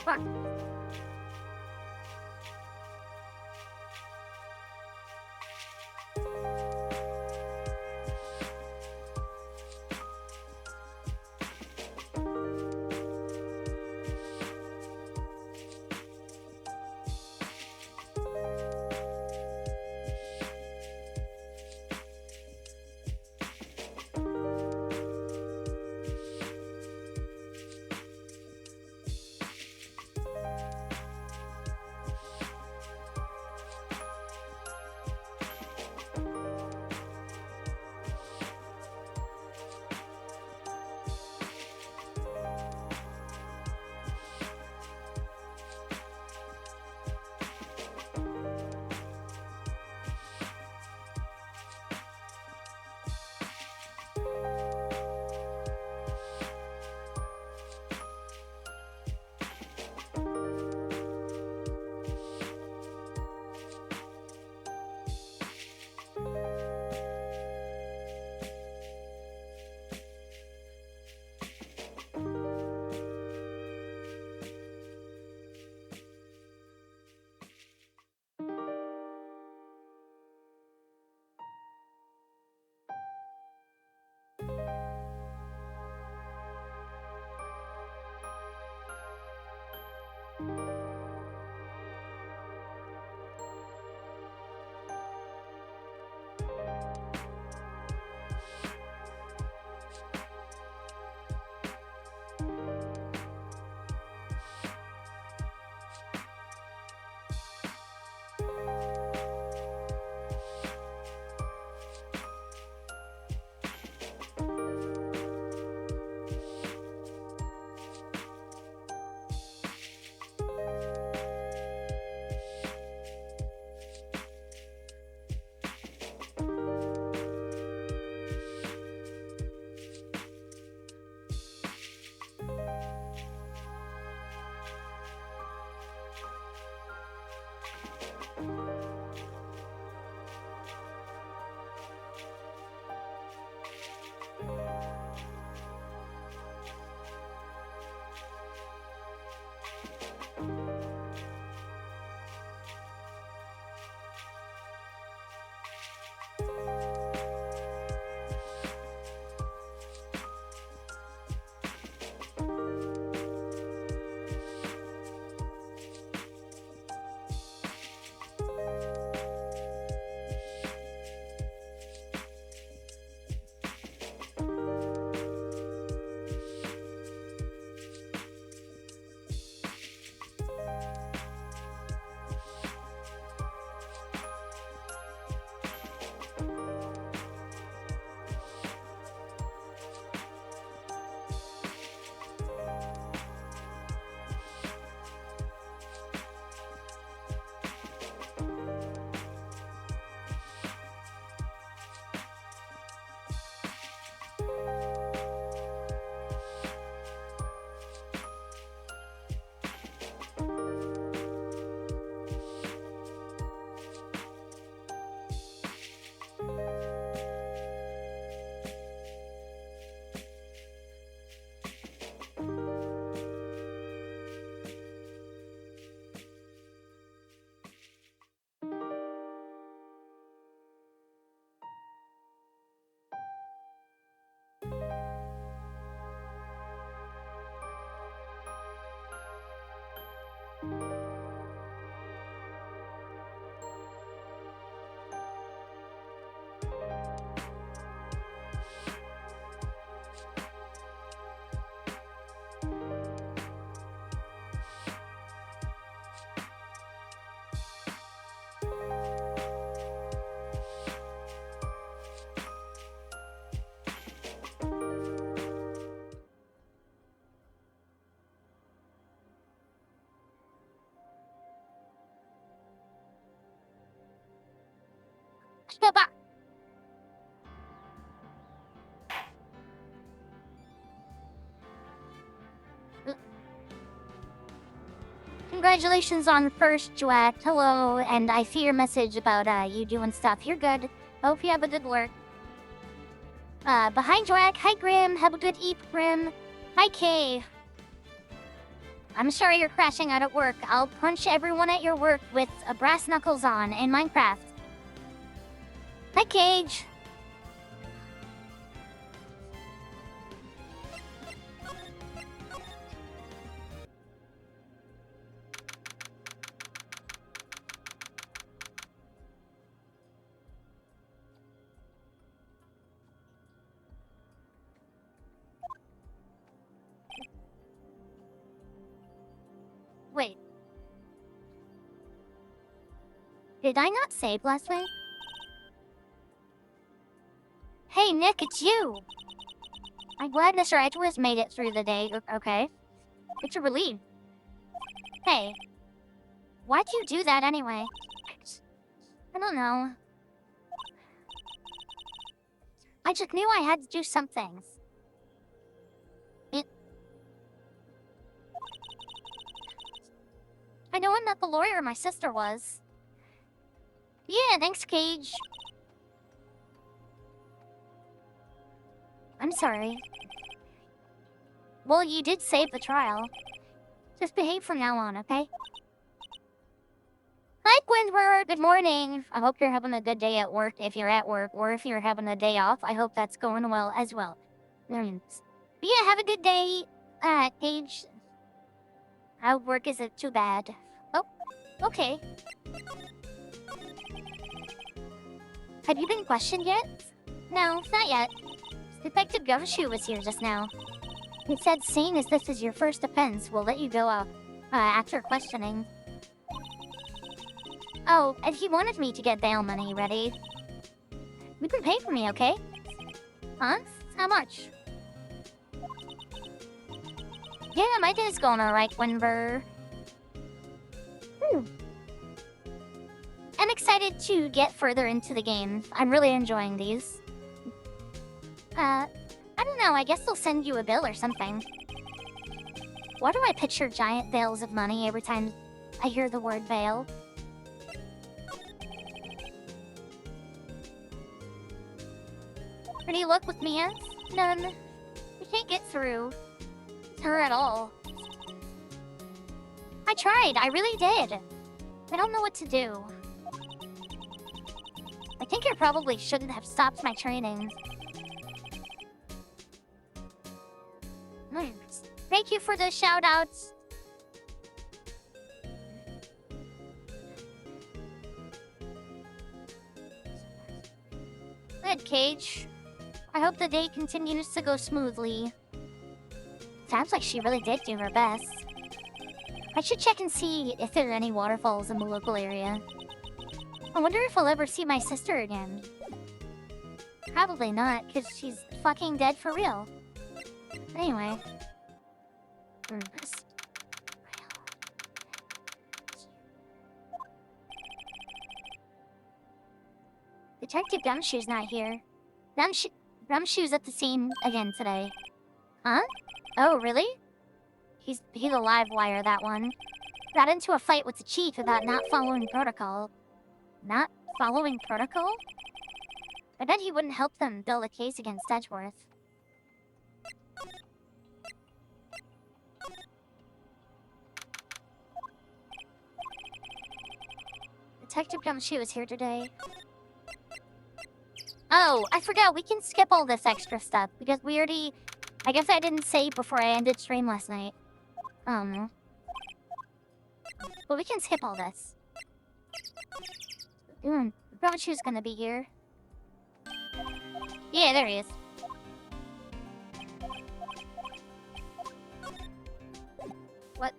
fuck? Congratulations on first duet. Hello, and I see your message about you doing stuff. You're good. Hope you have a good work. Behind Joack, hi Grim. Have a good eat, Grim. Hi Kay. I'm sorry you're crashing out at work. I'll punch everyone at your work with a brass knuckles on in Minecraft. Hi, Cage. Wait. Did I not save last night? Hey, Nick, it's you! I'm glad Mr. Edgeworth made it through the day, okay? It's a relief. Hey. Why'd you do that anyway? I don't know. I just knew I had to do something. I know I'm not the lawyer my sister was. Yeah, thanks, Cage. I'm sorry. Well, you did save the trial. Just behave from now on, okay? Hi, Gwynver! Good morning! I hope you're having a good day at work if you're at work, or if you're having a day off, I hope that's going well as well. But yeah, have a good day, Cage. How work isn't too bad. Oh, okay. Have you been questioned yet? No, not yet. Detective Gumshoe was here just now. He said seeing as this is your first offense, we'll let you go out after questioning. Oh, and he wanted me to get bail money ready. You can pay for me, okay? Huh? How much? Yeah, my day's going alright, Winver. I'm excited to get further into the game. I'm really enjoying these. I don't know, I guess they'll send you a bill or something. Why do I picture giant bales of money every time I hear the word bail? Any luck with Mia? None. We can't get through her at all. I tried, I really did. I don't know what to do. I think I probably shouldn't have stopped my training. Thank you for the shoutouts. Good, Cage. I hope the day continues to go smoothly. Sounds like she really did do her best. I should check and see if there are any waterfalls in the local area. I wonder if I'll ever see my sister again. Probably not, because she's fucking dead for real. Anyway. Detective Gumshoe's not here. Gumshoe's at the scene again today. Huh? Oh, really? He's a live wire, that one. Got into a fight with the chief about not following protocol. Not following protocol? I bet he wouldn't help them build a case against Edgeworth. Detective Gumshoe is here today. Oh, I forgot, we can skip all this extra stuff, because we already... I guess I didn't save before I ended stream last night. But we can skip all this. Gumshoe's gonna be here. Yeah, there he is. What?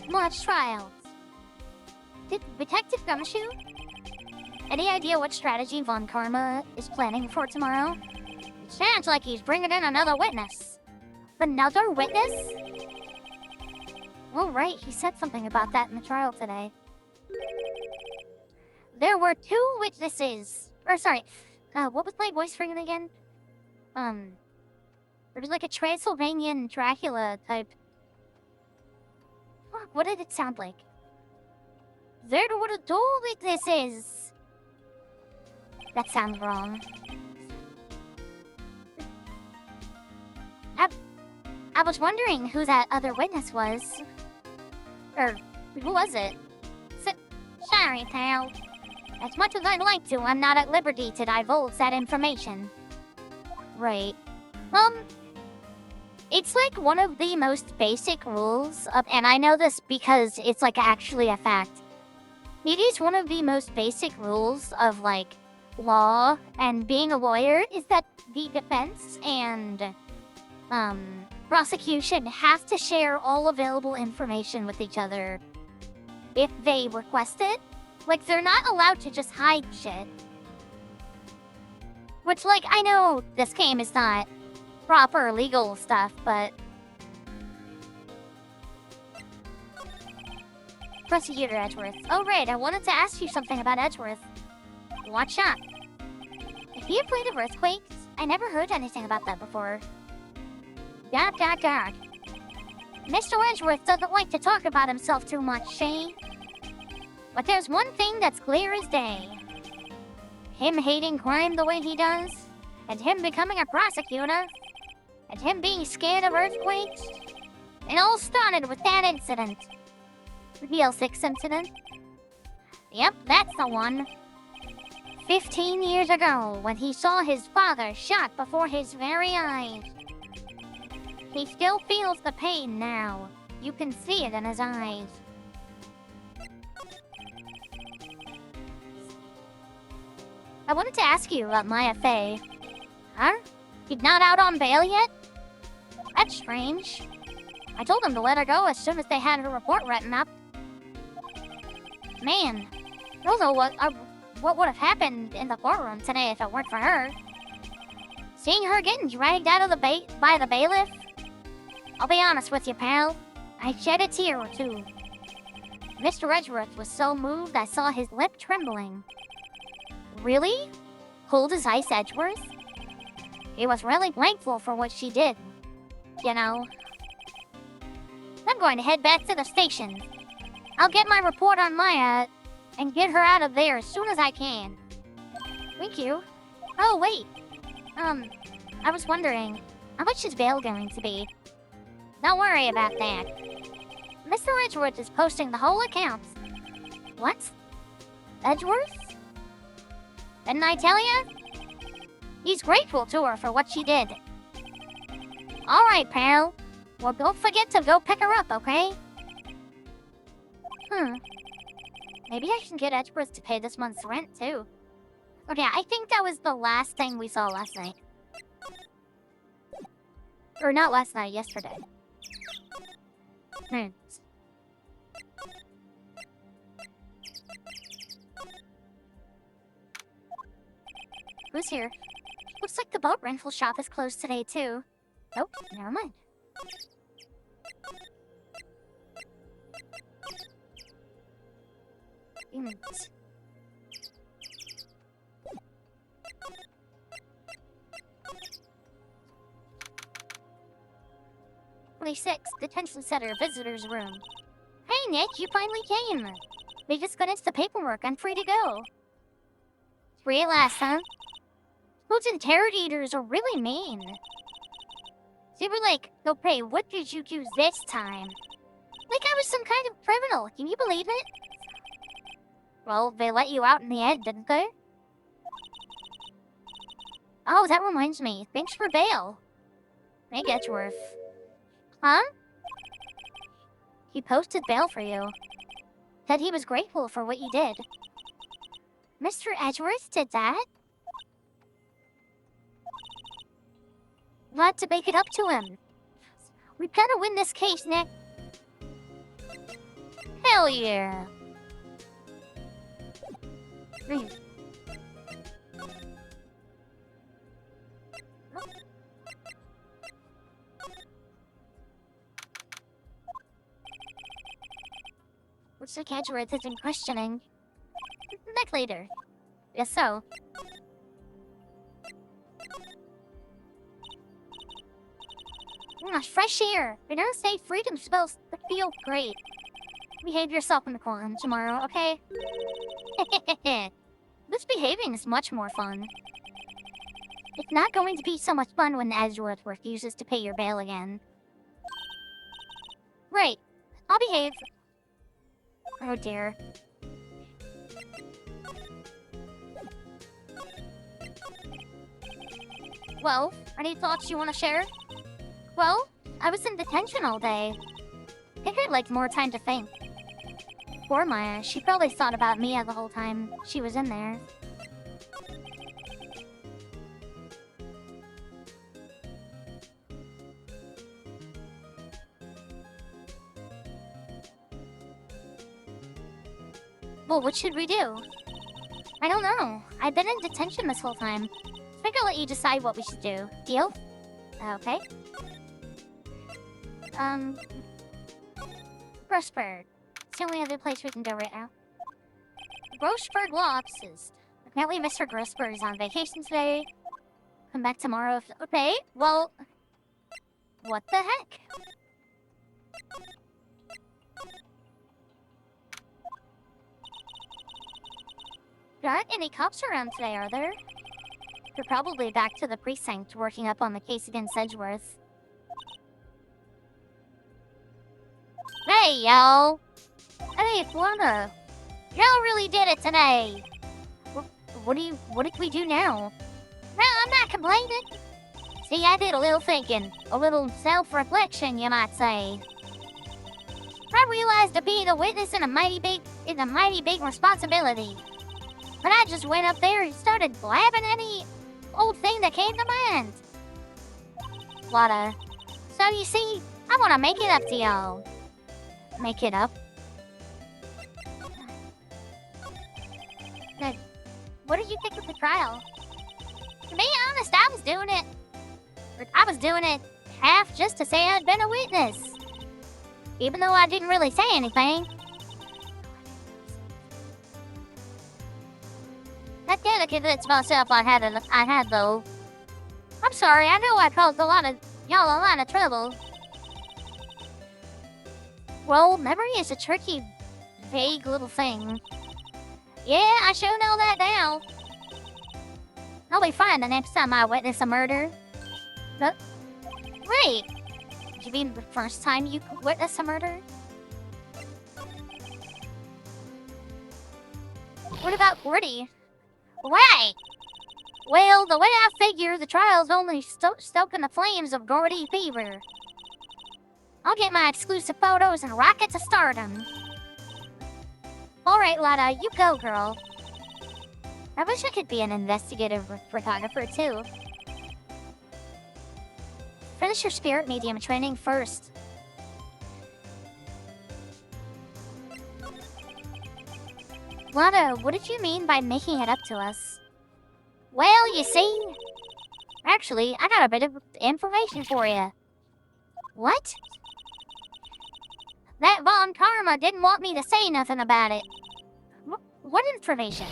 Watch trials. Detective Gumshoe? Any idea what strategy Von Karma is planning for tomorrow? It sounds like he's bringing in another witness. Another witness? Oh, right, he said something about that in the trial today. There were 2 witnesses. Or, sorry, what was my voice ringing again? It was like a Transylvanian Dracula type. Fuck, what did it sound like? There were 2 witnesses. That sounds wrong. I was wondering who that other witness was. Or, who was it? Sorry, pal. As much as I'd like to, I'm not at liberty to divulge that information. Right. It's like one of the most basic rules of, and I know this because it's like actually a fact. It is one of the most basic rules of like law and being a lawyer is that the defense and prosecution have to share all available information with each other if they request it. Like, they're not allowed to just hide shit. Which, like, I know this game is not proper legal stuff, but... Prosecutor Edgeworth. Oh, right, I wanted to ask you something about Edgeworth. Watch out. Is he afraid of earthquakes? I never heard anything about that before. God. Mr. Edgeworth doesn't like to talk about himself too much, Shane. But there's one thing that's clear as day. Him hating crime the way he does, and him becoming a prosecutor, and him being scared of earthquakes. It all started with that incident. The BL6 incident. Yep, that's the one. 15 years ago, when he saw his father shot before his very eyes. He still feels the pain now. You can see it in his eyes. I wanted to ask you about Maya Fey. Huh? He's not out on bail yet? That's strange. I told him to let her go as soon as they had her report written up. Man, I don't know what would have happened in the courtroom today if it weren't for her. Seeing her getting dragged out of by the bailiff? I'll be honest with you, pal. I shed a tear or two. Mr. Edgeworth was so moved I saw his lip trembling. Really? Cold as ice, Edgeworth? He was really grateful for what she did. You know. I'm going to head back to the station. I'll get my report on Maya and get her out of there as soon as I can. Thank you. Oh, wait. I was wondering, how much is bail going to be? Don't worry about that. Mr. Edgeworth is posting the whole account. What? Edgeworth? Didn't I tell you? He's grateful to her for what she did. Alright, pal. Well, don't forget to go pick her up, okay? Maybe I should get Edgeworth to pay this month's rent, too. Okay, I think that was the last thing we saw last night. Or not last night, yesterday. Who's here? Looks like the boat rental shop is closed today, too. Nope, never mind. Humans. 26, detention center, visitor's room. Hey, Nick, you finally came. We just got into the paperwork. I'm free to go. Free at last, huh? Those interrogators are really mean. They were like, okay, what did you do this time? Like I was some kind of criminal. Can you believe it? Well, they let you out in the end, didn't they? Oh, that reminds me. Thanks for bail. Thank Edgeworth. Huh? He posted bail for you. Said he was grateful for what you did. Mr. Edgeworth did that? Glad to make it up to him. We better win this case, Nick. Hell yeah. Looks like Edgeworth has been questioning. Back later. Yes, so. Fresh air. Banana State freedom spells that feel great. Behave yourself in the courtroom tomorrow, okay? This behaving is much more fun. It's not going to be so much fun when Edgeworth refuses to pay your bail again. Great. I'll behave. Oh dear. Well, any thoughts you want to share? Well, I was in detention all day. I think I'd like more time to think. Poor Maya, she probably thought about Mia the whole time she was in there. Well, what should we do? I don't know. I've been in detention this whole time. I think I'll let you decide what we should do. Deal? Okay. Grossberg. It's the only other place we can go right now. Grossberg Law Offices. Apparently Mr. Grossberg is on vacation today. Come back tomorrow if... Okay, well... What the heck? There aren't any cops around today, are there? They're probably back to the precinct working up on the case against Edgeworth. Hey, y'all! Hey, Flana! Y'all really did it today! What did we do now? No, I'm not complaining! See, I did a little thinking. A little self-reflection, you might say. I realized to be the witness is a mighty big responsibility. But I just went up there and started blabbing any old thing that came to mind. Lotta. So you see, I want to make it up to y'all. Make it up? Good. What did you think of the trial? To be honest, I was doing it half just to say I'd been a witness. Even though I didn't really say anything. Not gonna convince myself I had though. I'm sorry, I know I caused y'all a lot of trouble. Well, memory is a tricky, vague little thing. Yeah, I sure know that now. I'll be fine the next time I witness a murder. But, wait, you mean the first time you witness a murder? What about Gordy? Right! Well, the way I figure, the trial's only stoking the flames of Gordy fever. I'll get my exclusive photos and rocket to stardom. Alright, Lada, you go, girl. I wish I could be an investigative photographer, too. Finish your spirit medium training first. Lada, what did you mean by making it up to us? Well, you see... Actually, I got a bit of information for you. What? That Von Karma didn't want me to say nothing about it. What information?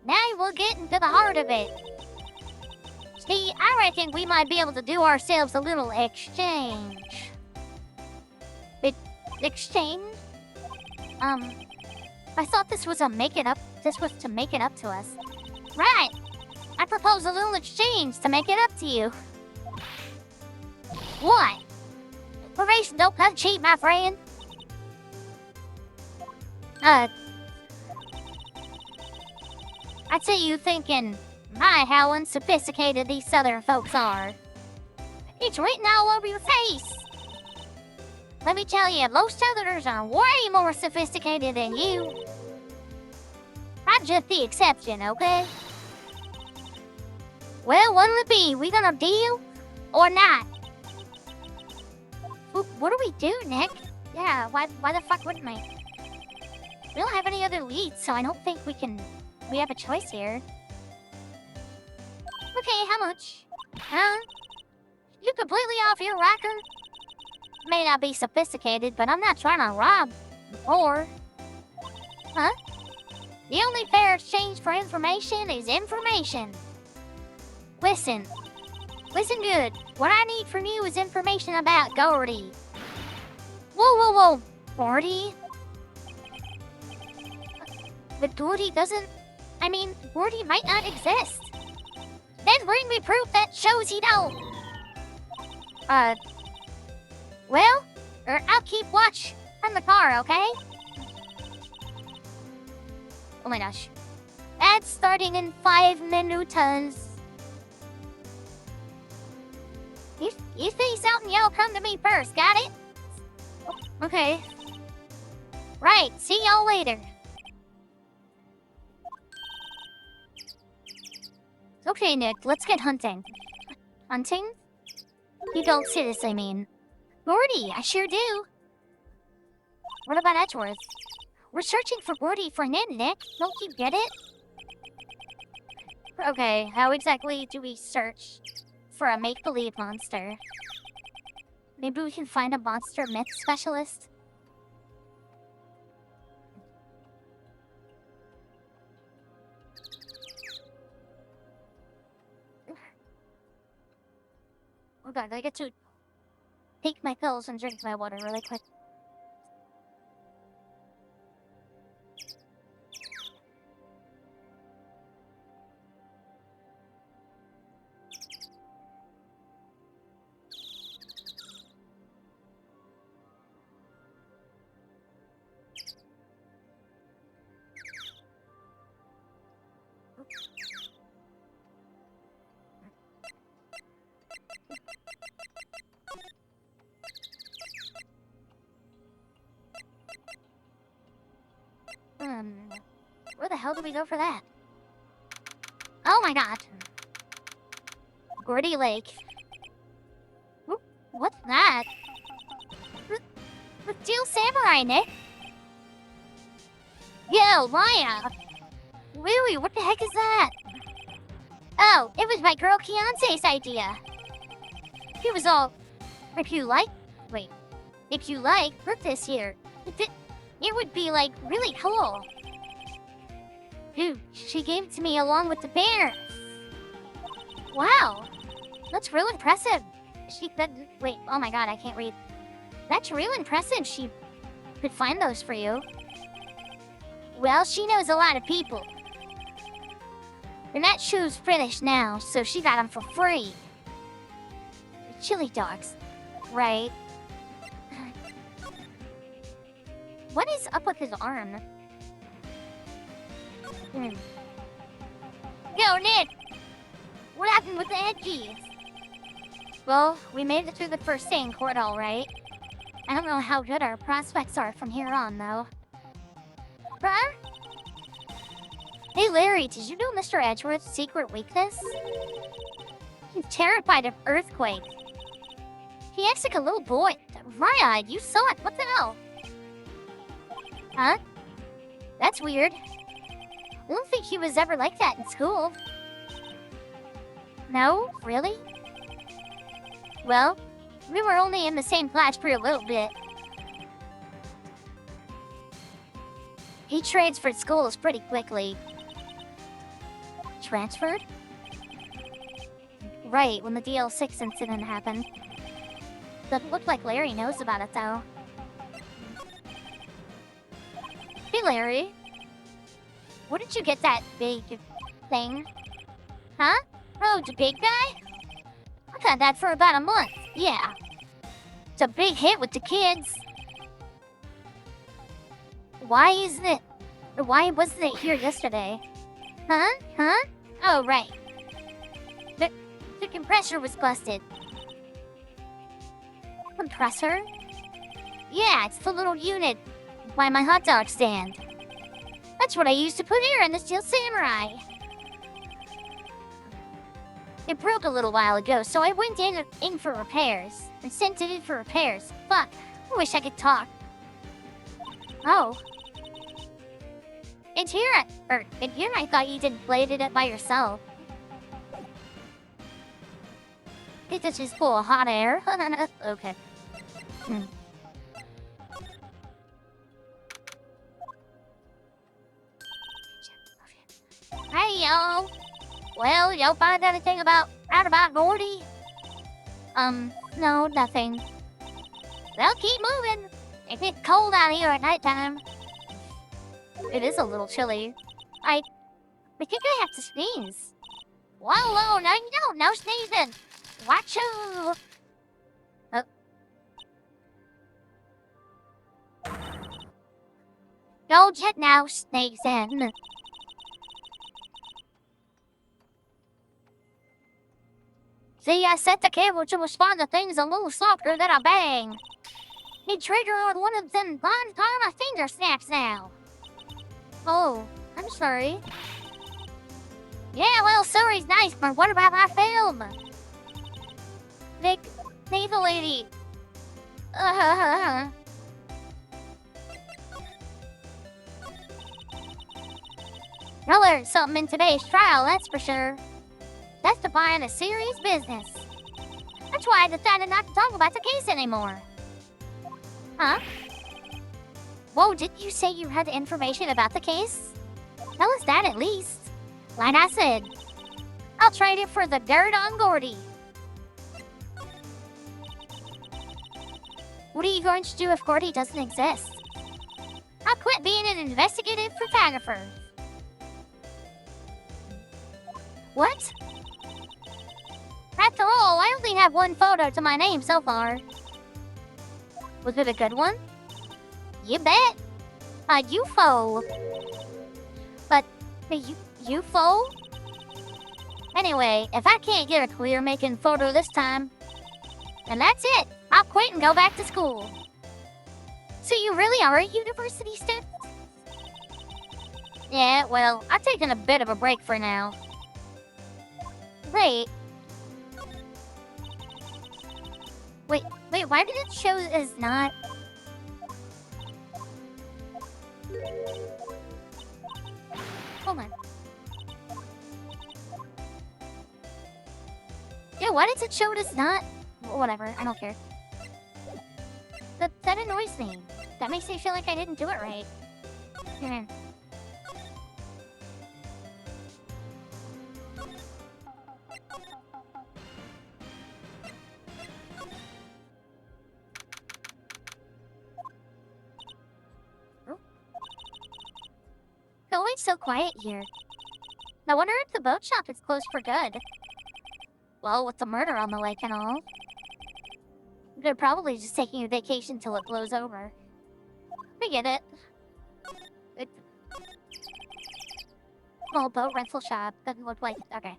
Now we'll get into the heart of it. See, I reckon we might be able to do ourselves a little exchange. Exchange? I thought this was to make it up to us. Right! I propose a little exchange to make it up to you. What? Probation don't come cheap, my friend. I'd see you thinking, my, how unsophisticated these southern folks are. It's written all over your face. Let me tell you, most southerners are way more sophisticated than you. I'm just the exception, okay? Well, what'll it be? We gonna deal? Or not? What do we do, Nick? Yeah, why the fuck wouldn't we? We don't have any other leads, so I don't think we have a choice here. Okay, how much? Huh? You completely off your rocker? May not be sophisticated, but I'm not trying to rob or... Huh? The only fair exchange for information is information. Listen good. What I need from you is information about Gordy. Whoa. Gordy? But Gordy doesn't... I mean, Gordy might not exist. Then bring me proof that shows he don't. Well, Or I'll keep watch from the car, okay? Oh my gosh. Ads starting in 5 minutes. You see something, y'all come to me first, got it? Okay. Right, see y'all later. Okay, Nick, let's get hunting. Hunting? You don't seriously mean. Gordy, I sure do. What about Edgeworth? We're searching for Gordy for an inn, Nick. Don't you get it? Okay, how exactly do we search for a make-believe monster? Maybe we can find a monster myth specialist? Oh god, I get to take my pills and drink my water really quick. Where the hell do we go for that? Oh my god. Gordy Lake. What's that? The Steel Samurai, Nick. Yo, Maya. Really, what the heck is that? Oh, it was my girl Keontae's idea. He was all, if you like work this year, it would be like really cool. Dude, she gave it to me along with the bear. Wow, that's real impressive. Wait, oh my god, I can't read. That's real impressive. She could find those for you. Well, she knows a lot of people. And that shoe's finished now, so she got them for free. Chili dogs. Right. What is up with his arm? Yo, Nick! What happened with the edgies? Well, we made it through the first day in court, all right. I don't know how good our prospects are from here on, though. Huh? Hey, Larry, did you know Mr. Edgeworth's secret weakness? He's terrified of earthquakes. He acts like a little boy. Ryan, you saw it. What the hell? Huh? That's weird. I don't think he was ever like that in school. No? Really? Well, we were only in the same class for a little bit. He transferred schools pretty quickly. Transferred? Right, when the DL6 incident happened. Doesn't look like Larry knows about it, though. Hey, Larry. Where did you get that big thing? Huh? Oh, the big guy? I've had that for about a month. Yeah. It's a big hit with the kids. Why wasn't it here yesterday? Huh? Huh? Oh, right. The compressor was busted. Compressor? Yeah, it's the little unit by my hot dog stand. That's what I used to put air in the Steel Samurai. It broke a little while ago, so I went in for repairs. I sent it in for repairs. Fuck, I wish I could talk. Oh. In here I thought you inflated it by yourself. It does just full of hot air. Okay. Hey, y'all. Well, y'all find anything out about Gordy? No, nothing. Well, keep moving. It gets cold out here at nighttime. It is a little chilly. I think I have to sneeze. Whoa, no sneezing. Watch you. Go jet now, snakes in. See, I set the cable to respond to things a little softer than a bang. He triggered on one of them blind time my finger snaps now. Oh, I'm sorry. Yeah, well, sorry's nice, but what about my film? Nick, leave the lady. I learned something in today's trial, that's for sure. Testifying is serious business. That's why I decided not to talk about the case anymore. Huh? Whoa, didn't you say you had information about the case? Tell us that at least. Like I said, I'll trade it for the dirt on Gordy. What are you going to do if Gordy doesn't exist? I'll quit being an investigative photographer. What? After all, I only have one photo to my name so far. Was it a good one? You bet. A UFO. But a UFO? Anyway, if I can't get a clear-making photo this time, then that's it. I'll quit and go back to school. So you really are a university student? Yeah, well, I've taken a bit of a break for now. Wait, why did it show as not? Hold on. Yeah, why does it show as not? Whatever, I don't care. That annoys me. That makes me feel like I didn't do it right. It's always so quiet here. I wonder if the boat shop is closed for good. Well, with the murder on the lake and all. They're probably just taking a vacation till it blows over. I get it. Small boat rental shop. Doesn't look like... Okay.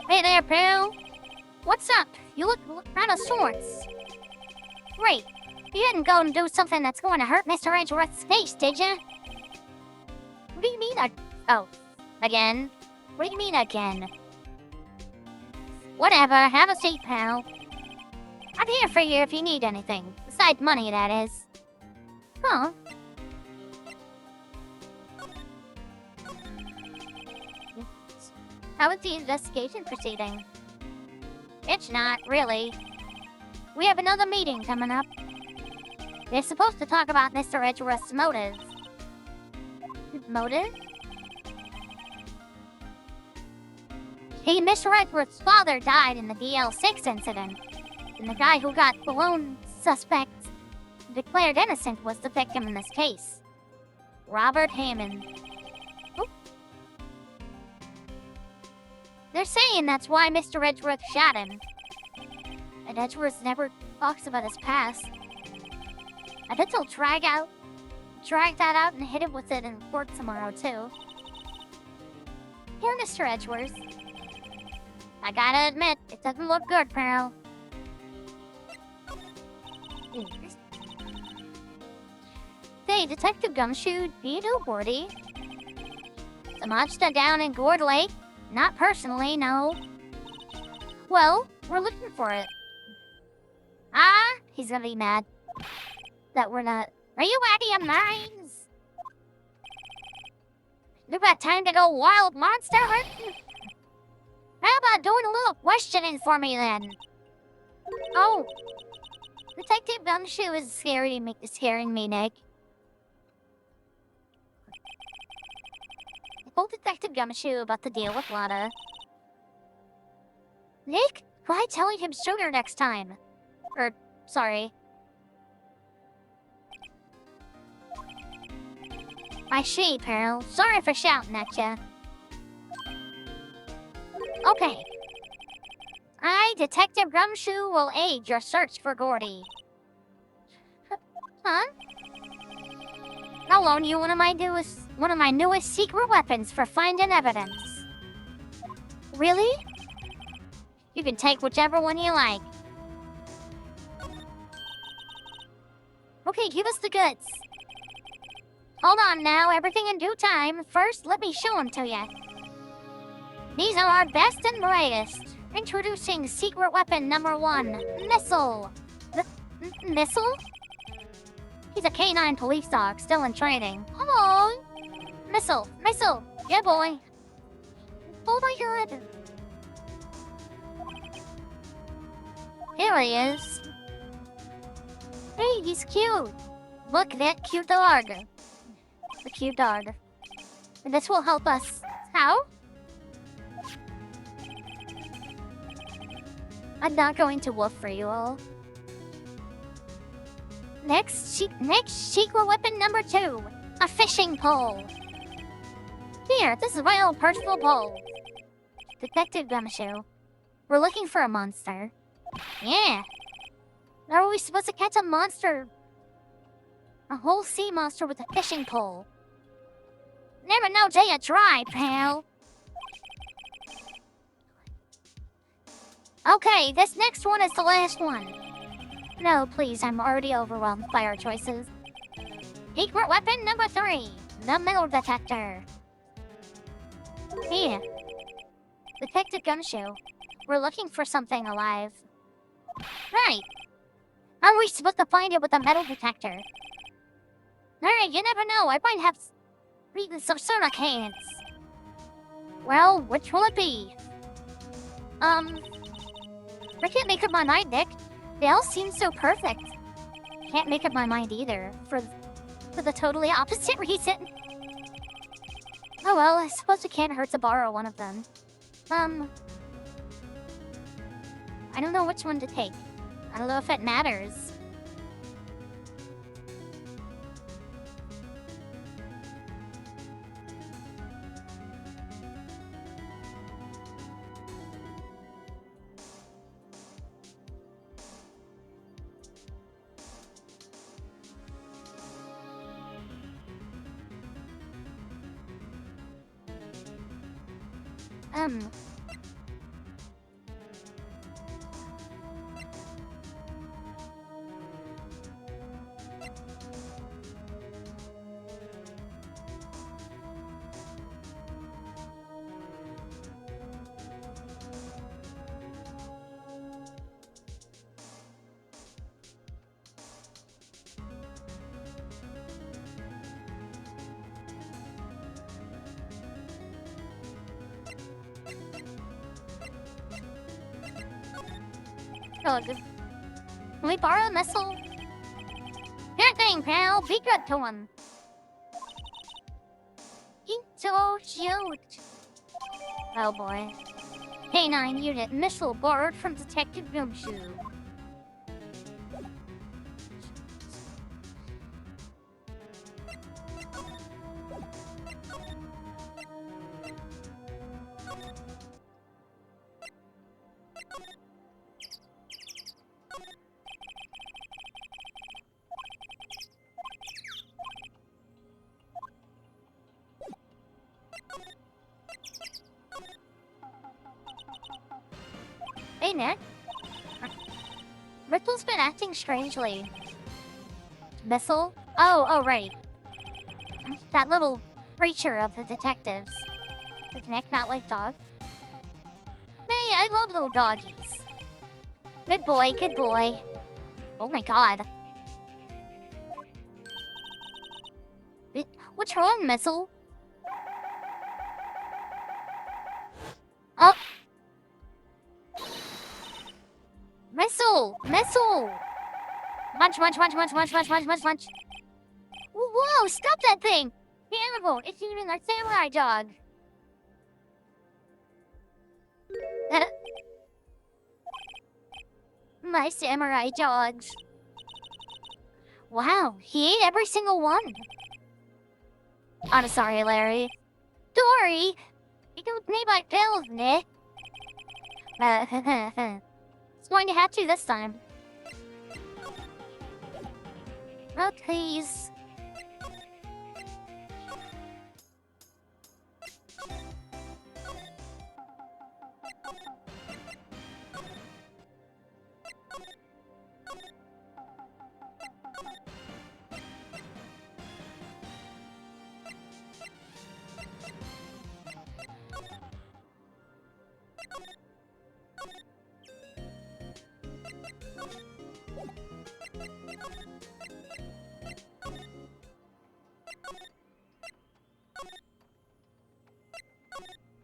Hey there, pal. What's up? You look out of sorts. Great. You didn't go and do something that's going to hurt Mr. Edgeworth's face, did you? What do you mean, oh, again? What do you mean, again? Whatever, have a seat, pal. I'm here for you if you need anything. Besides money, that is. Huh? How is the investigation proceeding? It's not, really. We have another meeting coming up. They're supposed to talk about Mr. Edgeworth's motive. Motive? Hey, Mr. Edgeworth's father died in the DL6 incident, and the guy who got the lone suspect declared innocent was the victim in this case. Robert Hammond. They're saying that's why Mr. Edgeworth shot him. And Edgeworth never talks about his past. I bet they'll drag that out and hit him with it in court tomorrow, too. Here, Mr. Edgeworth. I gotta admit, it doesn't look good, pal. Hey, Detective Gumshoe, do you know Gordy? The monster down in Gourd Lake? Not personally, no. Well, we're looking for it. Ah, he's gonna be mad that we're not. Are you out of your minds? You got time to go wild monster hunting? How about doing a little questioning for me then? Oh, Detective Gumshoe is scaring me, Nick. I told Detective Gumshoe about the deal with Lana. Nick, try telling him sooner next time. Sorry. I see, pal. Sorry for shouting at ya. Okay. I, Detective Gumshoe, will aid your search for Gordy. Huh? I'll loan you one of my newest secret weapons for finding evidence. Really? You can take whichever one you like. Okay, give us the goods. Hold on now, everything in due time. First, let me show them to you. These are our best and brightest. Introducing secret weapon number 1, Missile. Missile? He's a canine police dog, still in training. Hello! Missile. Yeah, boy. Oh my god. Here he is. Hey, he's cute. Look, that cute dog. The cute dog. And this will help us. How? I'm not going to woof for you all. Next secret weapon number 2. A fishing pole. Here, this is my old personal pole. Detective Gumshoe. We're looking for a monster. Yeah. How are we supposed to catch a monster? A whole sea monster with a fishing pole. Never know till you try, pal. Okay, this next one is the last one. No, please, I'm already overwhelmed by our choices. Secret weapon number 3. The metal detector. Here. Detective Gumshoe. We're looking for something alive. Right. How are we supposed to find it with a metal detector? Alright, you never know. I might have some soda cans. Well, which will it be? I can't make up my mind, Nick. They all seem so perfect. Can't make up my mind either, for the totally opposite reason. Oh well, I suppose it can't hurt to borrow one of them. I don't know which one to take. I don't know if it matters. Good. Can we borrow a missile? Good thing, pal. Be good to him. He's so cute. Oh boy. K9 unit missile borrowed from Detective Gumshoe. Hey, Nick. Ripple's been acting strangely. Missile? Oh, right. That little creature of the detectives. Does Nick not like dogs? Hey, I love little doggies. Good boy, good boy. Oh my god. What's wrong, Missile? Oh! Missile! Missile! Munch, munch, munch, munch, munch, munch, munch, munch, munch. Whoa, stop that thing! Terrible, it's eating our samurai dog. My samurai dogs. Wow, he ate every single one. I'm sorry, Larry. Dory! You don't need my pills, Nick. It's going to have to this time. Oh, please.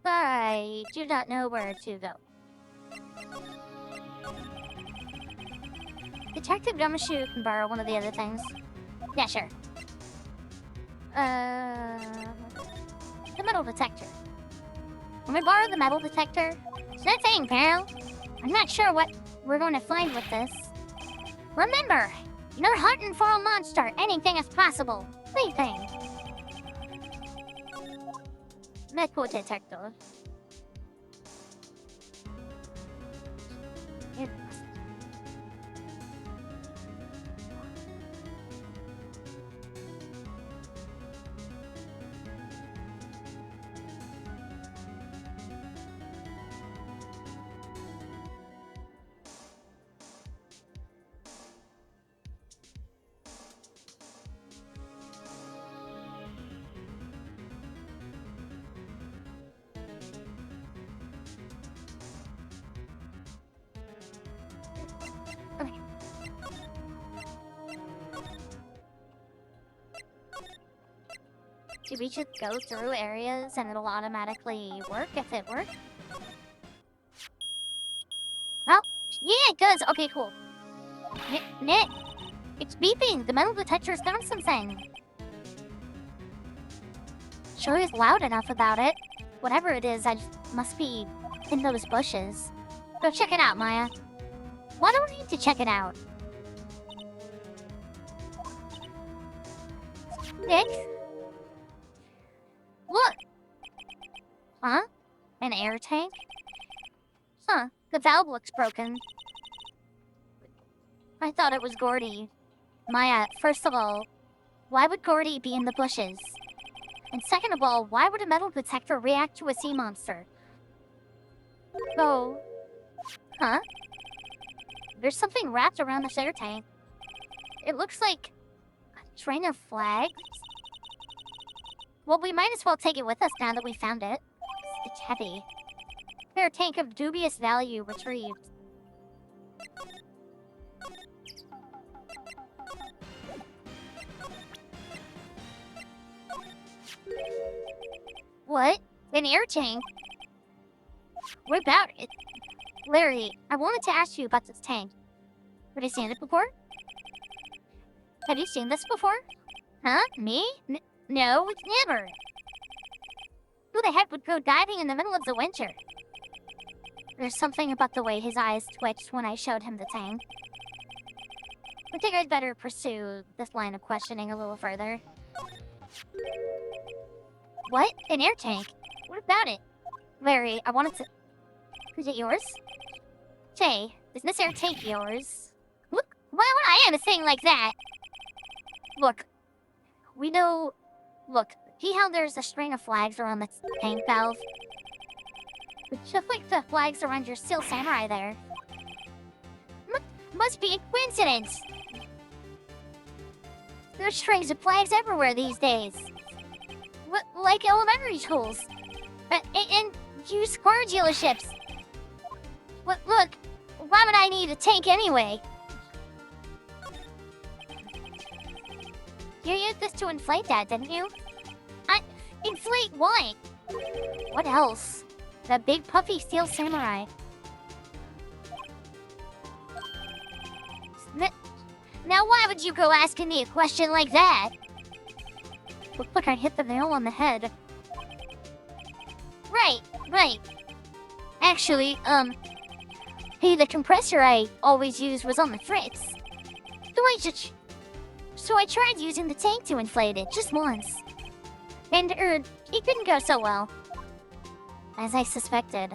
I do not know where to go. Detective Gumshoe can borrow one of the other things. Yeah, sure. The metal detector. Can we borrow the metal detector? Sure thing, pal. I'm not sure what we're going to find with this. Remember, you're hunting for a monster. Anything is possible. Anything. Metal detector. Do we just go through areas and it'll automatically work if it works? Oh, yeah, it does. Okay, cool. Nick, it's beeping. The metal detector's found something. Sure is loud enough about it. Whatever it is, I just must be in those bushes. Go check it out, Maya. Why do we need to check it out? Nick? Look! Huh? An air tank? Huh, the valve looks broken. I thought it was Gordy. Maya, first of all, why would Gordy be in the bushes? And second of all, why would a metal detector react to a sea monster? Oh. Huh? There's something wrapped around this air tank. It looks like a train of flags. Well, we might as well take it with us now that we found it. It's heavy. Air tank of dubious value retrieved. What? An air tank? What about it? Larry, I wanted to ask you about this tank. Have you seen it before? Have you seen this before? Huh? Me? No, never. Who the heck would go diving in the middle of the winter? There's something about the way his eyes twitched when I showed him the tank. I think I'd better pursue this line of questioning a little further. What? An air tank? What about it? Larry, I wanted to... Is it yours? Jay, is this air tank yours? Look, why would I am a thing like that? Look, we know... Look, see how there's a string of flags around the tank valve? It's just like the flags around your Steel Samurai there. Must be a coincidence! There's strings of flags everywhere these days. Like elementary schools. And used car dealerships. Look, why would I need a tank anyway? You used this to inflate that, didn't you? Inflate what? What else? The big puffy Steel Samurai. Now why would you go asking me a question like that? Looked like I hit the nail on the head. Right. Actually, hey, the compressor I always used was on the fritz. So I tried using the tank to inflate it, just once. And, it didn't go so well. As I suspected.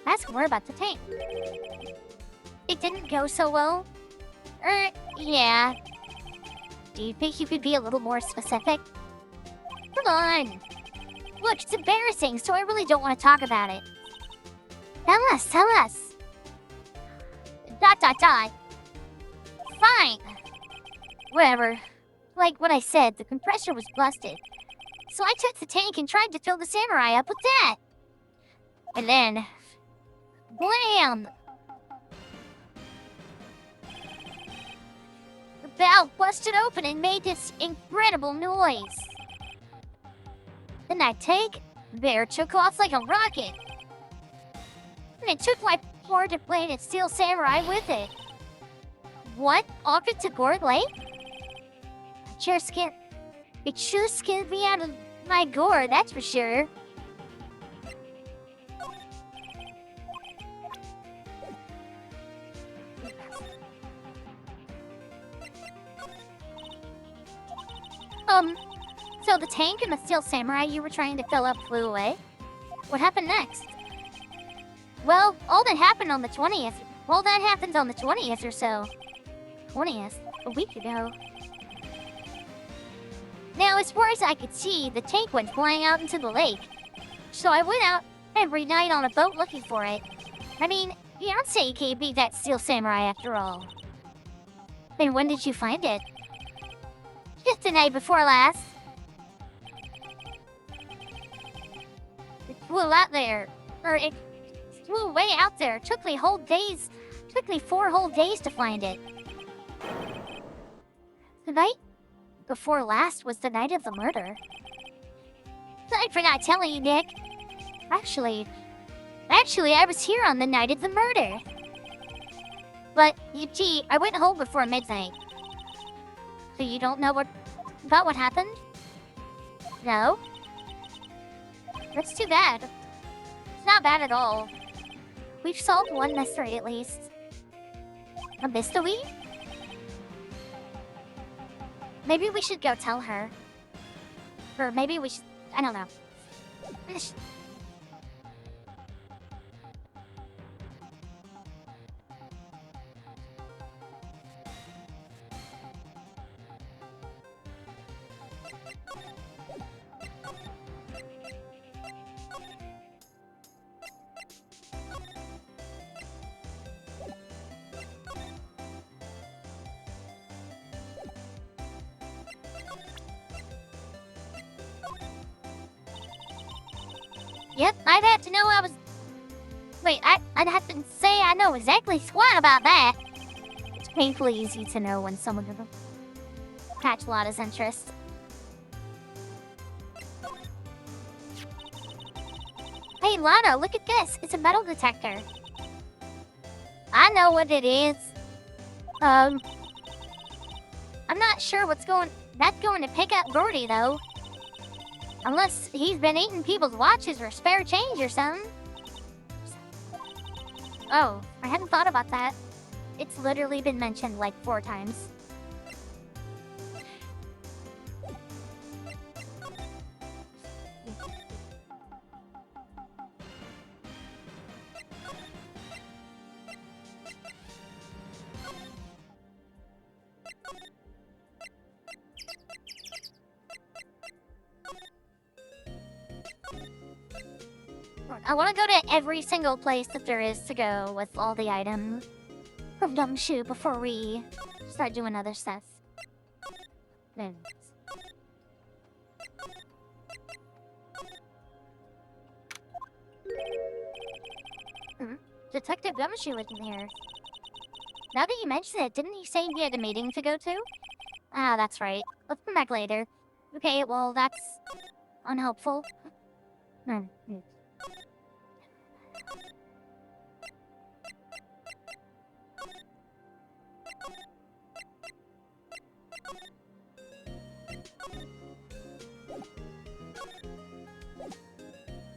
Ask more about the tank. It didn't go so well? Yeah. Do you think you could be a little more specific? Come on! Look, it's embarrassing, so I really don't want to talk about it. Tell us! ... Fine! Whatever. Like what I said, the compressor was busted. So I took the tank and tried to fill the samurai up with that. And then... Blam! The valve busted open and made this incredible noise. Then that tank there took off like a rocket. And it took my poor depleted steel samurai with it. What? Off it to Gourd Lake? It sure scared me out of my gourd, that's for sure. So the tank and the steel samurai you were trying to fill up flew away? What happened next? Well, all that happened on the 20th. Well, that happened on the 20th or so. 20th? A week ago. Now, as far as I could see, the tank went flying out into the lake. So I went out every night on a boat looking for it. I mean, Beyonce can't be that steel samurai after all. Then when did you find it? Just the night before last. It flew out there. It flew way out there. It took me 4 whole days to find it. The night before last was the night of the murder. I forgot telling you, Nick. Actually, I was here on the night of the murder. But, I went home before midnight. So you don't know about what happened? No? That's too bad. It's not bad at all. We've solved one mystery at least. A mystery? Maybe we should go tell her. Or maybe we should... I don't know. Yep, I'd have to know I was... Wait, I'd have to say I know exactly squat about that. It's painfully easy to know when someone will catch Lotta's interest. Hey, Lotta, look at this. It's a metal detector. I know what it is. I'm not sure that's going to pick up Gordy, though. Unless he's been eating people's watches or spare change or something. Oh, I hadn't thought about that. It's literally been mentioned like 4 times. I want to go to every single place that there is to go with all the items from Dumshu before we start doing other stuff. Then. Detective Gumshoe wasn't here. Now that you mention it, didn't he say he had a meeting to go to? Ah, that's right. Let's come back later. Okay, well, that's unhelpful.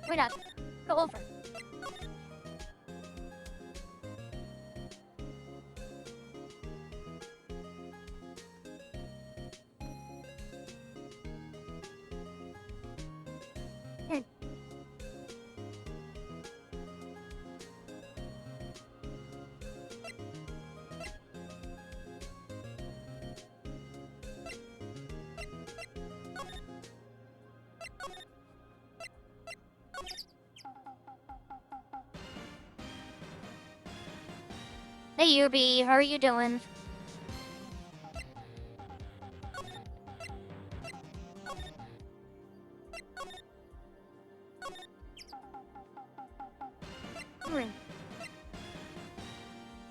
Wait up. Go over. Here. Hey, Yubi, how are you doing?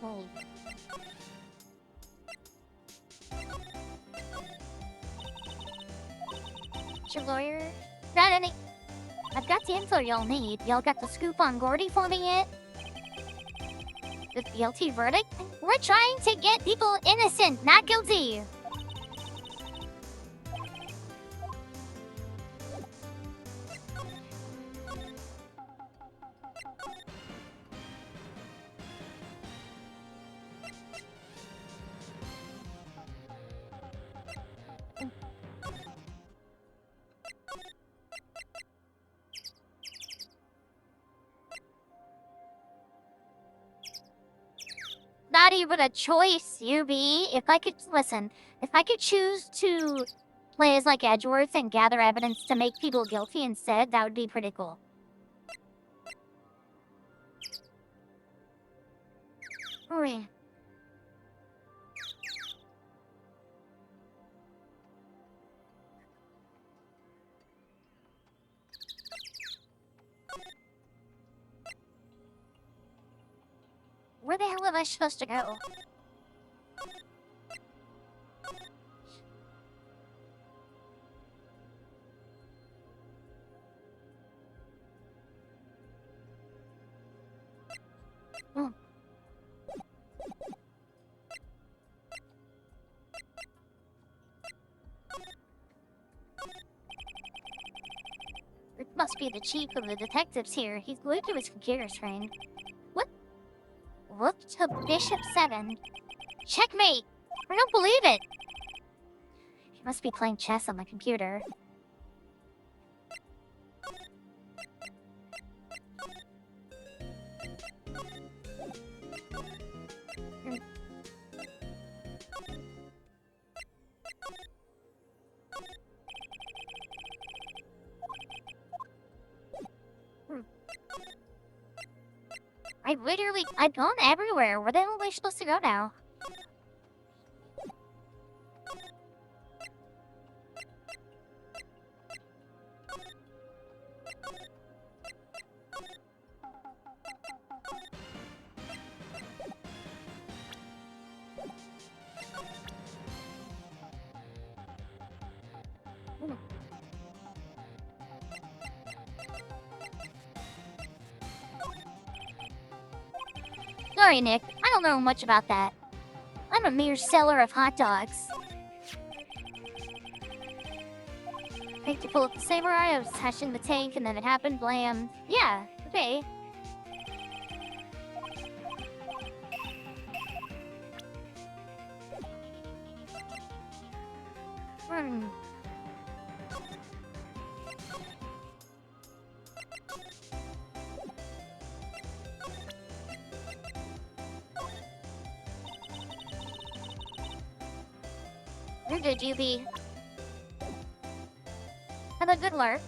Oh. Your lawyer? Got any? I've got the info y'all need. Y'all got the scoop on Gordy for me yet? The guilty verdict? We're trying to get people innocent, not guilty. Not even a choice, Yubi. If I could choose to play as like Edgeworth and gather evidence to make people guilty instead, that would be pretty cool. Hooray. Where the hell am I supposed to go? Oh. It must be the chief of the detectives here. He's glued to his computer screen. What? Look to Bishop 7. Checkmate! I don't believe it! He must be playing chess on the computer. I've gone everywhere. Where the hell am I supposed to go now? Sorry, Nick. I don't know much about that. I'm a mere seller of hot dogs. Picked to pull up the samurai, I was hashing the tank, and then it happened, blam. Yeah, okay. You're good, Yubi. Have a good work.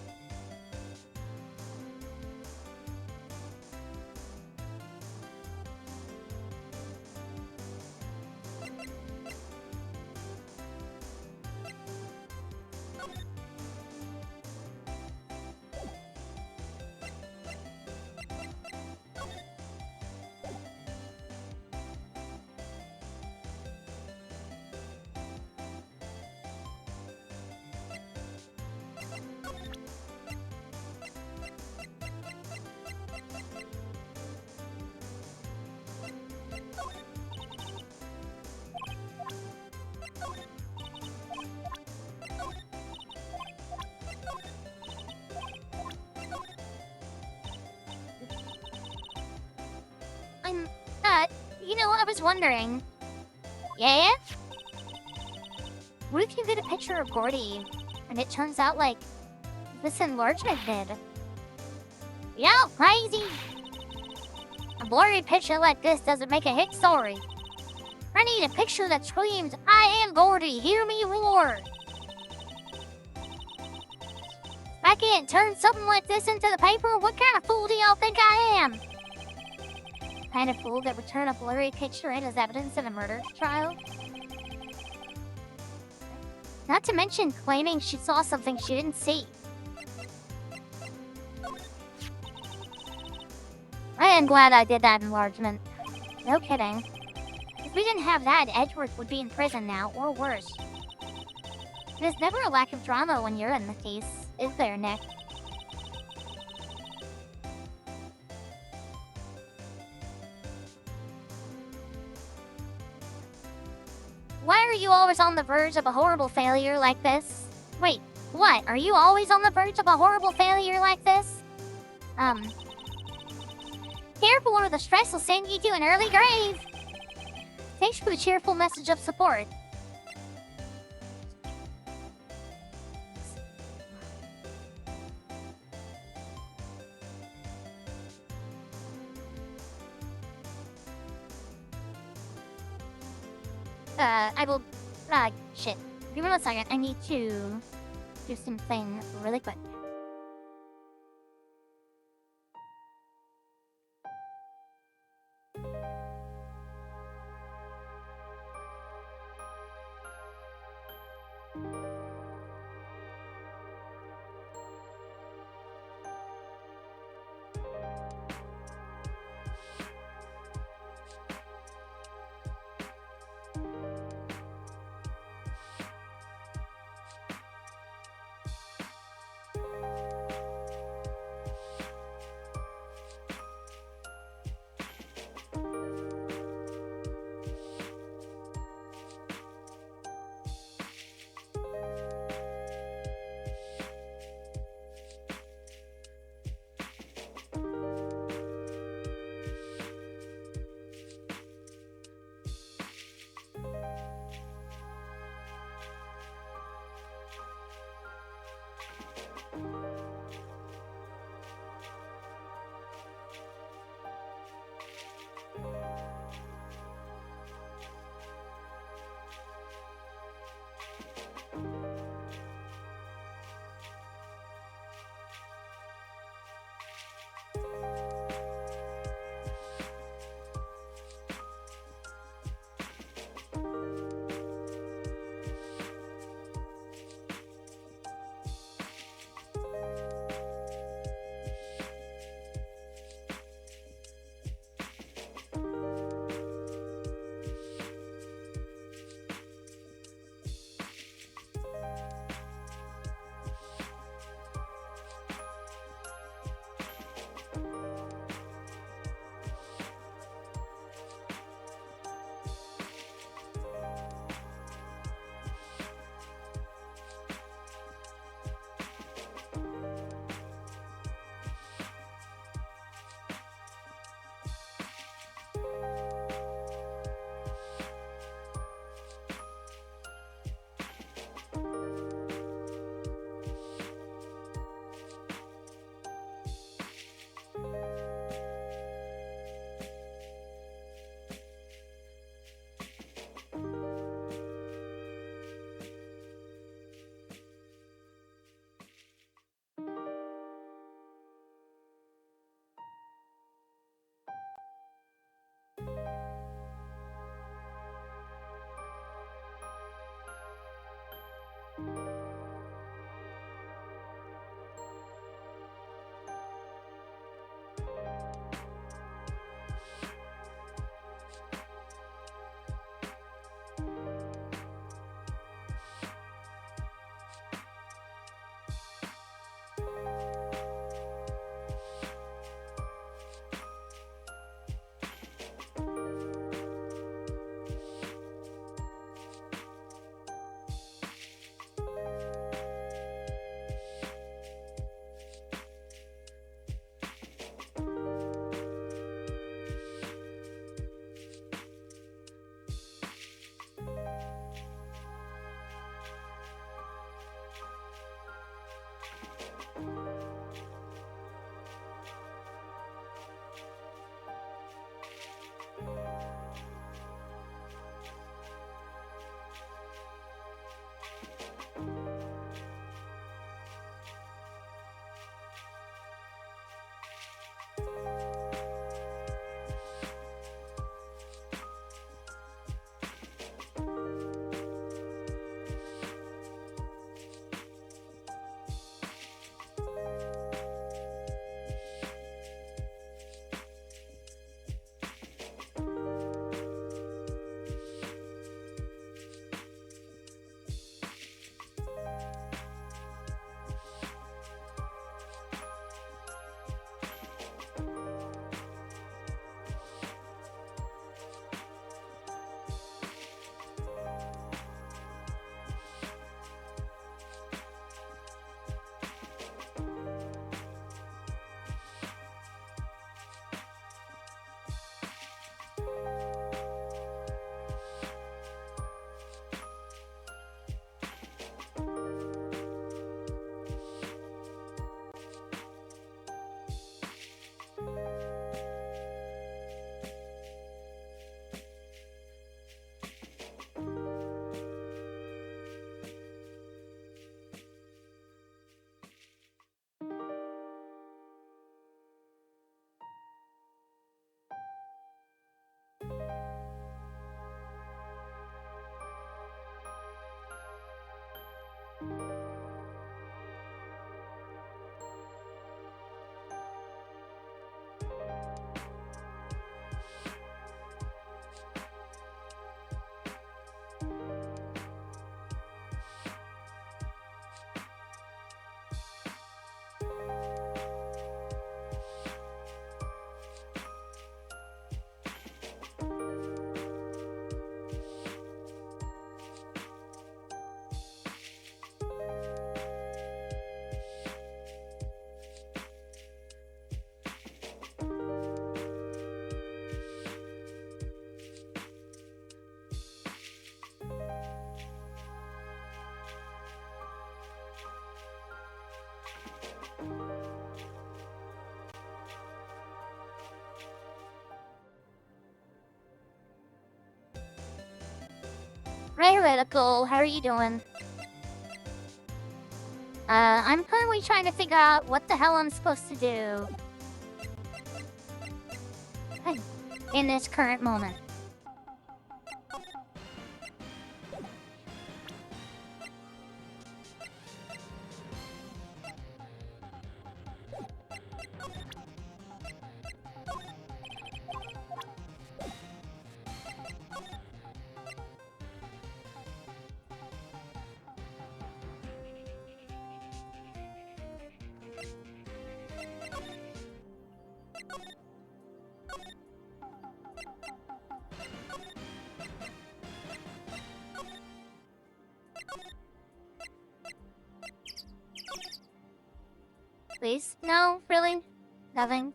You know, I was wondering. Yeah? What if you get a picture of Gordy, and it turns out like this enlargement did? Yeah, crazy! A blurry picture like this doesn't make a hit story. I need a picture that screams, I am Gordy, hear me roar! I can't turn something like this into the paper? What kind of fool do y'all think I am? Kind of fool that would turn a blurry picture in as evidence in a murder trial? Not to mention claiming she saw something she didn't see. I am glad I did that enlargement. No kidding. If we didn't have that, Edgeworth would be in prison now, or worse. There's never a lack of drama when you're in the case, is there, Nick? Why are you always on the verge of a horrible failure like this? Wait, what? Are you always on the verge of a horrible failure like this? Careful or the stress will send you to an early grave! Thanks for the cheerful message of support. I will... shit. Give me 1 second. I need to do something really quick. Hey, Reticle, how are you doing? I'm currently trying to figure out what the hell I'm supposed to do in this current moment. Please? No? Really? Nothing?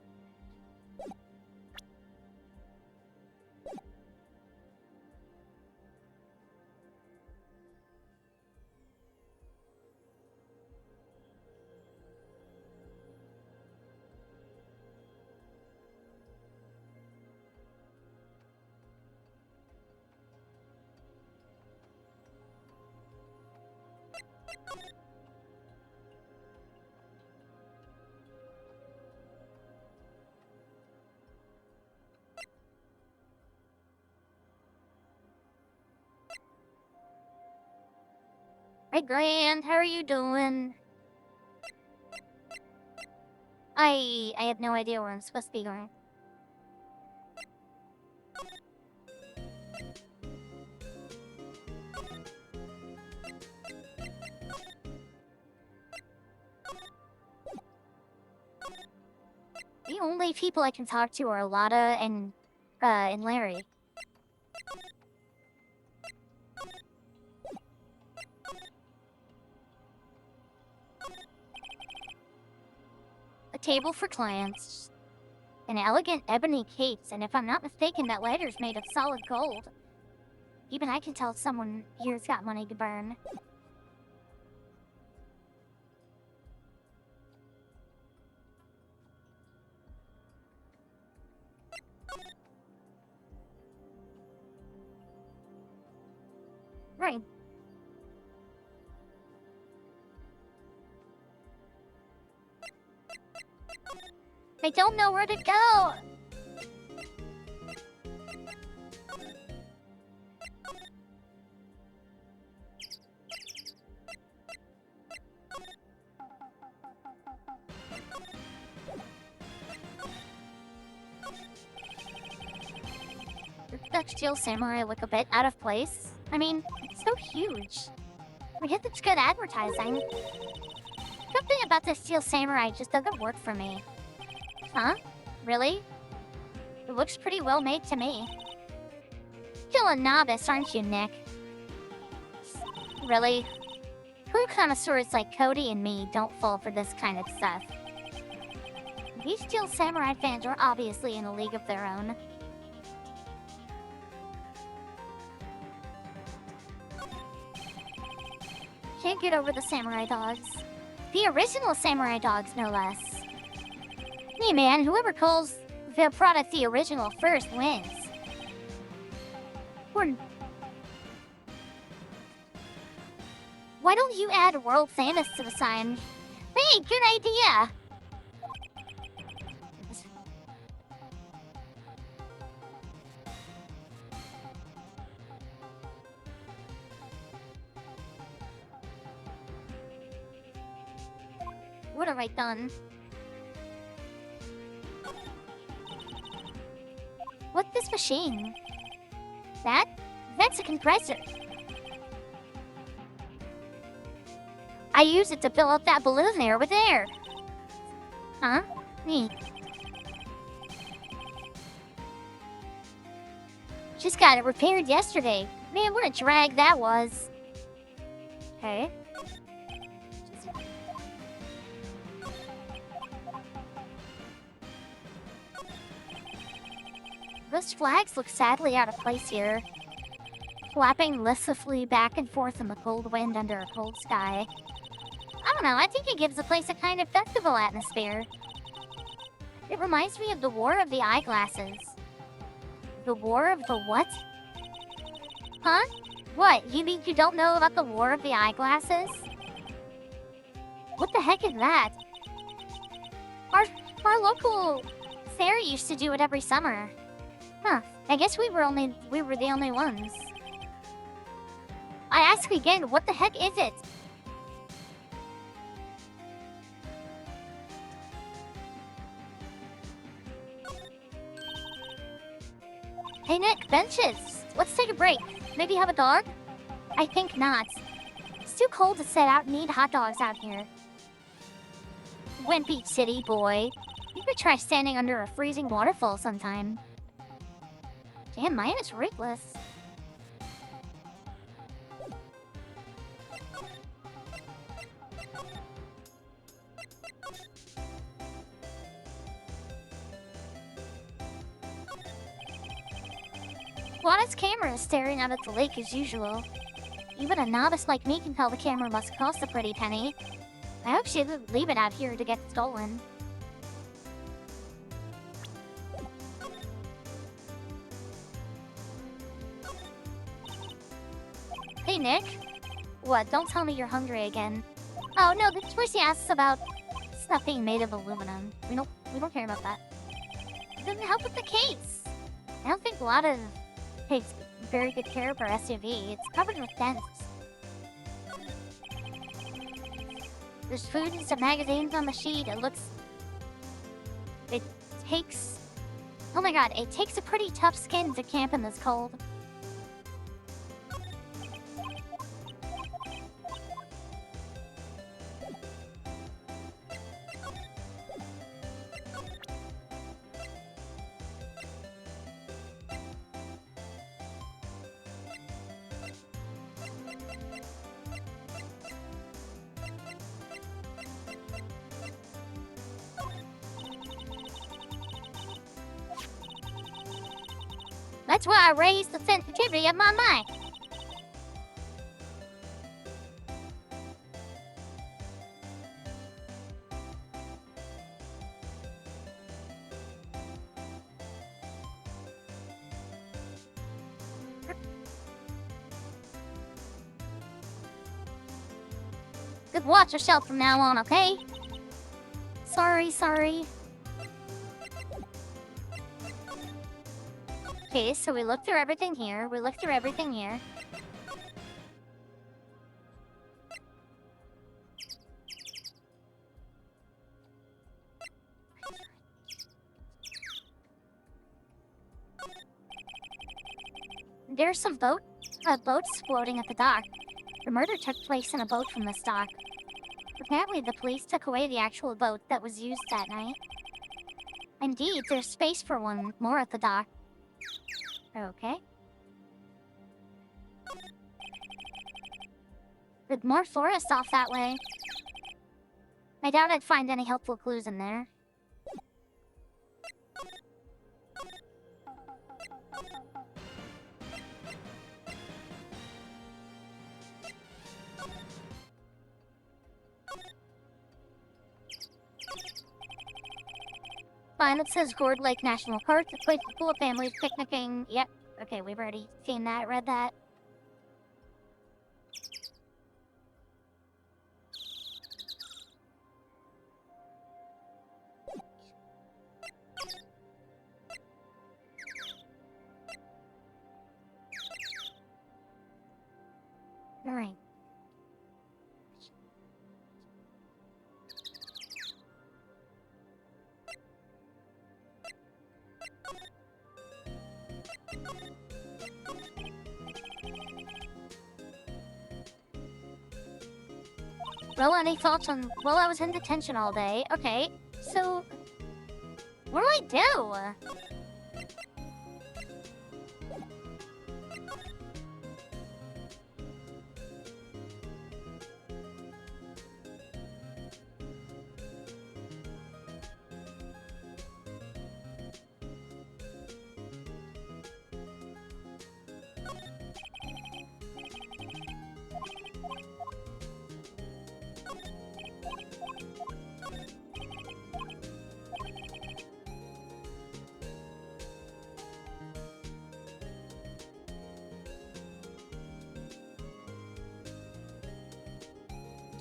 Hey, Grand, how are you doing? I have no idea where I'm supposed to be going. The only people I can talk to are Lotta and Larry. A table for clients. An elegant ebony case, and if I'm not mistaken, that lighter's made of solid gold. Even I can tell someone here's got money to burn. Right. I don't know where to go. Does that steel samurai look a bit out of place? I mean, it's so huge. We had such good advertising. Something about the steel samurai just doesn't work for me. Huh? Really? It looks pretty well made to me. Still a novice, aren't you, Nick? Really? True connoisseurs like Cody and me don't fall for this kind of stuff. These Steel Samurai fans are obviously in a league of their own. Can't get over the samurai dogs. The original samurai dogs, no less. Hey man, whoever calls the product the original first wins. Why don't you add world famous to the sign? Hey, good idea! What have I done? What's this machine? That's a compressor. I use it to fill up that balloon there with air. Huh? Neat. Just got it repaired yesterday. Man, what a drag that was. Hey? Those flags look sadly out of place here. Flapping listlessly back and forth in the cold wind under a cold sky. I don't know, I think it gives the place a kind of festival atmosphere. It reminds me of the War of the Eyeglasses. The War of the what? Huh? What, you mean you don't know about the War of the Eyeglasses? What the heck is that? Our local fair used to do it every summer. Huh, I guess we were the only ones. I ask again, what the heck is it? Hey Nick, benches! Let's take a break. Maybe have a dog? I think not. It's too cold to set out and eat hot dogs out here. Wimpy city boy. You could try standing under a freezing waterfall sometime. Damn, mine is rootless. Lana's camera is staring out at the lake as usual. Even a novice like me can tell the camera must cost a pretty penny. I hope she didn't leave it out here to get stolen. Hey, Nick. What? Don't tell me you're hungry again. Oh, no, this person asks about stuff being made of aluminum. We don't care about that. It doesn't help with the case. I don't think Lana takes very good care of her SUV. It's covered with dents. There's food and some magazines on the sheet. It takes... Oh my god, it takes a pretty tough skin to camp in this cold. That's why I raised the sensitivity of my mic. Just watch yourself from now on, okay? Sorry. Okay, so we looked through everything here. There's some boats floating at the dock. The murder took place in a boat from this dock. Apparently, the police took away the actual boat that was used that night. Indeed, there's space for one more at the dock. Okay. With more forest off that way. I doubt I'd find any helpful clues in there. Fine, it says Gourd Lake National Park. The place is full of families picnicking. Yep. Okay, we've already seen that, read that. Alright. Well, any thoughts on... Well, I was in detention all day. Okay, so... What do I do?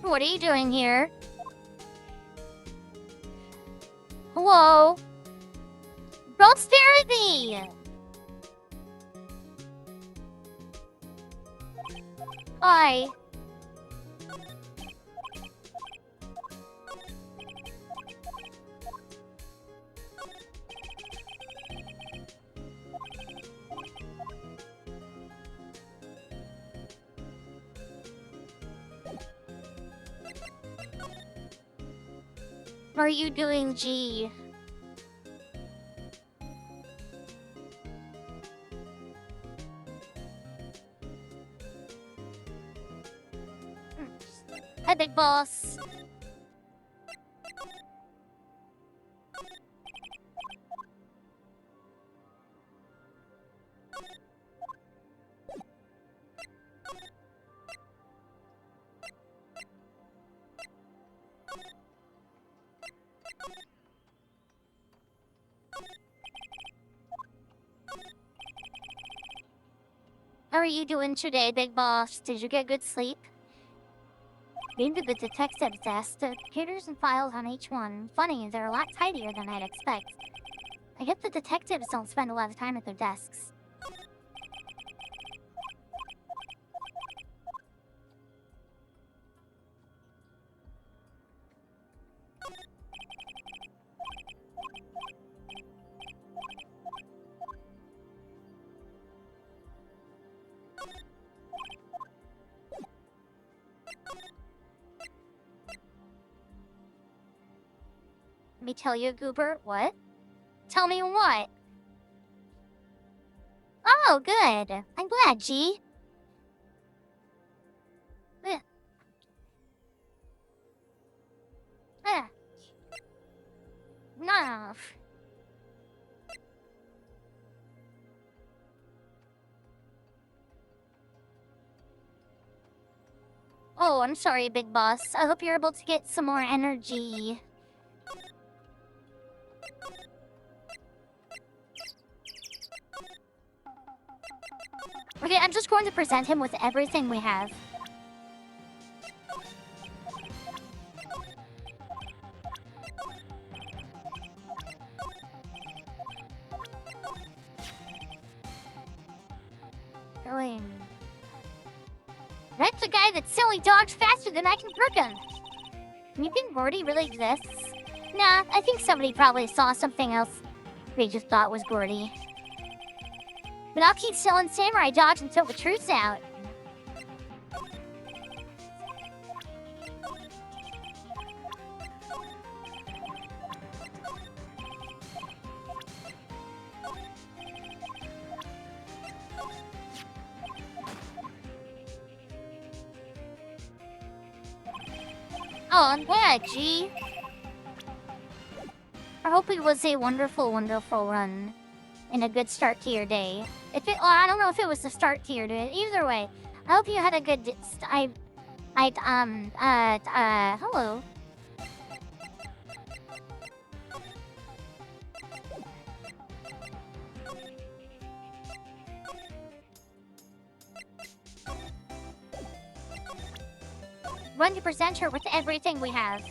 What are you doing here? Hello? Don't stare at me! Hi. What are you doing, G? Hi, Big Boss. How are you doing today, Big Boss? Did you get good sleep? Been to the detective's desk. The computers and files on each one. Funny, they're a lot tidier than I'd expect. I hope the detectives don't spend a lot of time at their desks. Let me tell you, Goober. What? Tell me what? Oh, good. I'm glad, G. Eh. Eh. No. Oh, I'm sorry, Big Boss. I hope you're able to get some more energy. Okay, I'm just going to present him with everything we have. Going. That's a guy that silly dogs faster than I can perk him. You think Gordy really exists? Nah, I think somebody probably saw something else they just thought was Gordy. But I'll keep selling samurai dogs until the truth's out. Oh, yeah, gee. I hope it was a wonderful, wonderful run. And a good start to your day. I don't know if it was the start to your day. Either way, I hope you had a good hello. Run to present her with everything we have.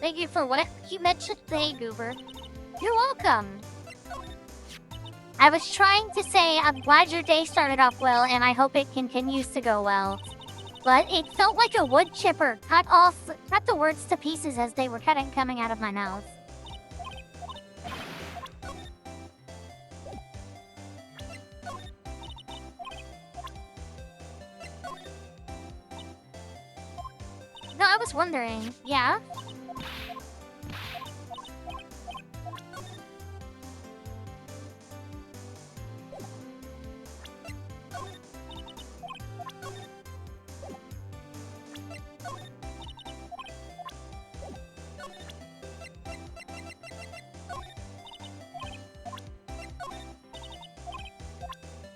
Thank you for what you mentioned today, Goober. You're welcome. I was trying to say I'm glad your day started off well and I hope it continues to go well. But it felt like a wood chipper cut the words to pieces as they were coming out of my mouth. No, I was wondering. Yeah?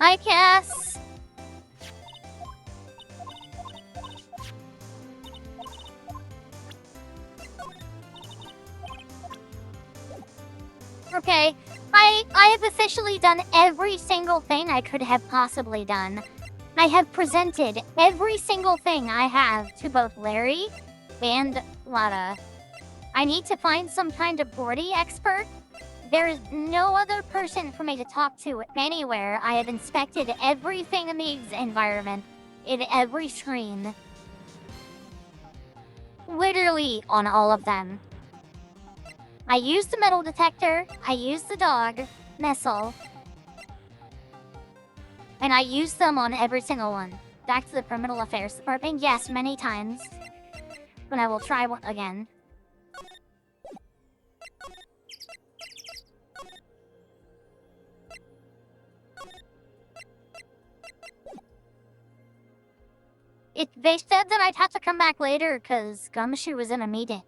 Hi, Cass. Okay, I have officially done every single thing I could have possibly done. I have presented every single thing I have to both Larry and Lada. I need to find some kind of Gordy expert. There is no other person for me to talk to anywhere. I have inspected everything in the environment, in every screen. Literally on all of them. I used the metal detector, I used the dog, Nestle, and I used them on every single one. Back to the Criminal Affairs Department, yes, many times. But I will try one again. They said that I'd have to come back later because Gumshoe was in a meeting.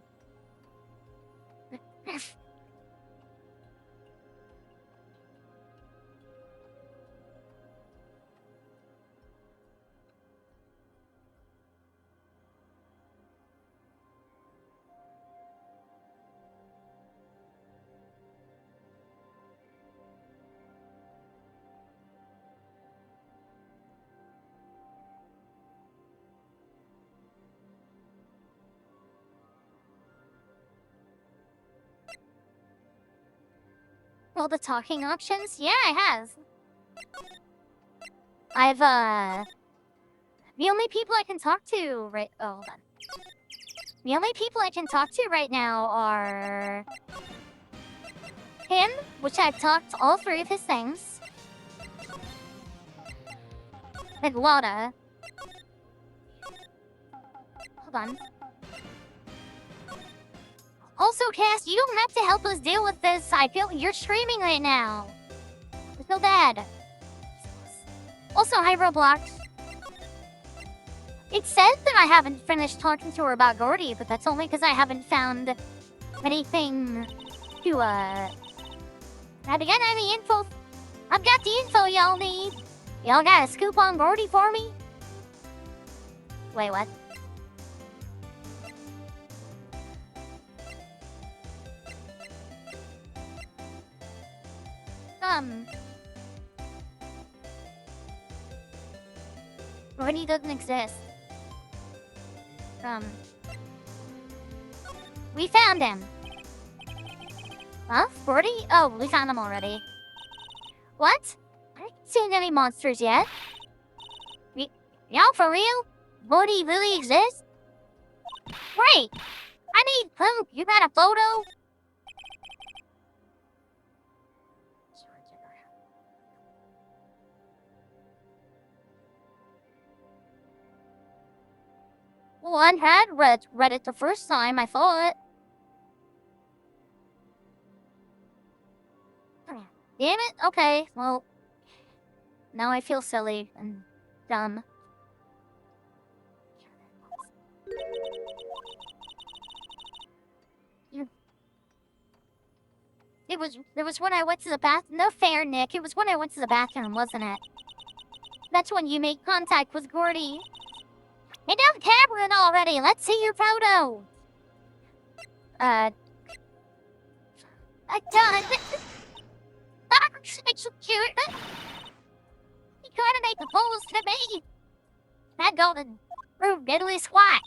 All the talking options? Yeah, I have. The only people I can talk to hold on. The only people I can talk to right now are him, which I've talked all three of his things, and Lada. Hold on. Also, Cass, you don't have to help us deal with this. I feel you're streaming right now. I feel bad. Also, hi, Roblox. It says that I haven't finished talking to her about Gordy, but that's only because I haven't found anything to, Have you got any info? I've got the info y'all need. Y'all got a scoop on Gordy for me? Wait, what? Gordy doesn't exist. We found him. Huh? 40? Oh, we found them already. What? I haven't seen any monsters yet. Y'all for real? Woody really exists? Right! I need proof! You got a photo? Well, I had read it the first time, I thought. Damn it, okay, well... Now I feel silly and dumb. It was when I went to the bathroom. No fair, Nick. It was when I went to the bathroom, wasn't it? That's when you made contact with Gordy. Hey, down Cameron already. Let's see your photo. I done. It's so cute. You gotta make a pose to me. That golden room diddly squat.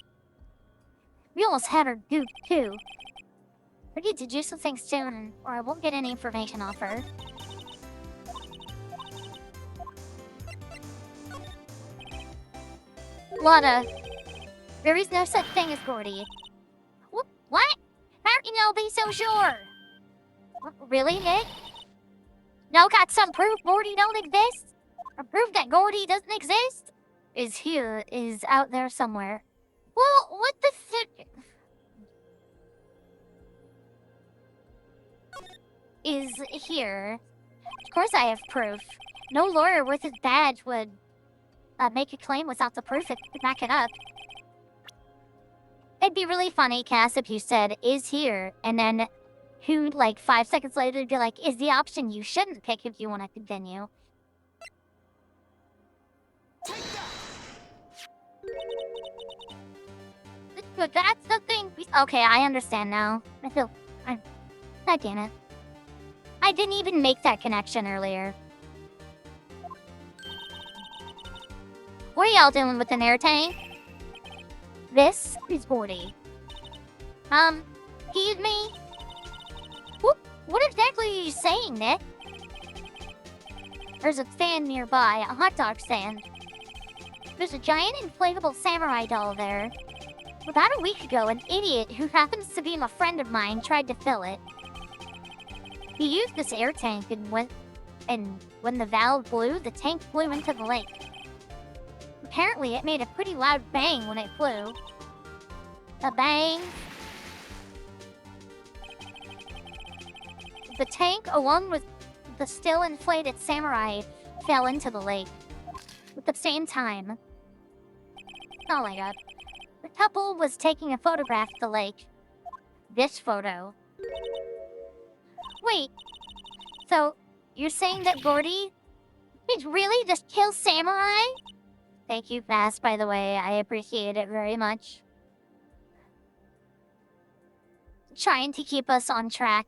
We almost had her goop, too. We need to do some things soon, or I won't get any information off her. Lana, there is no such thing as Gordy. What? How can y'all be so sure? Really, Nick? Y'all got some proof Gordy don't exist? Or proof that Gordy doesn't exist? Is out there somewhere. Well, what the is here. Of course I have proof. No lawyer with his badge would make a claim without the proof to back it up. It'd be really funny, Cass, if you said, is here, and then who, like, 5 seconds later would be like, is the option you shouldn't pick if you want to continue. But that's the thing. Okay, I understand now. God damn it. I didn't even make that connection earlier. What are y'all doing with an air tank? This is Gordy. Excuse me? What exactly are you saying, Nick? There's a stand nearby, a hot dog stand. There's a giant inflatable samurai doll there. About a week ago, an idiot who happens to be a friend of mine tried to fill it. He used this air tank and when the valve blew, the tank flew into the lake. Apparently, it made a pretty loud bang when it flew. A bang. The tank, along with the still inflated samurai, fell into the lake. At the same time. Oh my god. The couple was taking a photograph of the lake. This photo. Wait. So, you're saying that Gordy is really just kill samurai? Thank you, Fast, by the way. I appreciate it very much. Trying to keep us on track. ...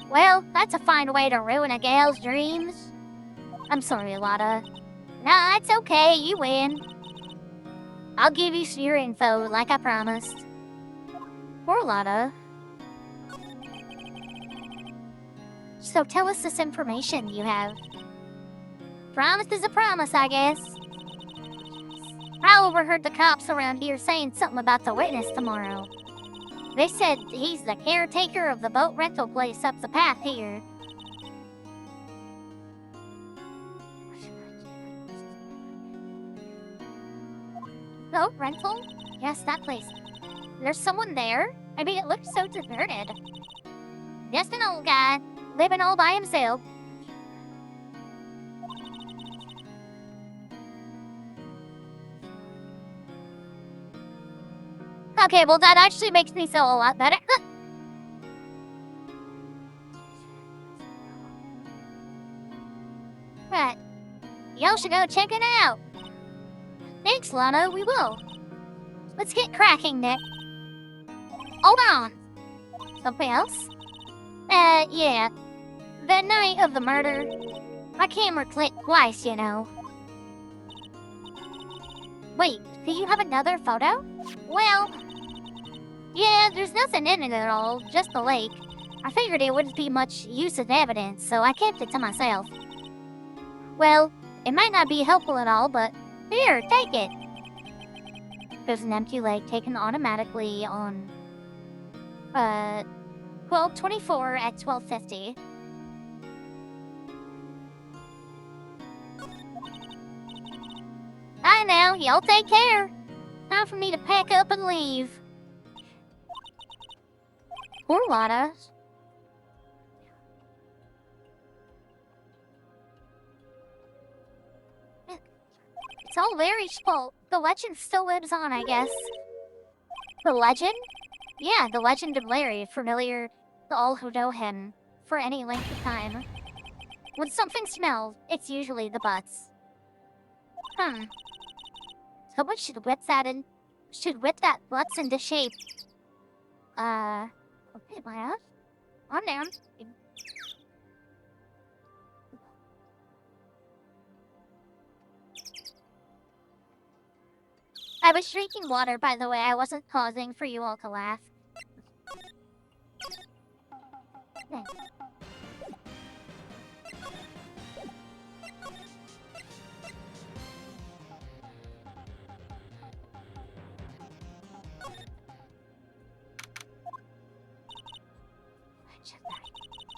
Well, that's a fine way to ruin a gal's dreams. I'm sorry, Lotta. Nah, it's okay. You win. I'll give you your info, like I promised. Poor Lotta. So tell us this information you have. Promise is a promise, I guess. I overheard the cops around here saying something about the witness tomorrow. They said he's the caretaker of the boat rental place up the path here. Boat rental? Yes, that place. There's someone there? I mean, it looks so deserted. Just an old guy, living all by himself. Okay, well that actually makes me feel a lot better. Right. Y'all should go check it out. Thanks, Lana, we will. Let's get cracking, Nick. Hold on. Something else? Yeah. The night of the murder, my camera clicked twice, you know. Wait, do you have another photo? Well, yeah, there's nothing in it at all, just the lake. I figured it wouldn't be much use as evidence, so I kept it to myself. Well, it might not be helpful at all, but here, take it. There's an empty lake taken automatically on 1224 at 1250. Bye now, y'all take care. Time for me to pack up and leave. Poor Wada. It's all Larry's fault. The legend still lives on, I guess. The legend? Yeah, the legend of Larry, familiar to all who know him for any length of time. When something smells, it's usually the butts. Someone should whip that butts into shape. Okay, Maya. On down. I was drinking water, by the way. I wasn't pausing for you all to laugh. Thanks.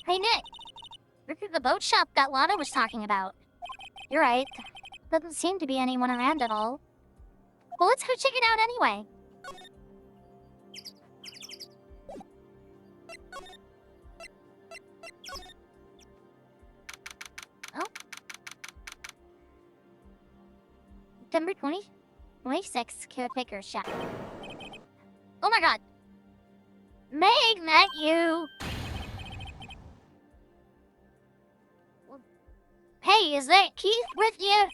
Hey, Nick! Look at the boat shop that Lana was talking about. You're right. Doesn't seem to be anyone around at all. Well, let's go check it out anyway. Oh. September 26th, caretaker shop. Oh my god. Meg, not you! Hey, is that Keith with you?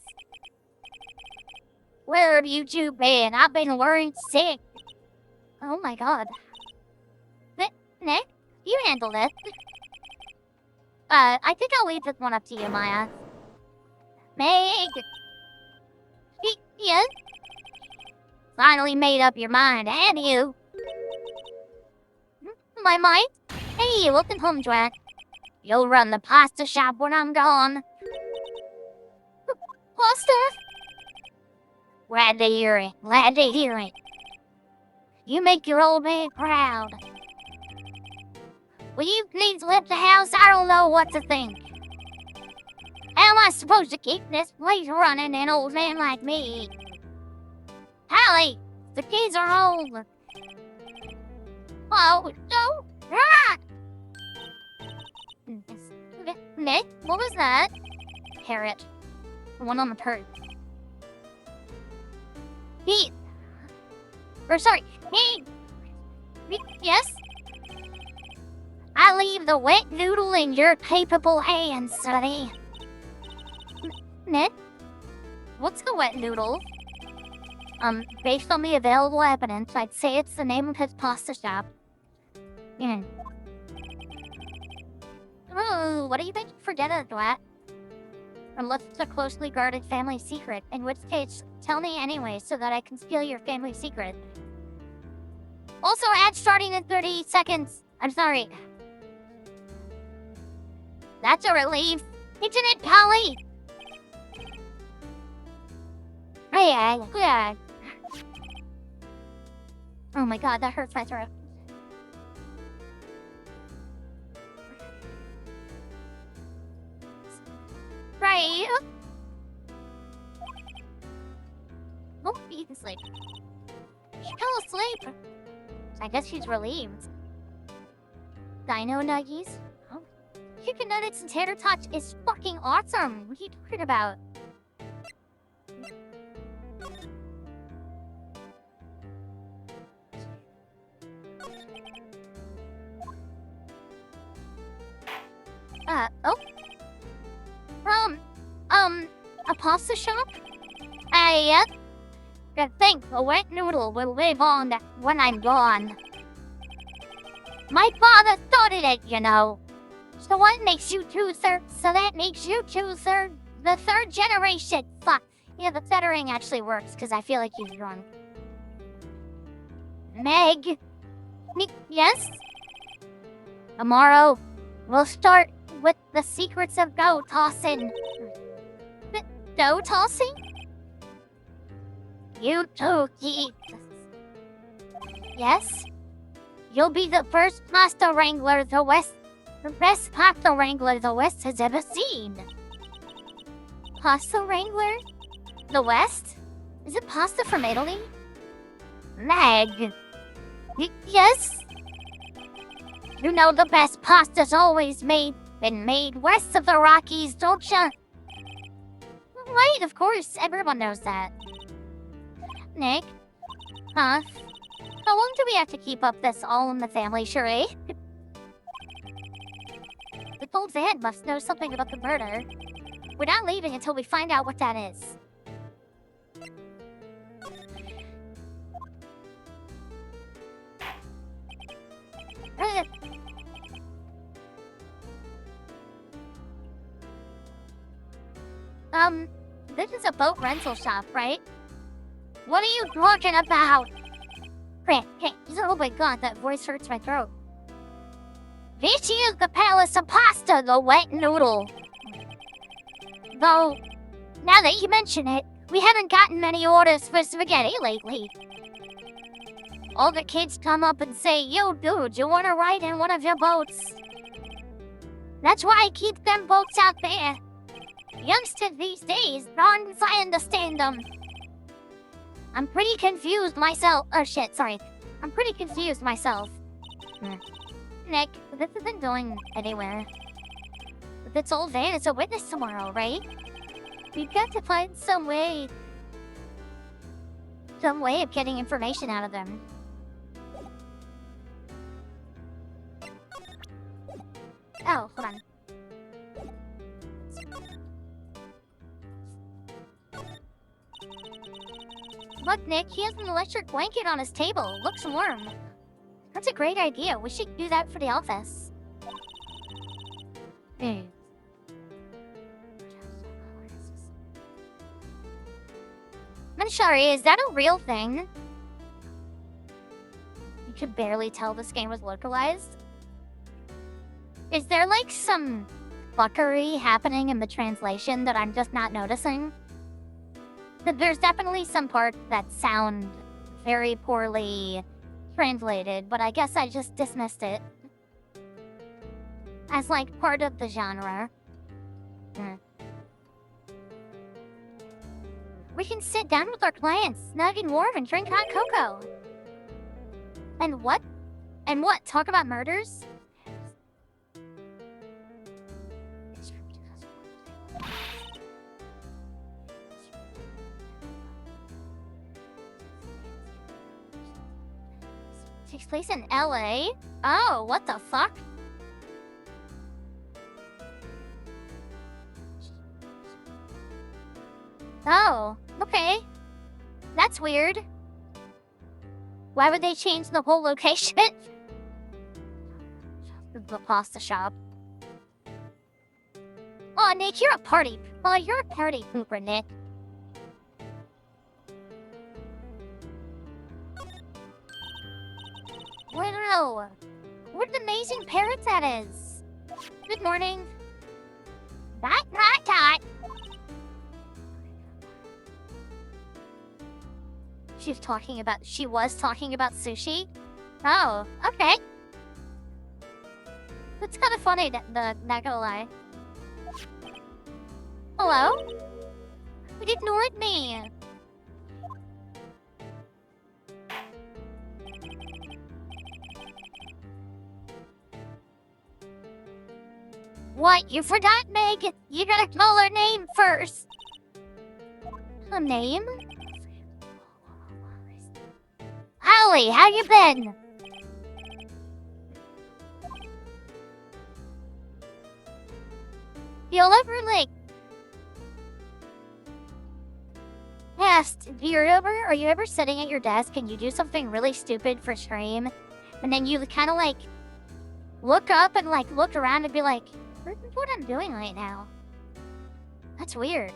Where have you two been? I've been worried sick. Oh my god. Nick, you handle this. I think I'll leave this one up to you, Maya. Meg! Yes? Finally made up your mind, have you? My mind? Hey, welcome home, Jack. You'll run the pasta shop when I'm gone. Pasta? Glad to hear it. Glad to hear it. You make your old man proud. Will you please leave the house? I don't know what to think. How am I supposed to keep this place running, an old man like me? Hallie, the kids are home. Oh, no. Ah! Nick, what was that? Parrot. The one on the perch. Pete! Or sorry, Pete! Yes? I leave the wet noodle in your capable hands, sonny. Nick? What's the wet noodle? Based on the available evidence, I'd say it's the name of his pasta shop. Yeah. Oh, what do you think? Forget it, Dwat. Unless it's a closely guarded family secret, in which case, tell me anyway so that I can steal your family secret. Also, ad starting in 30 seconds. I'm sorry. That's a relief. Isn't it, Polly? Yeah. Oh my god, that hurts my throat. Right. Oh, he can sleep. She fell asleep. I guess she's relieved. Dino Nuggies? Oh. Chicken Nuggets and Tater Tots is fucking awesome. What are you talking about? Oh. From, a pasta shop? Yep. I think the wet noodle will live on when I'm gone. My father started it, you know. So what makes you two third? So that makes you two third, the third generation. Fuck. Yeah, the stuttering actually works because I feel like he's drunk. Meg? Yes? Tomorrow, we'll start with the secrets of dough tossing. Dough tossing? You too, Keith. Yes? You'll be the first pasta wrangler the best pasta wrangler the West has ever seen. Pasta wrangler? The West? Is it pasta from Italy? Meg. Yes? You know the best pasta's always been made west of the Rockies, don't ya? Right, of course. Everyone knows that. Nick? Huh? How long do we have to keep up this all-in-the-family charade? The old van must know something about the murder. We're not leaving until we find out what that is. This is a boat rental shop, right? What are you talking about? Oh my god, that voice hurts my throat. This is the Palace of Pasta, the wet noodle. Though, now that you mention it, we haven't gotten many orders for spaghetti lately. All the kids come up and say, "Yo, dude, you wanna ride in one of your boats?" That's why I keep them boats out there. Youngsters these days, don't I understand them. I'm pretty confused myself. Oh shit, sorry. I'm pretty confused myself. Nick, this isn't going anywhere. With this old van, it's a witness tomorrow, right? We've got to find some way of getting information out of them. Oh, hold on. Look, Nick, he has an electric blanket on his table. Looks warm. That's a great idea. We should do that for the office. I'm sorry, is that a real thing? You could barely tell this game was localized. Is there like some fuckery happening in the translation that I'm just not noticing? There's definitely some parts that sound very poorly translated, but I guess I just dismissed it as like part of the genre. We can sit down with our clients, snug and warm, and drink hot cocoa. And what? Talk about murders? Takes place in LA? Oh, what the fuck? Oh, okay. That's weird. Why would they change the whole location? The pasta shop. Oh, Nick, you're a party pooper, Nick. Wow! What an amazing parrot that is! Good morning. Dot. She was talking about sushi? Oh, okay. That's kind of funny, not gonna lie. Hello? It ignored me. What? You forgot, Meg? You gotta call her name first. Her name? Holly, how you been? You'll ever, like... Are you ever sitting at your desk and you do something really stupid for stream? And then you kind of, like, look up and, like, look around and be like, what I'm doing right now? That's weird.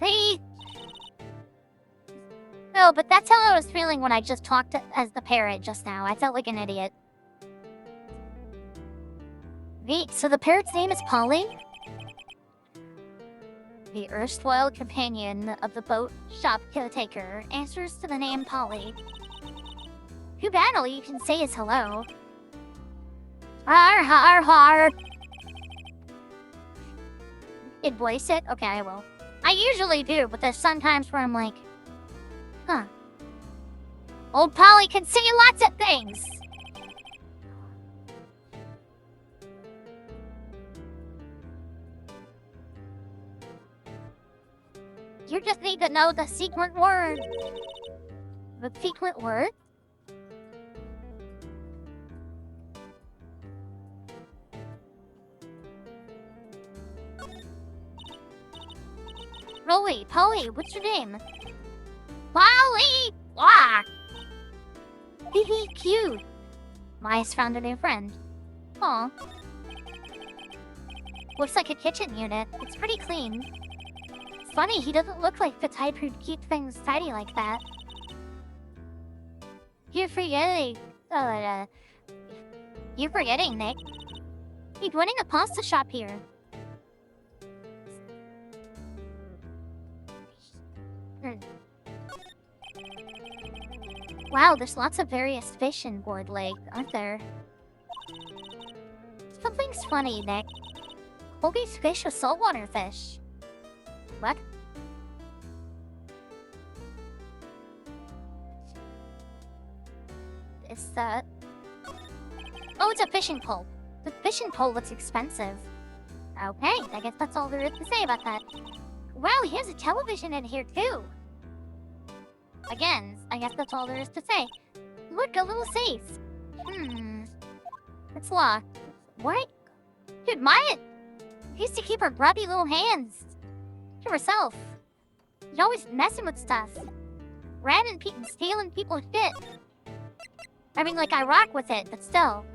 See? know, but that's how I was feeling when I just talked as the parrot just now. I felt like an idiot. Wait, so the parrot's name is Polly? The erstwhile companion of the boat shop caretaker answers to the name Polly. Too bad all you can say is hello. Har har har. You'd voice it? Okay, I will. I usually do, but there's sometimes where I'm like, huh. Old Polly can say lots of things. You just need to know the secret word. The secret word? Rolly, Polly, what's your name? Polly! Ah! Hee cute. Maya's found a new friend. Aw. Looks like a kitchen unit. It's pretty clean. Funny, he doesn't look like the type who'd keep things tidy like that. You're forgetting... You're forgetting, Nick. He's running a pasta shop here. Wow, there's lots of various fish in Board Lake, aren't there? Something's funny, Nick. Colby's fish was saltwater fish. What? Is that... Oh, it's a fishing pole. The fishing pole looks expensive. Okay, I guess that's all there is to say about that. Wow, he has a television in here, too. Again, I guess that's all there is to say. Look, a little safe. It's locked. What? Dude, Maya used to keep her grubby little hands to herself. She's always messing with stuff. Ramming people, stealing people's shit. I mean, like, I rock with it, but still.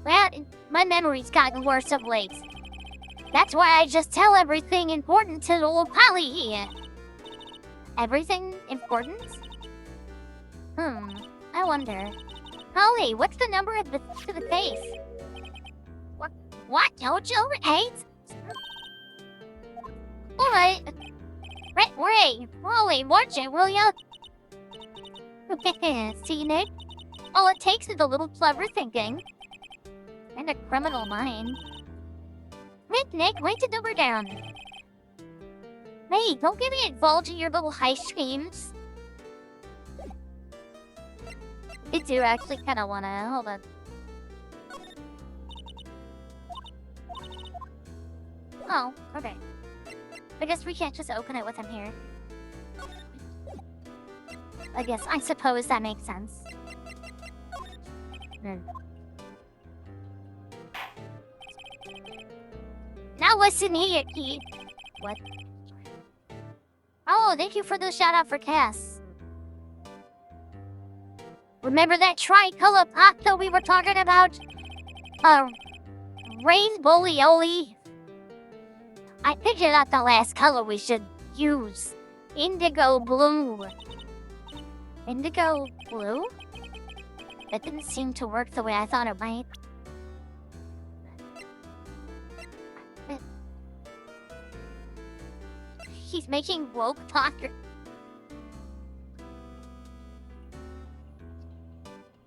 Well, my memory's gotten worse of late. That's why I just tell everything important to old Polly here. Everything important? I wonder. Polly, what's the number of the to the face? What? Told you? 8? Alright. Wait, Polly, watch it, will ya? See, Nick? All it takes is a little clever thinking. And a criminal mind. Nick, write the number down. Hey, don't get me involved in your little heist schemes. I do actually kind of wanna... Hold on. Oh, okay. I guess we can't just open it with him here. I suppose that makes sense. Now listen here, Key. What? Oh, thank you for the shout out for Cass. Remember that tricolor pasta we were talking about? Rainbow Lioli? I figured out the last color we should use. Indigo blue. Indigo blue? That didn't seem to work the way I thought it might. He's making woke talk.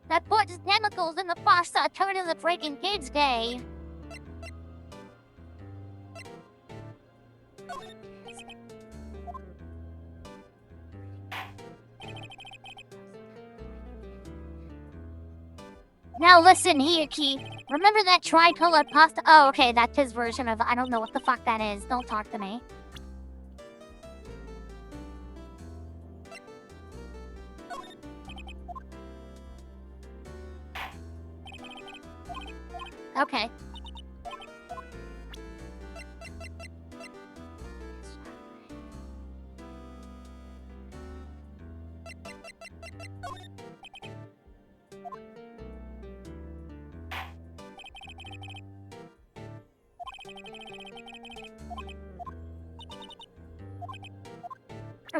That puts chemicals in the pasta turning the freaking kids gay. Now listen here, Key. Remember that tricolor pasta? Oh, okay, that's his version of... I don't know what the fuck that is. Don't talk to me. Okay.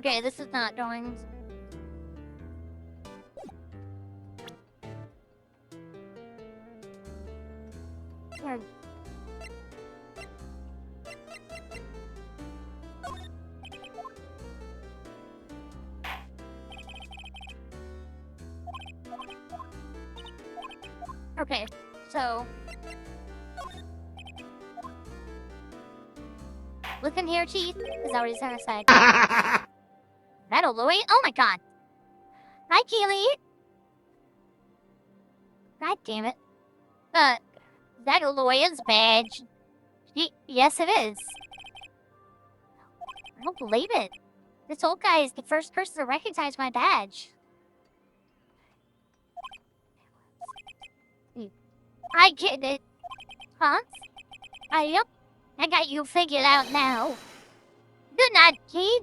Okay, this is not drawings. Okay, so listen here, Chief. Is that what he's gonna say? That'll Louis? Oh my god. Hi, Keely. God damn it. That lawyer's badge. Yes, it is. I don't believe it. This old guy is the first person to recognize my badge. I get it. Huh? Yep. I got you figured out now. Good night, kid.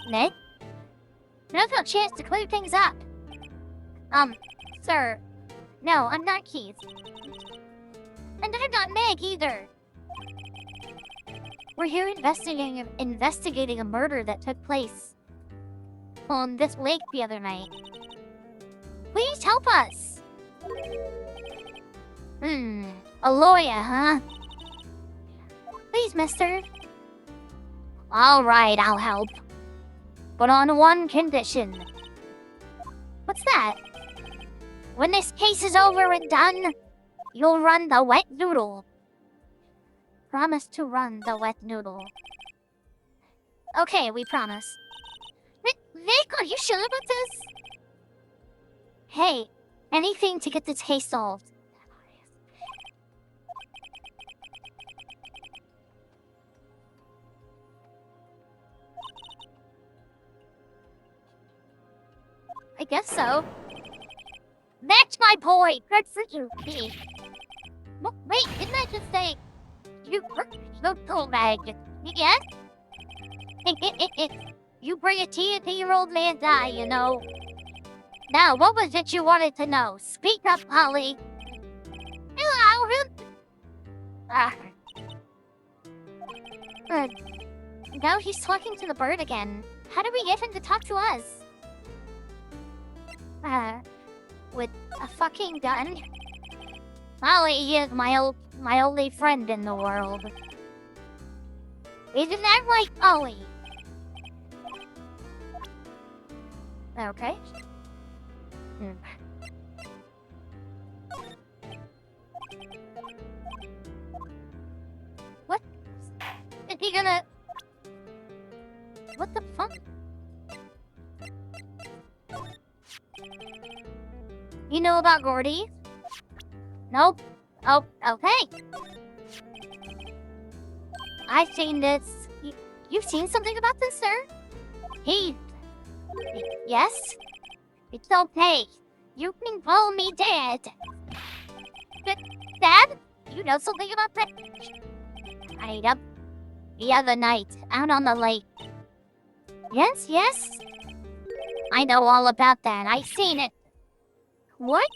Ned? Now's a chance to clear things up. Sir. No, I'm not Keith. And I'm not Meg either. We're here investigating a murder that took place on this lake the other night. Please help us. A lawyer, huh? Please, mister. All right, I'll help. But on one condition. What's that? When this case is over and done, you'll run the wet noodle. Promise to run the wet noodle. Okay, we promise. Nick, are you sure about this? Hey, anything to get this case solved. I guess so. That's my boy! Good for you, kid. Wait, didn't I just say... You told bag. Yes? You bring a tea to your old man's eye, you know. Now, what was it you wanted to know? Speak up, Holly. Now he's talking to the bird again. How do we get him to talk to us? With a fucking gun? Holly is my only friend in the world. Isn't that right, Holly? Okay. What? Is he gonna... What the fuck? You know about Gordy? Nope. Oh, okay. I've seen this. You've seen something about this, sir? Yes? It's okay. You can call me Dad. Dad? You know something about that? Yep. The other night, out on the lake. Yes? I know all about that. I've seen it. What?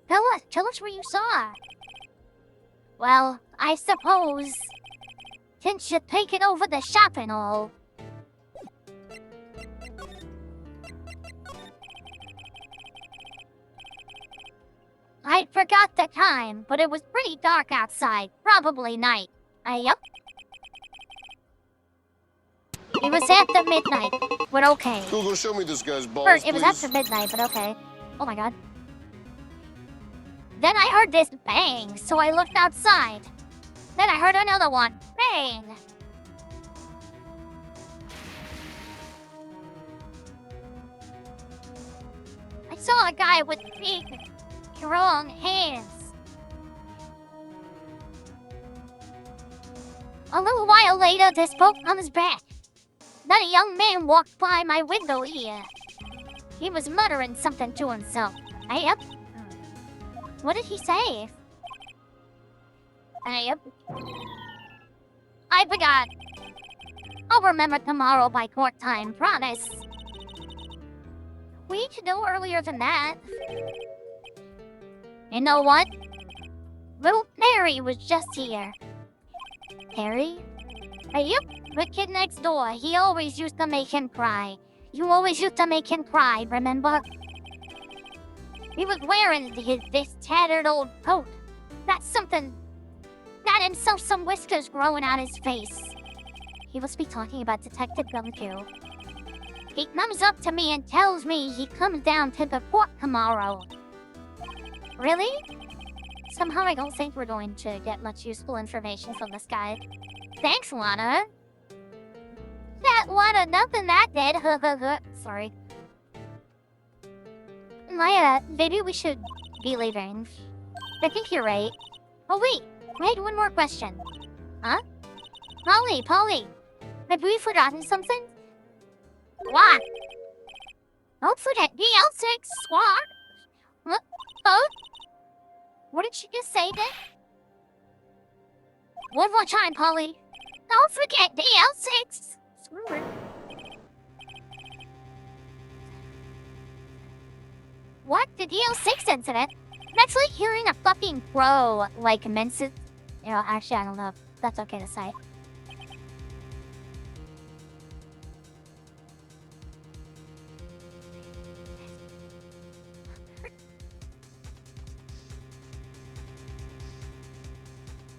Tell us what you saw. Well, I suppose, since you're taking over the shop and all. I forgot the time, but it was pretty dark outside. Probably night. Yep. It was after midnight, but okay. Google, show me this guy's balls, It was after midnight, but okay. Oh my god. Then I heard this bang, so I looked outside. Then I heard another one. Bang! I saw a guy with big, strong hands. A little while later, this boat comes back. Then a young man walked by my window here. He was muttering something to himself. Yep. What did he say? Yep. I forgot. I'll remember tomorrow by court time, promise. We should know earlier than that. You know what? Little Harry was just here. Harry? Yep, the kid next door. He always used to make him cry. You always used to make him cry, remember? He was wearing this tattered old coat. That's something. Got himself some whiskers growing on his face. He must be talking about Detective Gumshoe. He comes up to me and tells me he comes down to the port tomorrow. Really? Somehow I don't think we're going to get much useful information from this guy. Thanks, Lana. That Lana, nothing that did. Sorry. Maya, maybe we should be leaving. I think you're right. Oh wait, wait, one more question. Huh? Polly, have we forgotten something? What? Don't forget DL6 squad. What? Oh? What did she just say then? One more time, Polly. Don't forget DL6. What? The DL6 incident? I'm actually hearing a fucking crow, like, menses. You know, actually, I don't know if that's okay to say.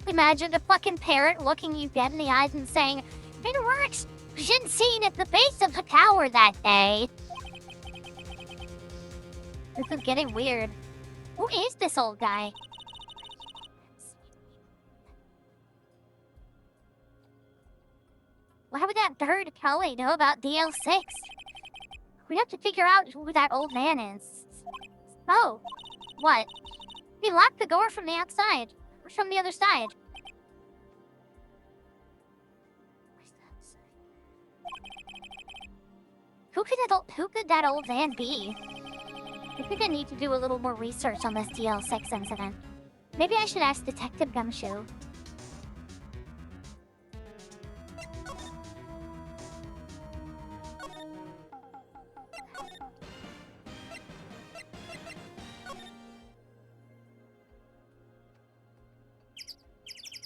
Imagine a fucking parrot looking you dead in the eyes and saying, "It works! We should have seen at the base of the tower that day." This is getting weird. Who is this old guy? Why would that bird Kelly know about DL6? We have to figure out who that old man is. Oh, what? He locked the door from the outside. Or from the other side. Who could that old man be? I think I need to do a little more research on this DL6 incident. Maybe I should ask Detective Gumshoe.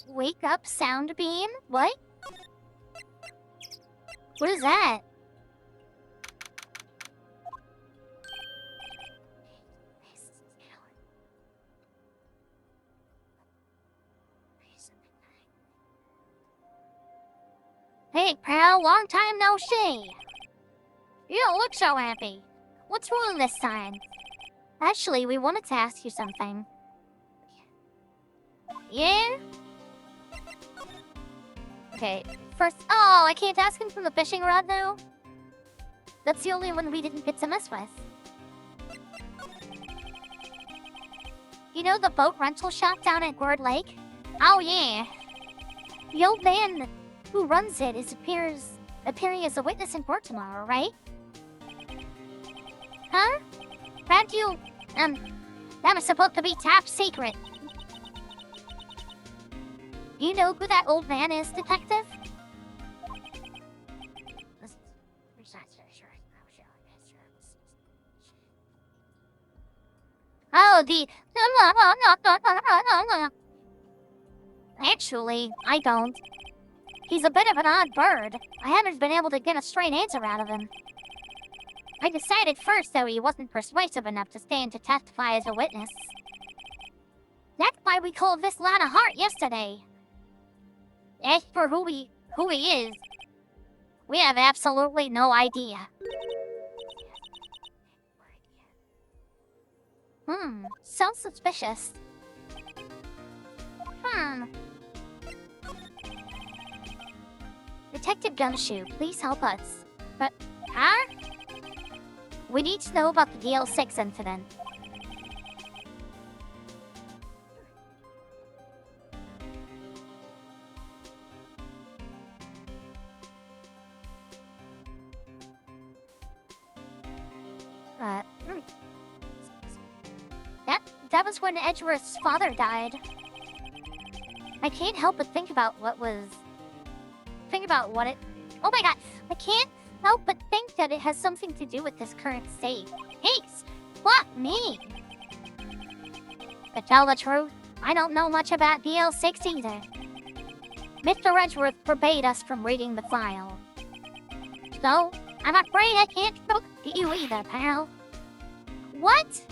Wake up sound beam? What? What is that? Hey, pal, long time no see. You don't look so happy. What's wrong this time? Actually, we wanted to ask you something. Yeah? Okay, first... Oh, I can't ask him from the fishing rod now? That's the only one we didn't get to mess with. You know the boat rental shop down at Gourd Lake? Oh, yeah. The old man who runs it is appearing as a witness in court tomorrow, right? Huh? How'd you... that was supposed to be top secret. Do you know who that old man is, Detective? Oh, the... Actually, I don't. He's a bit of an odd bird. I haven't been able to get a straight answer out of him. I decided first that he wasn't persuasive enough to stand to testify as a witness. That's why we called this lad a heart yesterday. As for who he is, we have absolutely no idea. Sounds suspicious. Detective Gumshoe, please help us. But, huh? We need to know about the DL6 incident. That was when Edgeworth's father died. I can't help but think about what it... Oh my god! I can't help but think that it has something to do with this current state. Hey! Fuck me! To tell the truth, I don't know much about DL6 either. Mr. Edgeworth forbade us from reading the file. So, I'm afraid I can't talk to you either, pal. What?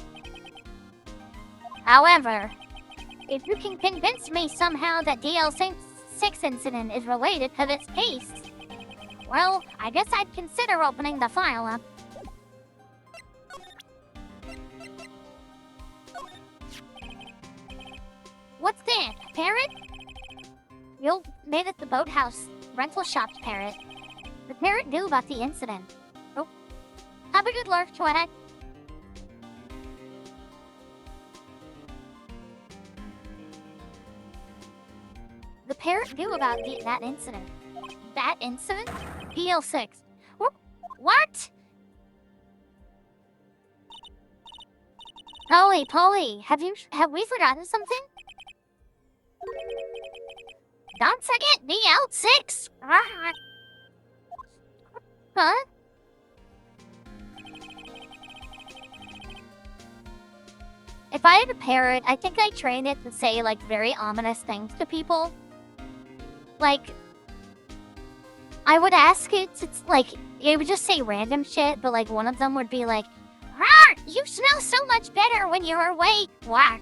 However, if you can convince me somehow that DL6 incident is related to this case, well, I guess I'd consider opening the file up. What's that? Parrot? You made it the boathouse rental shop's parrot. The parrot knew about the incident. Oh. Have a good lurk, Twilight. The parrot knew about that incident. That incident? DL6. What? Polly, have we forgotten something? Don't forget DL6! Huh? If I had a parrot, I think I'd train it to say, like, very ominous things to people. Like, I would ask it to, like, it would just say random shit, but, like, one of them would be like, "Rawr! You smell so much better when you're awake!" Whack.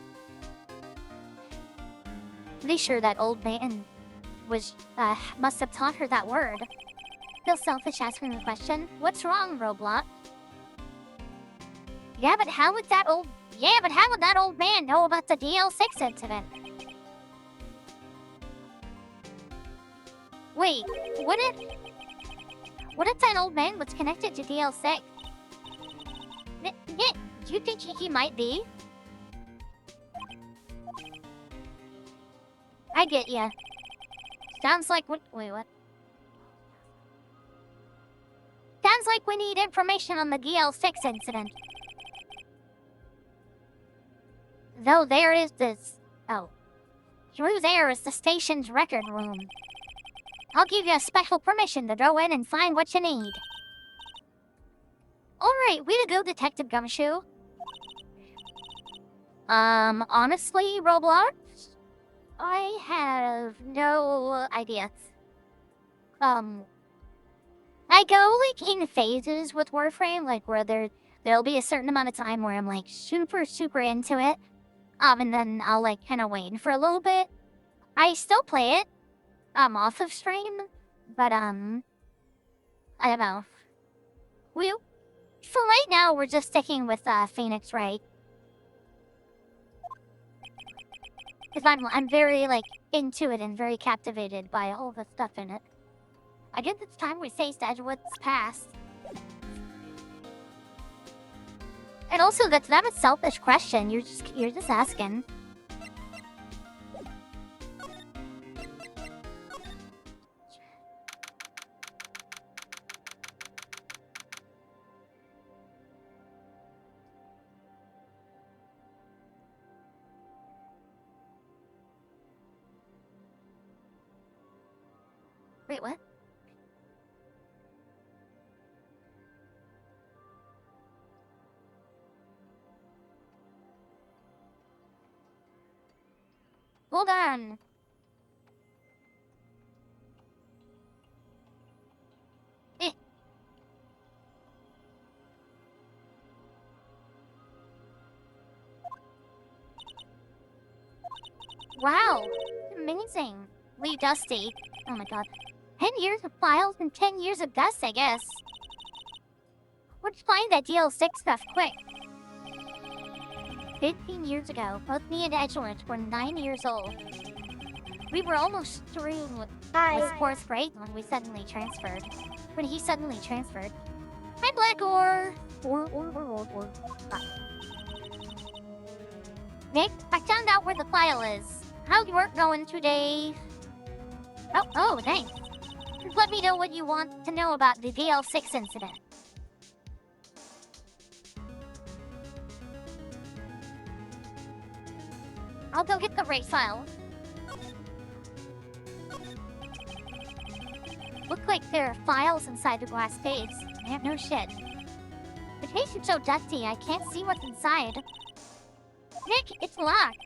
Pretty sure that old man must have taught her that word. Feel selfish asking the question. What's wrong, Roblox? Yeah, but how would that old man know about the DL6 incident? Wait, what if that old man was connected to DL6? Do you think he might be? I get ya. Sounds like what? Sounds like we need information on the DL6 incident. Though there is this... Oh. Through there is the station's record room. I'll give you a special permission to go in and find what you need. Alright, way to go, Detective Gumshoe. Honestly, Roblox? I have no idea. I go, like, in phases with Warframe, like, where there'll be a certain amount of time where I'm, like, super, super into it. And then I'll, like, kind of wait for a little bit. I still play it, off of stream, but, I don't know. For right now, we're just sticking with, Phoenix Wright. Because I'm very, like, into it and very captivated by all the stuff in it. I guess it's time we face Edgewood's past. And also, that's not a selfish question. You're just asking. Wait, what? Hold on. Wow, amazing. Lee Dusty. Oh my god. 10 years of files and 10 years of dust, I guess. Let's find that DL6 stuff quick. 15 years ago, both me and Edgeworth were 9 years old. We were almost through with 4th grade when he suddenly transferred. Hi, Blackor! Nick, I found out where the file is. How's your work going today? Oh, thanks. Just let me know what you want to know about the DL6 incident. I'll go get the race file. Look like there are files inside the glass case. I have no shit. The case is so dusty, I can't see what's inside. Nick, it's locked.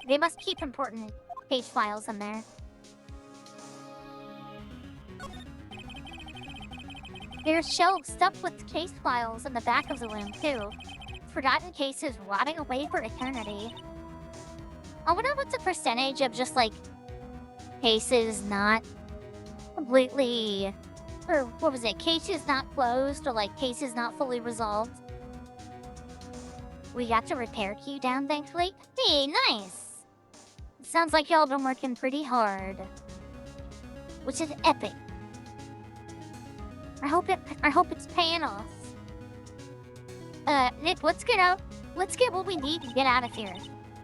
They must keep important case files in there. There's shelves stuffed with case files in the back of the room, too. Forgotten cases rotting away for eternity. I wonder what's the percentage of just, like, cases not completely... Or, what was it? Cases not closed, or, like, cases not fully resolved. We got the repair queue down, thankfully. Hey, nice! Sounds like y'all been working pretty hard. Which is epic. I hope it's paying off. Nick, let's get what we need to get out of here.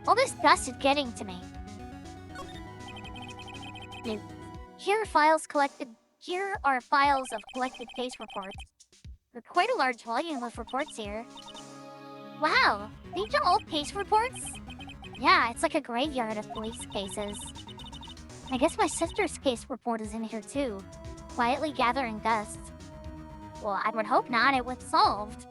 All this dust is getting to me. Nope. Here are files of collected case reports. There's quite a large volume of reports here. Wow, these are all case reports? Yeah, it's like a graveyard of police cases. I guess my sister's case report is in here too, quietly gathering dust. Well, I would hope not, it was solved.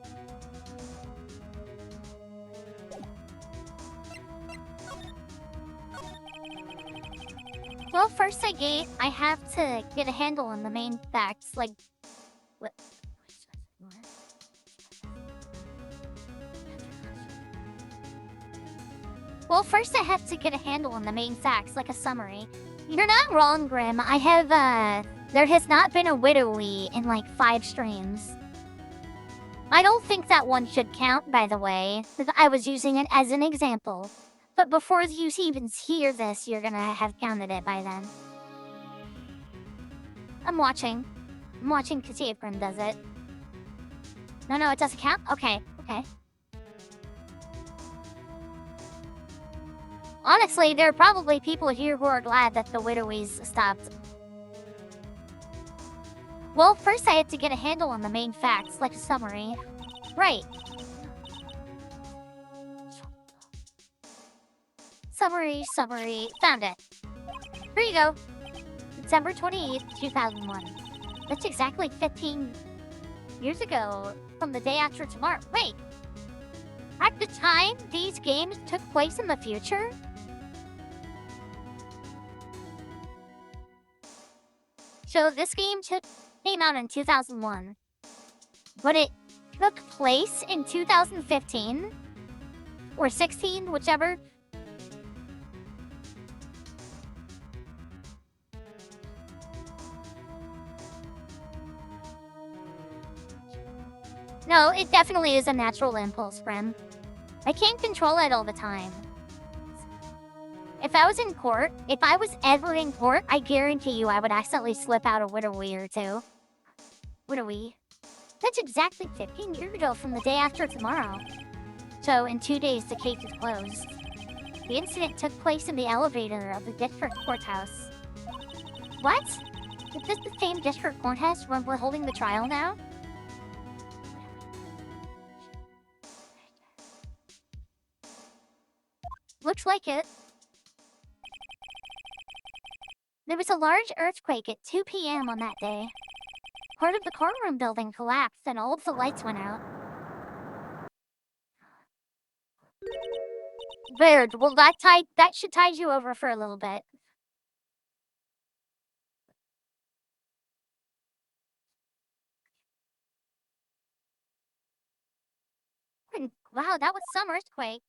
Well, first I have to get a handle on the main facts, like... What? Well, first I have to get a handle on the main facts, like a summary. You're not wrong, Grim. There has not been a widowy in like 5 streams. I don't think that one should count, by the way, because I was using it as an example. But before you even hear this, you're gonna have counted it by then. I'm watching to see if Grim does it. No, it doesn't count? Okay. Honestly, there are probably people here who are glad that the widowies stopped. Well, first I had to get a handle on the main facts, like a summary. Right. Summary. Found it. Here you go. December 28th, 2001. That's exactly 15 years ago from the day after tomorrow. Wait. At the time these games took place in the future? So this game came out in 2001, but it took place in 2015 or 16, whichever. No, it definitely is a natural impulse, friend. I can't control it all the time. If I was ever in court, I guarantee you I would accidentally slip out a widowy or two. Widowy. That's exactly 15 years ago from the day after tomorrow. So, in 2 days, the case is closed. The incident took place in the elevator of the district courthouse. What? Is this the same district courthouse where we're holding the trial now? Looks like it. There was a large earthquake at 2 p.m. on that day. Part of the courtroom building collapsed and all of the lights went out. Weird. Well, that should tide you over for a little bit. Wow, that was some earthquake.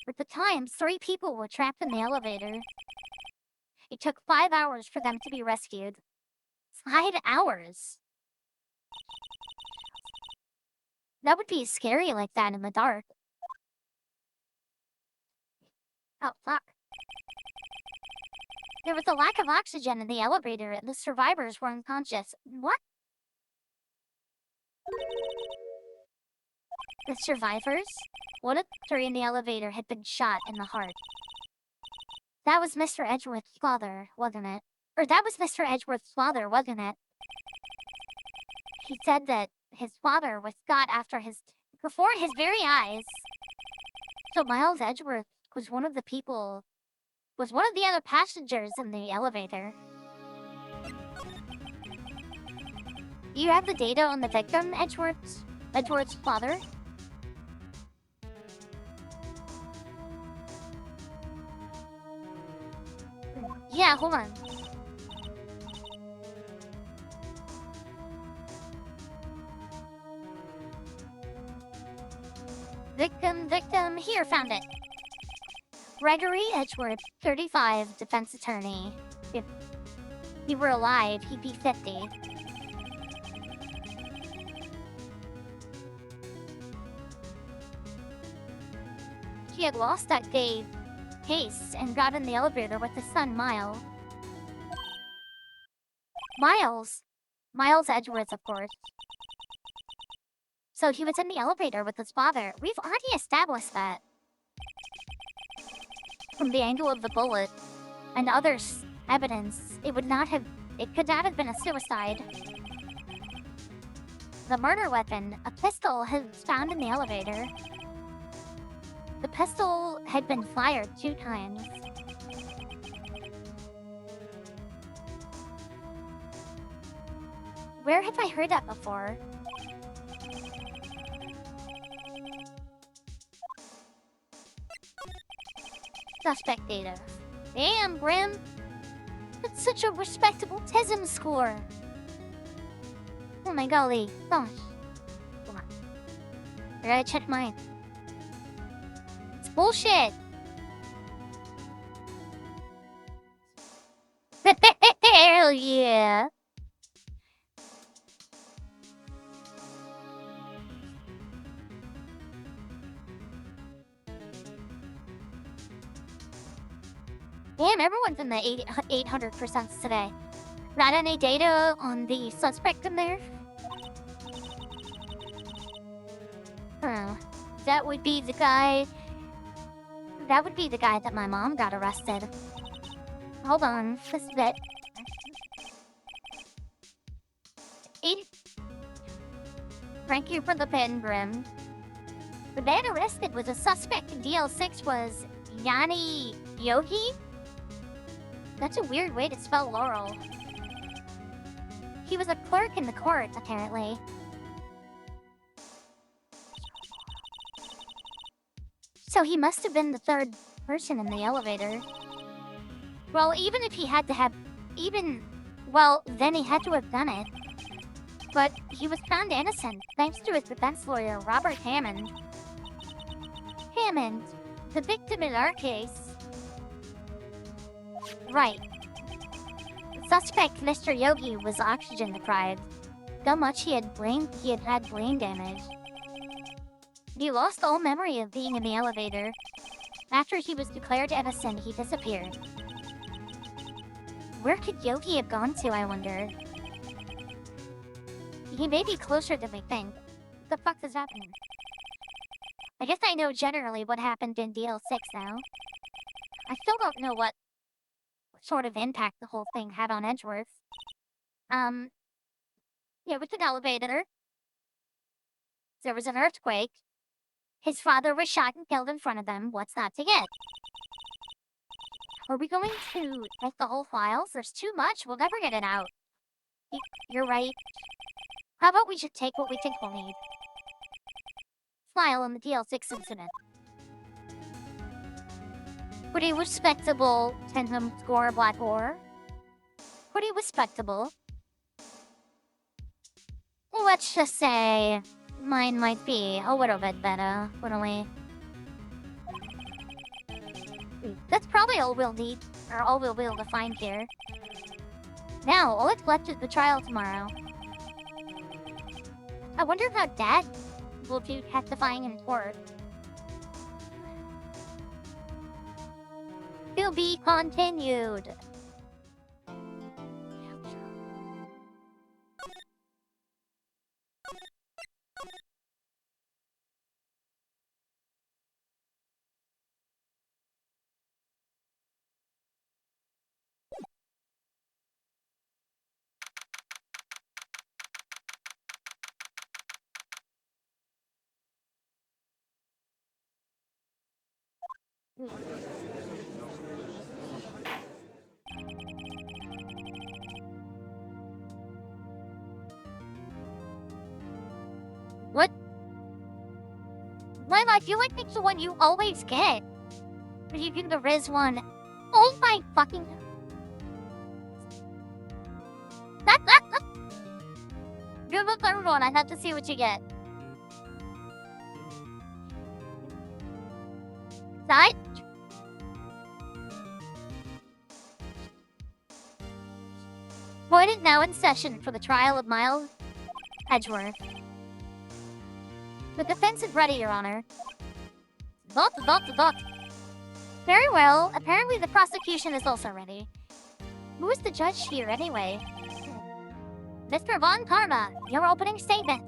At the time, 3 people were trapped in the elevator. It took 5 hours for them to be rescued. 5 hours? That would be scary like that in the dark. Oh, fuck. There was a lack of oxygen in the elevator and the survivors were unconscious. What? The survivors? One of the 3 in the elevator had been shot in the heart. That was Mr. Edgeworth's father, wasn't it? Or that was Mr. Edgeworth's father, wasn't it? He said that his father was shot before his very eyes. So Miles Edgeworth was one of the other passengers in the elevator. You have the data on the victim, Edgeworth's father? Yeah, hold on. Victim, here, found it. Gregory Edgeworth, 35, defense attorney. If he were alive, he'd be 50. He had lost that day case and got in the elevator with his son, Miles. Miles Edgeworth, of course. So he was in the elevator with his father. We've already established that. From the angle of the bullet and other evidence, it could not have been a suicide. The murder weapon, a pistol, was found in the elevator. The pistol had been fired 2 times. Where have I heard that before? Suspect data. Damn, Grim! That's such a respectable TISM score! Oh my golly, gosh. Come on. I gotta check mine. It's bullshit! Hell yeah! Damn, everyone's in the 800% today. Got any data on the suspect in there? That would be the guy... That would be the guy that my mom got arrested. Hold on, this bit. Thank you for the pen, Grim. The man arrested was a suspect in DL6 was Yanni Yogi? That's a weird way to spell Laurel. He was a clerk in the court, apparently. So he must have been the 3rd person in the elevator. Well, even if he had to have... Well, then he had to have done it. But he was found innocent, thanks to his defense lawyer, Robert Hammond. Hammond, the victim in our case. Right. The suspect, Mr. Yogi, was oxygen deprived. So much he had had brain damage. He lost all memory of being in the elevator. After he was declared innocent, he disappeared. Where could Yogi have gone to, I wonder? He may be closer than we think. What the fuck is happening? I guess I know generally what happened in DL6 now. I still don't know what sort of impact the whole thing had on Edgeworth. Yeah, with an elevator. There was an earthquake. His father was shot and killed in front of them. What's not to get? Are we going to take the whole files? There's too much. We'll never get it out. You're right. How about we just take what we think we'll need? File on the DL6 incident. Pretty respectable Tandem score Black Ore. Pretty respectable. Let's just say mine might be a little bit better, wouldn't we? That's probably all we'll need, or all we'll be able to find here. Now, all that's left is the trial tomorrow. I wonder how Dad will do testifying in court. To be continued. What? Lila, I feel like it's the one you always get. But you do the Riz one. Oh my fucking... Do the third one, I have to see what you get. Side? Court is now in session for the trial of Miles Edgeworth. The defense is ready, Your Honor. Dot. Very well. Apparently the prosecution is also ready. Who is the judge here, anyway? Mr. Von Karma, your opening statement.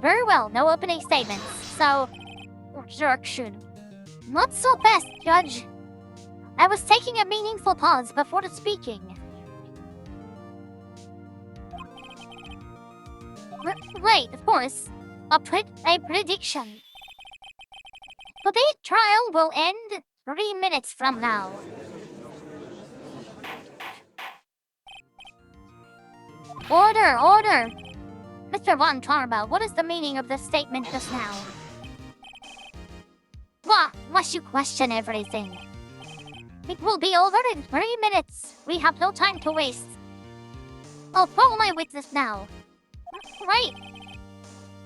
Very well, no opening statements. So, objection. Not so fast, Judge. I was taking a meaningful pause before the speaking. Right, of course. A prediction. Today's trial will end 3 minutes from now. Order! Mr. Von Karma, what is the meaning of this statement just now? What? Must you question everything? It will be over in 3 minutes. We have no time to waste. I'll call my witness now. Right.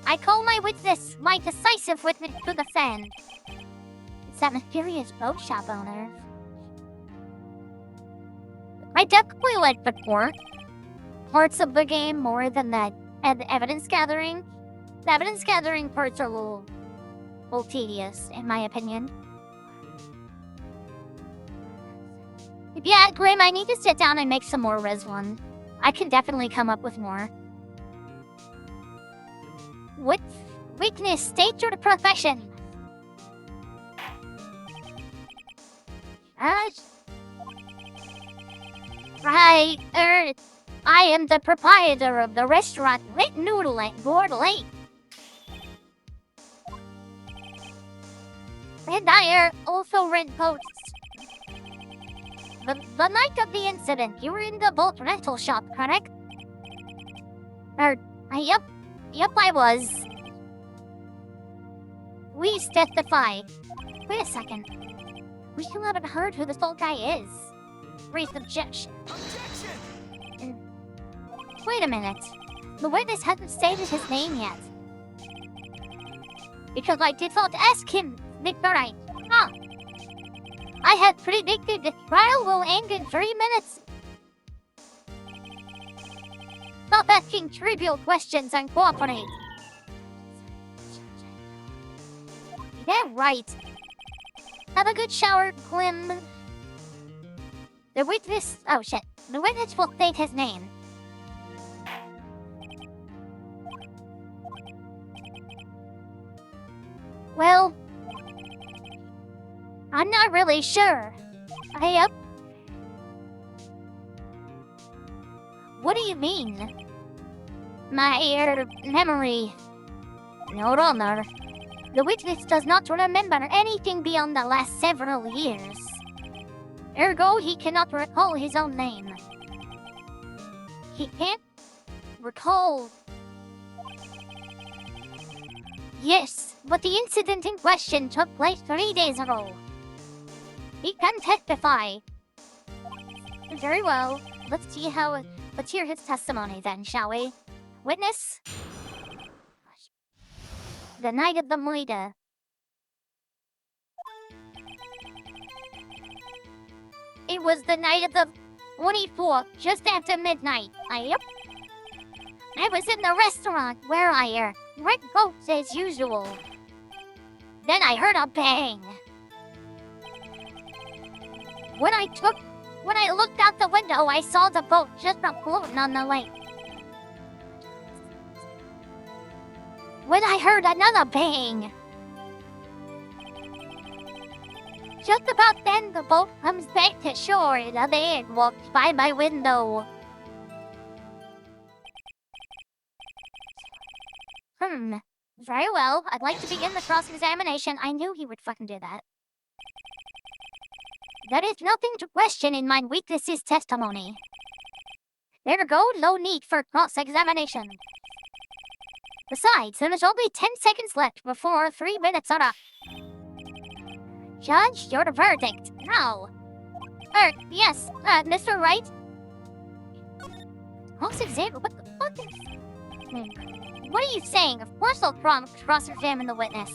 I call my witness, my decisive witness, to the stand. It's that mysterious boat shop owner. I definitely like the court. Parts of the game more than that. And the evidence gathering. The evidence gathering parts are a little tedious, in my opinion. Yeah, Grim, I need to sit down and make some more Res 1. I can definitely come up with more. What weakness, state your profession? Right, I am the proprietor of the restaurant Red Noodle at Board Lake. And I also rent boats. The night of the incident, you were in the boat rental shop, correct? Yep, I was. Please testify. Wait a second. We still haven't heard who this old guy is. Raise objection. Wait a minute. The witness hasn't stated his name yet. Because I did not ask him, Mr. Wright. I had predicted the trial will end in 3 minutes. Stop asking trivial questions and cooperate. Yeah, right. Have a good shower, Clem. The witness... Oh, shit. The witness will state his name. Well... I'm not really sure. What do you mean? My, memory... No, no. The witness does not remember anything beyond the last several years. Ergo, he cannot recall his own name. He can't recall... Yes, but the incident in question took place 3 days ago. He can testify. Very well. Let's hear his testimony then, shall we? Witness? The night of the murder. It was the night of the 24th, just after midnight. I was in the restaurant where I rent boats as usual. Then I heard a bang. When I looked out the window, I saw the boat just floating on the lake. When I heard another bang. Just about then, the boat comes back to shore and a man walks by my window. Very well. I'd like to begin the cross-examination. I knew he would fucking do that. There is nothing to question in my witness's testimony. There go, no need for cross-examination. Besides, there's only 10 seconds left before 3 minutes are up. Judge, your verdict, now. Yes, Mr. Wright? Cross-examine? What the fuck is... What are you saying? Of course I'll cross-examine the witness.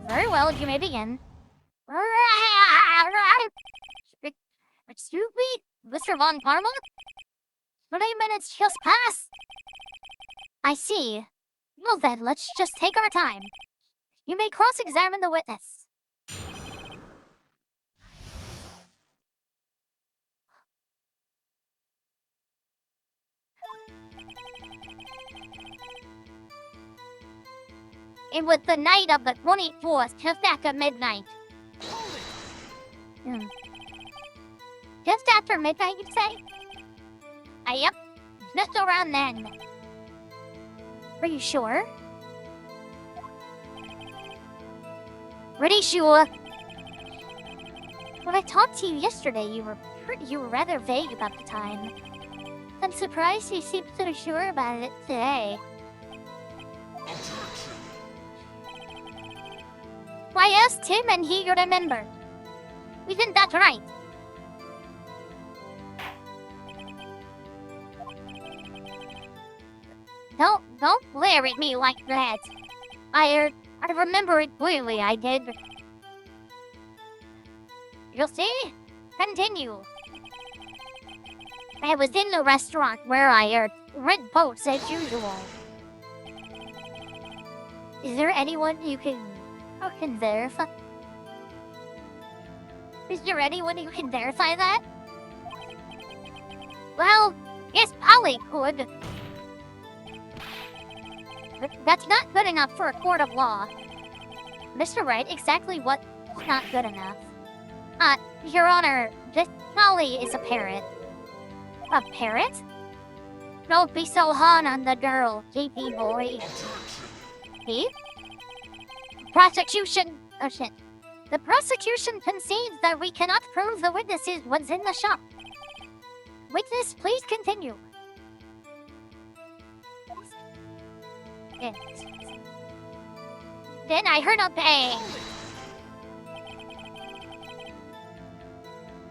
Very well, you may begin. Excuse me, Mr. Von Karma? 20 minutes just passed. I see. Well then, let's just take our time. You may cross-examine the witness. It was the night of the 24th, just after midnight. Just after midnight, you'd say? Yep, just around then. Are you sure? Pretty sure. When I talked to you yesterday, you were rather vague about the time. I'm surprised you seem so sure about it today. Why asked him and he remembered. Isn't that right? Don't glare at me like that. I remember it clearly, I did. You'll see? Continue. I was in the restaurant where I read posts as usual. Is there anyone you can verify? Is there anyone who can verify that? Well, yes, Polly could. That's not good enough for a court of law. Mr. Wright, exactly what's not good enough? Your Honor, this Polly is a parrot. A parrot? Don't be so hard on the girl, JP boy. He? Prosecution. Oh shit. The prosecution concedes that we cannot prove the witnesses was in the shop. Witness, please continue. Yes. Then I heard a bang.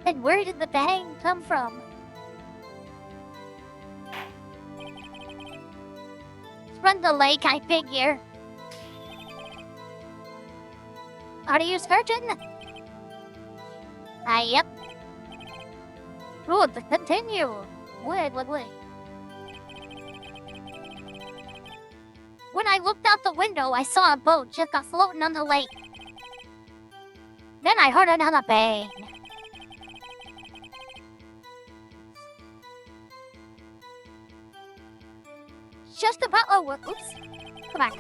And where did the bang come from? From the lake, I figure. Are you certain? Yep. Good, continue. Wait. When I looked out the window, I saw a boat just floating on the lake. Then I heard another bang. Just about. Oh, oops. Come back.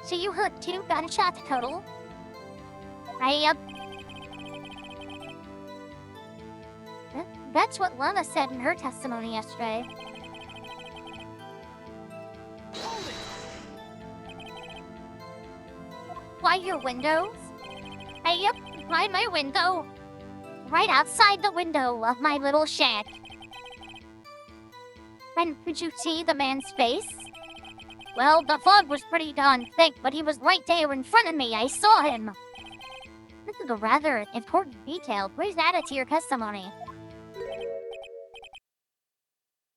So you heard 2 gunshots total? Yep. That's what Lana said in her testimony yesterday. Why your windows? Yep, by my window. Right outside the window of my little shack. And could you see the man's face? Well, the fog was pretty darn thick, but he was right there in front of me. I saw him. This is a rather important detail. Please add it to your testimony.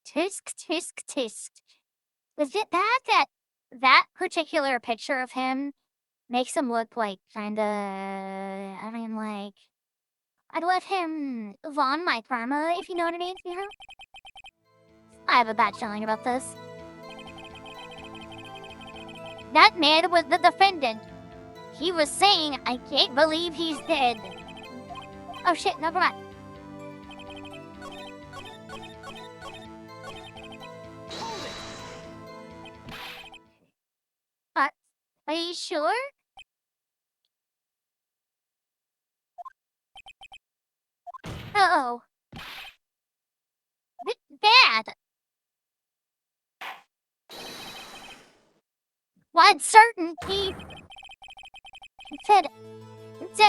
Tisk. Is it that particular picture of him makes him look like kinda... I mean, like... I'd let him Von my karma, if you know what I mean, you know? I have a bad feeling about this. That man was the defendant. He was saying, I can't believe he's dead. Oh shit, never mind. Are you sure? Uh-oh. Bit bad. One certainty. He said,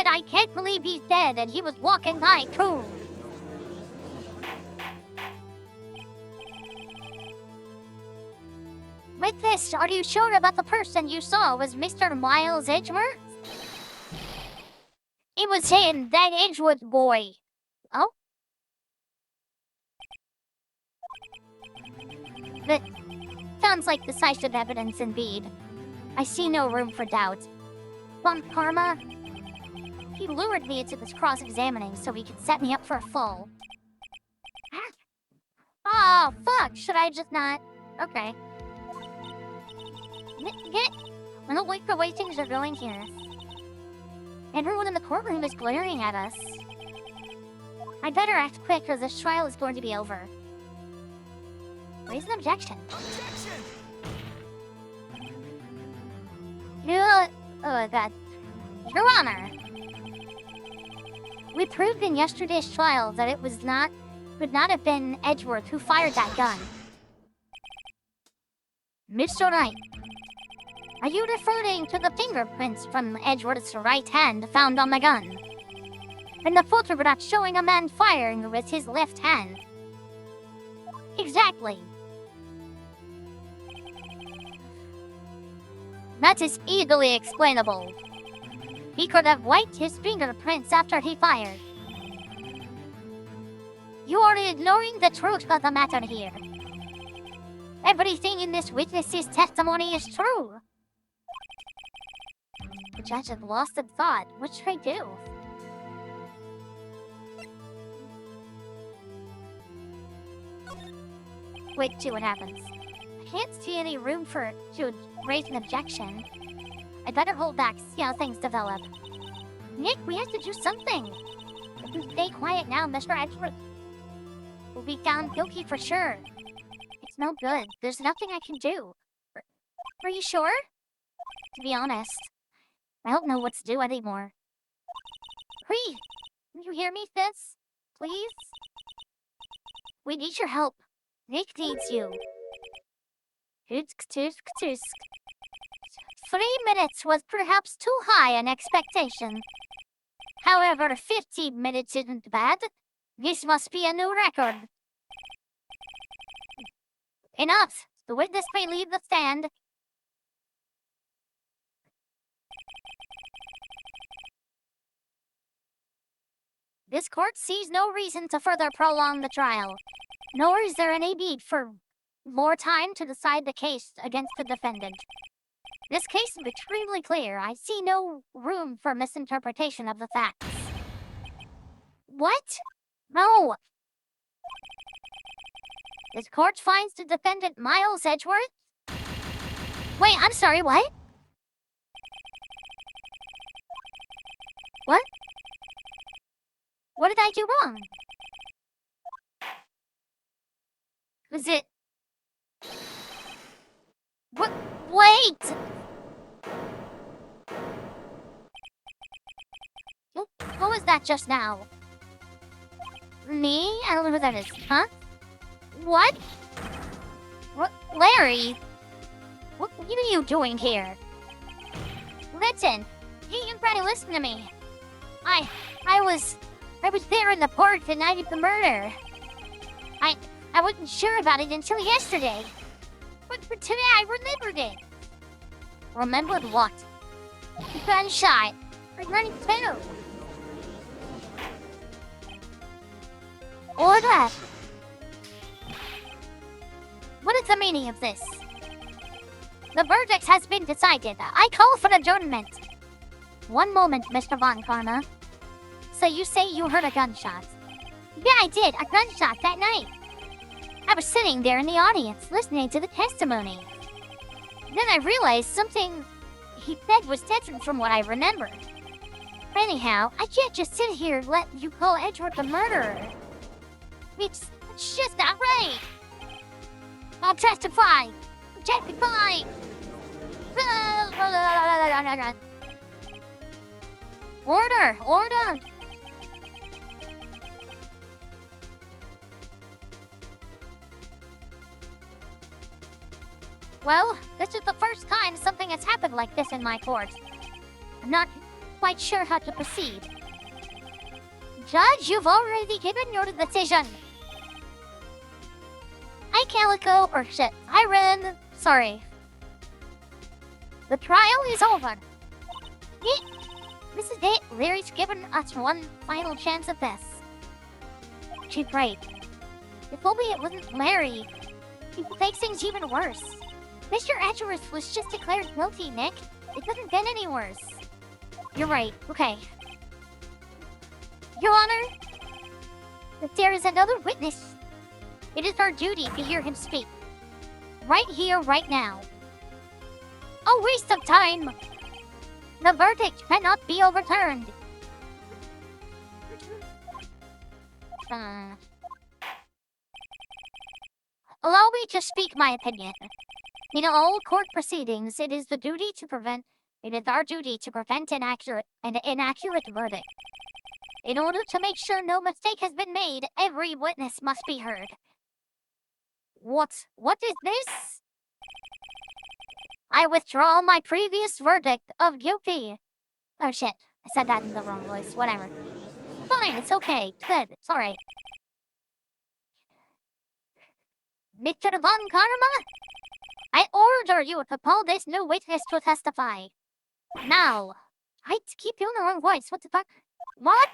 I can't believe he's dead, and he was walking by, too. With this, are you sure about the person you saw was Mr. Miles Edgeworth? He was saying that Edgeworth boy. Oh? That sounds like decisive evidence indeed. I see no room for doubt. Von Karma, he lured me into this cross-examining so he could set me up for a fall. Oh, fuck! Should I just not? Okay. Look like the way things are going here. Everyone in the courtroom is glaring at us. I'd better act quick or this trial is going to be over. Raise an objection. Objection! Your Honor. We proved in yesterday's trial that it could not have been Edgeworth who fired that gun. Mr. Wright, are you referring to the fingerprints from Edgeworth's right hand found on the gun? And the photograph showing a man firing with his left hand? Exactly. That is easily explainable. He could have wiped his fingerprints after he fired. You are ignoring the truth of the matter here. Everything in this witness's testimony is true. The judge had lost in thought. What should I do? Wait, see what happens. I can't see any room to raise an objection. I'd better hold back, see how things develop. Nick, we have to do something. If we stay quiet now, Mr. Edgeworth will be found guilty for sure. It's no good. There's nothing I can do. Are you sure? To be honest, I don't know what to do anymore. Hurry! Can you hear me, sis? Please? We need your help. Nick needs you. 3 minutes was perhaps too high an expectation. However, 15 minutes isn't bad. This must be a new record. Enough! The witness may leave the stand. This court sees no reason to further prolong the trial, nor is there any need for more time to decide the case against the defendant. This case is extremely clear. I see no room for misinterpretation of the facts. What? No! This court finds the defendant Miles Edgeworth? Wait, I'm sorry, what? What? What did I do wrong? Was it... What? Wait! What was that just now? Me? I don't know who that is. Huh? What? Larry? What are you doing here? Listen, you better listen to me. I was there in the park the night of the murder. I wasn't sure about it until yesterday. But today I remembered it. Remembered what? The gunshot. Running too. Order! What is the meaning of this? The verdict has been decided. I call for adjournment. One moment, Mr. Von Karma. So you say you heard a gunshot? Yeah, I did. A gunshot that night. I was sitting there in the audience, listening to the testimony. Then I realized something he said was different from what I remembered. Anyhow, I can't just sit here and let you call Edgeworth the murderer. It's just not right. I'll testify. Testify. Order. Order. Well, this is the first time something has happened like this in my court. I'm not quite sure how to proceed. Judge, you've already given your decision. Hi, Calico, or shit, hi, Ren. Sorry. The trial is over. This is it. Larry's given us one final chance at this. She's right. If only it wasn't Larry. It makes things even worse. Mr. Edgeworth was just declared guilty, Nick. It couldn't get any worse. You're right. Okay. Your Honor, if there is another witness, it is our duty to hear him speak. Right here, right now. A waste of time! The verdict cannot be overturned. Allow me to speak my opinion. In all court proceedings, it is our duty to prevent an inaccurate verdict. In order to make sure no mistake has been made, every witness must be heard. What is this? I withdraw my previous verdict of guilty. Oh shit, I said that in the wrong voice, whatever. Fine, it's okay, good, it's alright. Mr. Von Karma, I order you to call this new witness to testify. Now. I keep doing the wrong voice, what the fuck? What?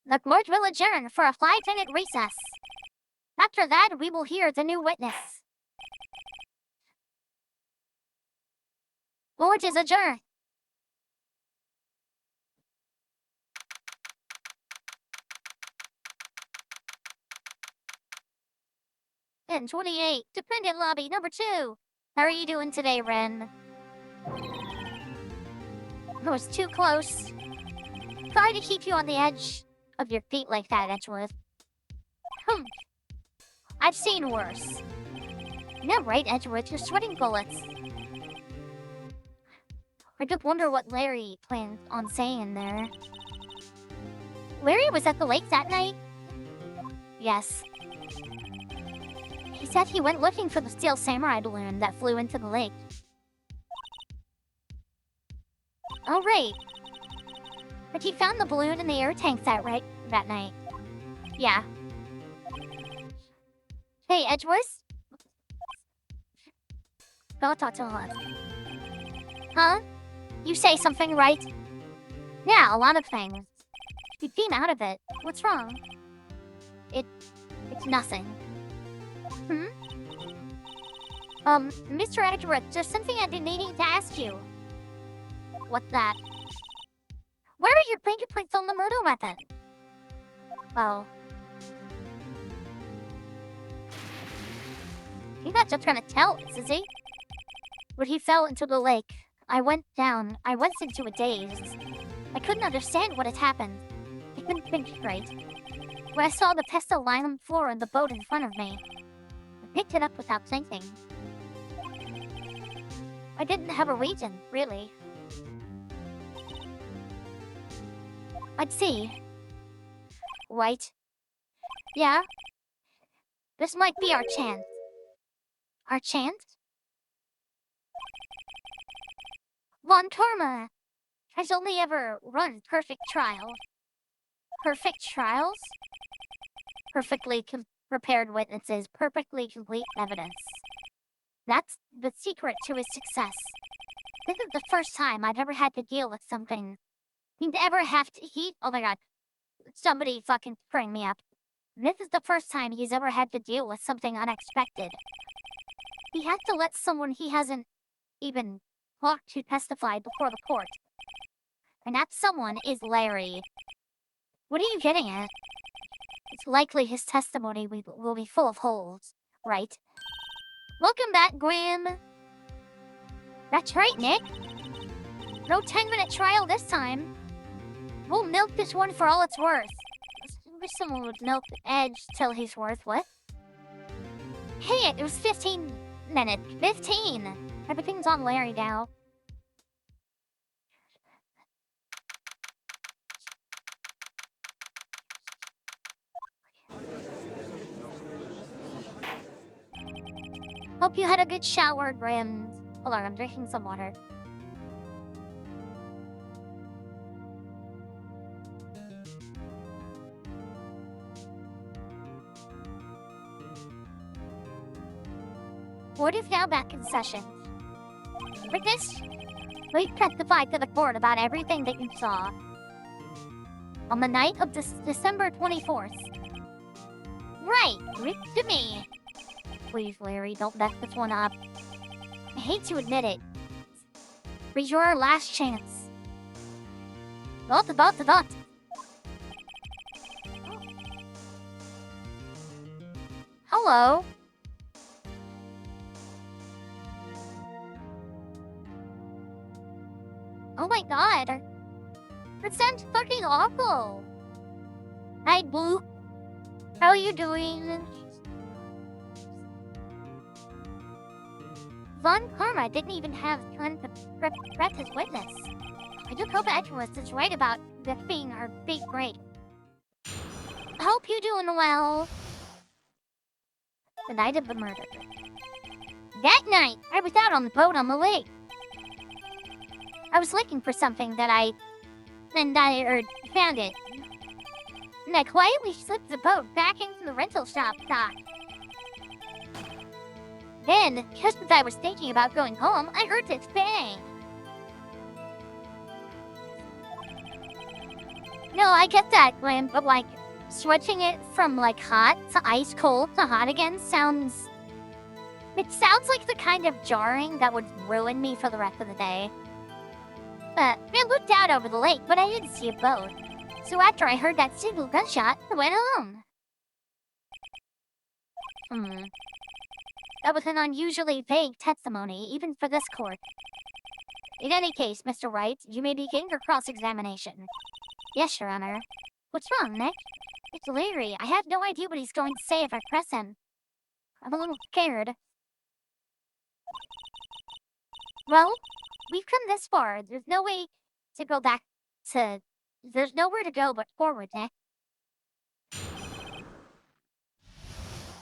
The court will adjourn for a 5-minute recess. After that, we will hear the new witness. Court is adjourned. And 28, Dependent Lobby number 2. How are you doing today, Ren? It was too close. Try to keep you on the edge of your feet like that, Edgeworth. I've seen worse. Yeah, right, Edgeworth, you're sweating bullets. I just wonder what Larry planned on saying there. Larry was at the lake that night? Yes. He said he went looking for the steel samurai balloon that flew into the lake. Oh, right. But he found the balloon in the air tank that night. Yeah. Hey, Edgeworth? Go talk to us. Huh? You say something, right? Yeah, a lot of things. You seem out of it. What's wrong? It's nothing. Mr. Edgeworth, there's something I've been needing to ask you. What's that? Where are your fingerprints on the murder weapon? Oh. He's not just gonna tell us, is he? When he fell into the lake, I went into a daze. I couldn't understand what had happened. I couldn't think straight. When I saw the pestle lying on the floor in the boat in front of me, I picked it up without thinking. I didn't have a reason, really. I'd see. Right? Yeah? This might be our chance. Our chance? Von Torma has only ever run perfect trial. Perfect trials? Perfectly prepared witnesses, perfectly complete evidence. That's the secret to his success. This is the first time I've ever had to deal with something. Oh my god. Somebody fucking bring me up. This is the first time he's ever had to deal with something unexpected. He had to let someone he hasn't even talked to testify before the court. And that someone is Larry. What are you getting at? It's likely his testimony will be full of holes, right? Welcome back, Graham. That's right, Nick. No 10-minute trial this time. We'll milk this one for all it's worth. I wish someone would milk Edge till he's worth what? Hey, it was 15 minutes. 15! Everything's on Larry now. Hope you had a good shower, Graham. Hold on, I'm drinking some water. Court is now back in session. Witness, please testify to the court about everything that you saw. On the night of December 24th, Right, read to me. Please, Larry, don't mess this one up. I hate to admit it, but you're our last chance. Don't. Hello. Oh my god. That sounds fucking awful. Hi, Blue. How are you doing? Von Karma didn't even have time to prep his witness. I do hope Edgeworth is right about this being our big break. I hope you're doing well. The night of the murder. That night, I was out on the boat on the lake. I was looking for something that I found it. And I quietly slipped the boat back into the rental shop dock. Then, just as I was thinking about going home, I heard this bang. No, I get that, Glenn, but like, switching it from like hot to ice cold to hot again sounds... It sounds like the kind of jarring that would ruin me for the rest of the day. But I looked out over the lake, but I didn't see a boat. So after I heard that single gunshot, I went home. That was an unusually vague testimony, even for this court. In any case, Mr. Wright, you may begin your cross-examination. Yes, Your Honor. What's wrong, Nick? It's Larry. I have no idea what he's going to say if I press him. I'm a little scared. Well, we've come this far. There's no way to go back to... There's nowhere to go but forward, Nick.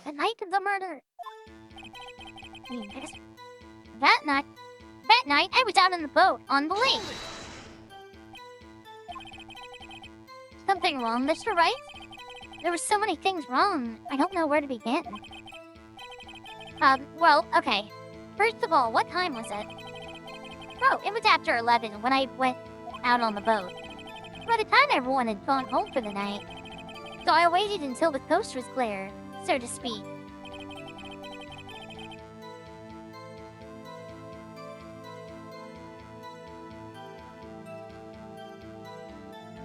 The night of the murder. That night, I was out on the boat on the lake. Something wrong, Mr. Wright? There were so many things wrong. I don't know where to begin. Well, okay. First of all, what time was it? Oh, it was after 11 when I went out on the boat. By the time everyone had gone home for the night. So I waited until the coast was clear, so to speak.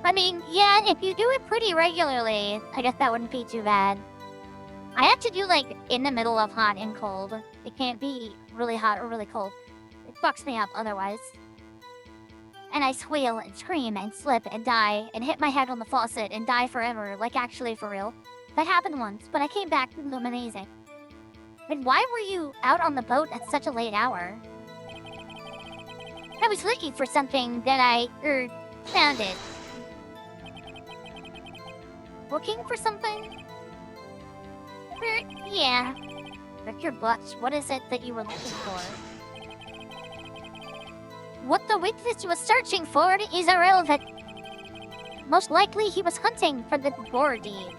I mean, yeah, if you do it pretty regularly, I guess that wouldn't be too bad. I have to do, like, in the middle of hot and cold. It can't be really hot or really cold. It fucks me up otherwise. And I squeal and scream and slip and die and hit my head on the faucet and die forever, like actually for real. That happened once, but I came back and it was amazing. And why were you out on the boat at such a late hour? I was looking for something that I, found it. Looking for something? Yeah. Rick your butts, what is it that you were looking for? What the witness was searching for is irrelevant. Most likely he was hunting for the gore deed.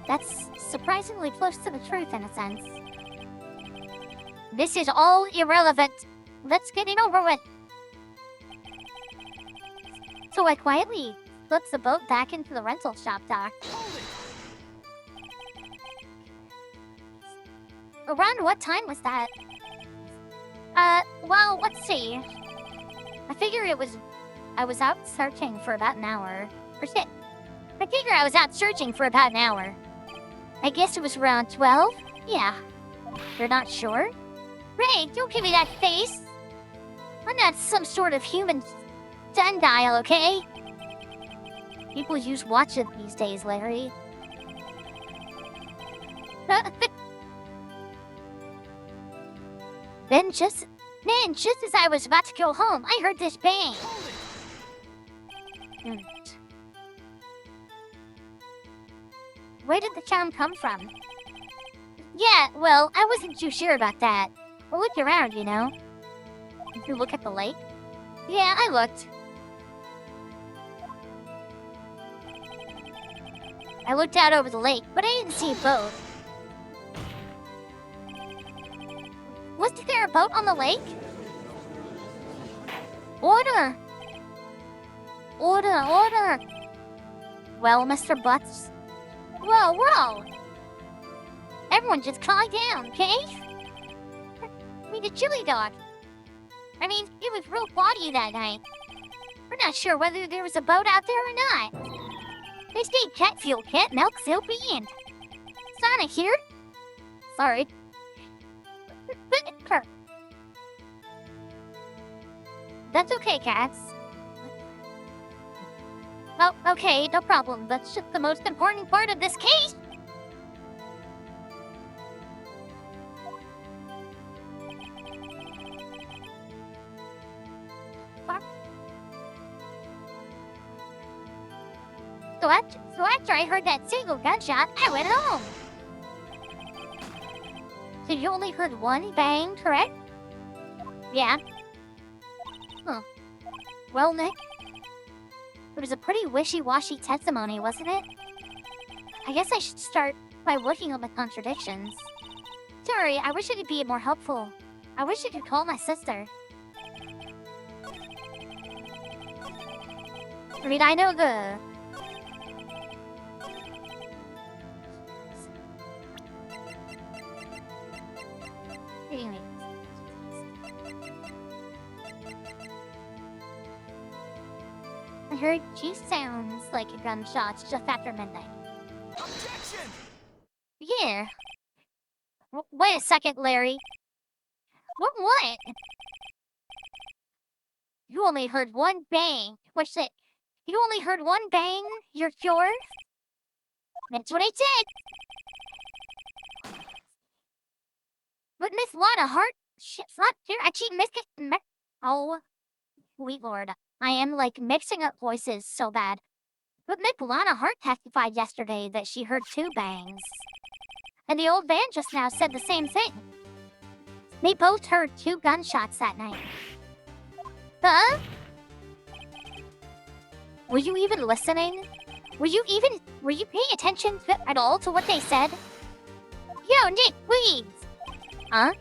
That's surprisingly close to the truth in a sense. This is all irrelevant. Let's get it over with. So I quietly flipped the boat back into the rental shop dock. Around what time was that? Well, let's see. I figure I was out searching for about an hour. Or shit. I figure I was out searching for about an hour. I guess it was around 12? Yeah. You're not sure? Ray, don't give me that face! I'm not some sort of human sundial, okay? People use watches these days, Larry. Then just as I was about to go home, I heard this bang. Where did the sound come from? Yeah, well, I wasn't too sure about that. I looked around, you know. Did you look at the lake? Yeah, I looked. I looked out over the lake, but I didn't see a boat. Wasn't there a boat on the lake? Order! Order, order! Well, Mr. Butts? Whoa, whoa! Everyone just calm down, okay? I mean, the chili dog. I mean, it was real foggy that night. We're not sure whether there was a boat out there or not. They say cat fuel can't melt soap and. Sonic here? Sorry. That's okay, cats. Oh, okay, no problem. That's just the most important part of this case. So after I heard that single gunshot, I went home. So you only heard one bang, correct? Yeah. Huh. Well, Nick, it was a pretty wishy-washy testimony, wasn't it? I guess I should start by working on the contradictions. Sorry, I wish I could be more helpful. I wish I could call my sister. I mean, I know the... Anyway. I heard she sounds like a gunshot just after midnight. Objection! Yeah. Wait a second, Larry. What? You only heard one bang. What's it? You only heard one bang? You're sure? That's what I said. But Miss Lana Hart, she's not here. Actually, oh, sweet lord. I am, like, mixing up voices so bad. But Miss Lana Hart testified yesterday that she heard 2 bangs. And the old man just now said the same thing. They both heard 2 gunshots that night. Huh? Were you even listening? Were you paying attention at all to what they said? Yo, Nick, please! Huh?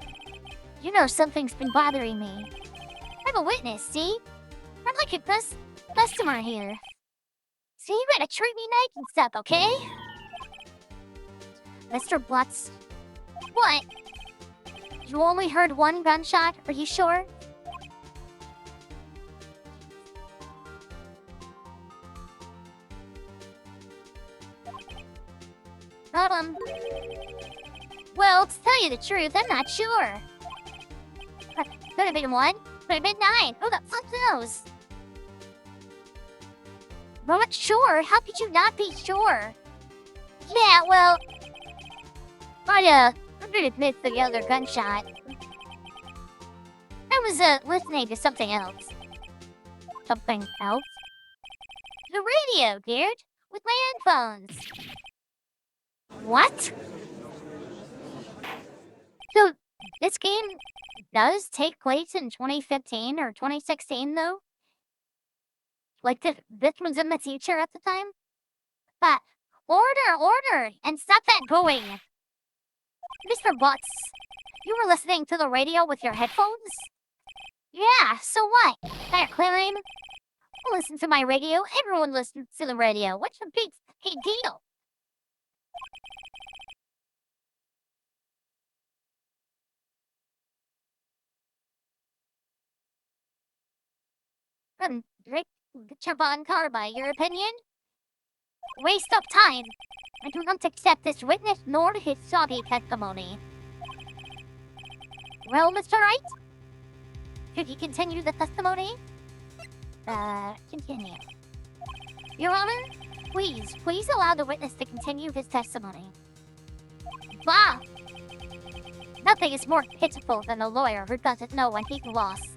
You know something's been bothering me. I'm a witness, see? I'm like a customer here. See, you gotta treat me nice and stuff, okay? Mr. Blutz. What? You only heard 1 gunshot, are you sure? Well, to tell you the truth, I'm not sure. Could have been 1, could have been 9. Who the fuck knows? I'm not sure. How could you not be sure? Yeah, well, I didn't miss the other gunshot. I was, listening to something else. Something else? The radio, dude. With my headphones. What? So, this game does take place in 2015 or 2016, though? Like, this was in the future at the time? But, order, and stop that going! Mr. Butts, you were listening to the radio with your headphones? Yeah, so what? That claim? Listen to my radio. Everyone listens to the radio. What's the big deal? Rick Chavon Carby, your opinion? Waste of time. I do not accept this witness nor his soggy testimony. Well, Mr. Wright? Should he continue the testimony? Continue. Your Honor, please allow the witness to continue his testimony. Bah! Nothing is more pitiful than a lawyer who doesn't know when he's lost.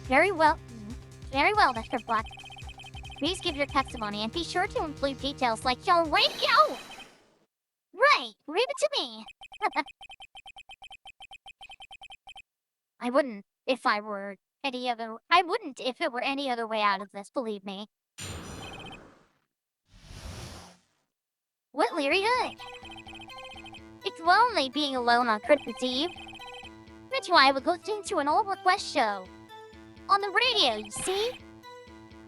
Very well, Mr. Black. Please give your testimony and be sure to include details like your radio! Right, read it to me! I wouldn't if it were any other way out of this, believe me. What, Leary? It's lonely being alone on Christmas Eve. That's why I was listening to an old request show. On the radio, you see?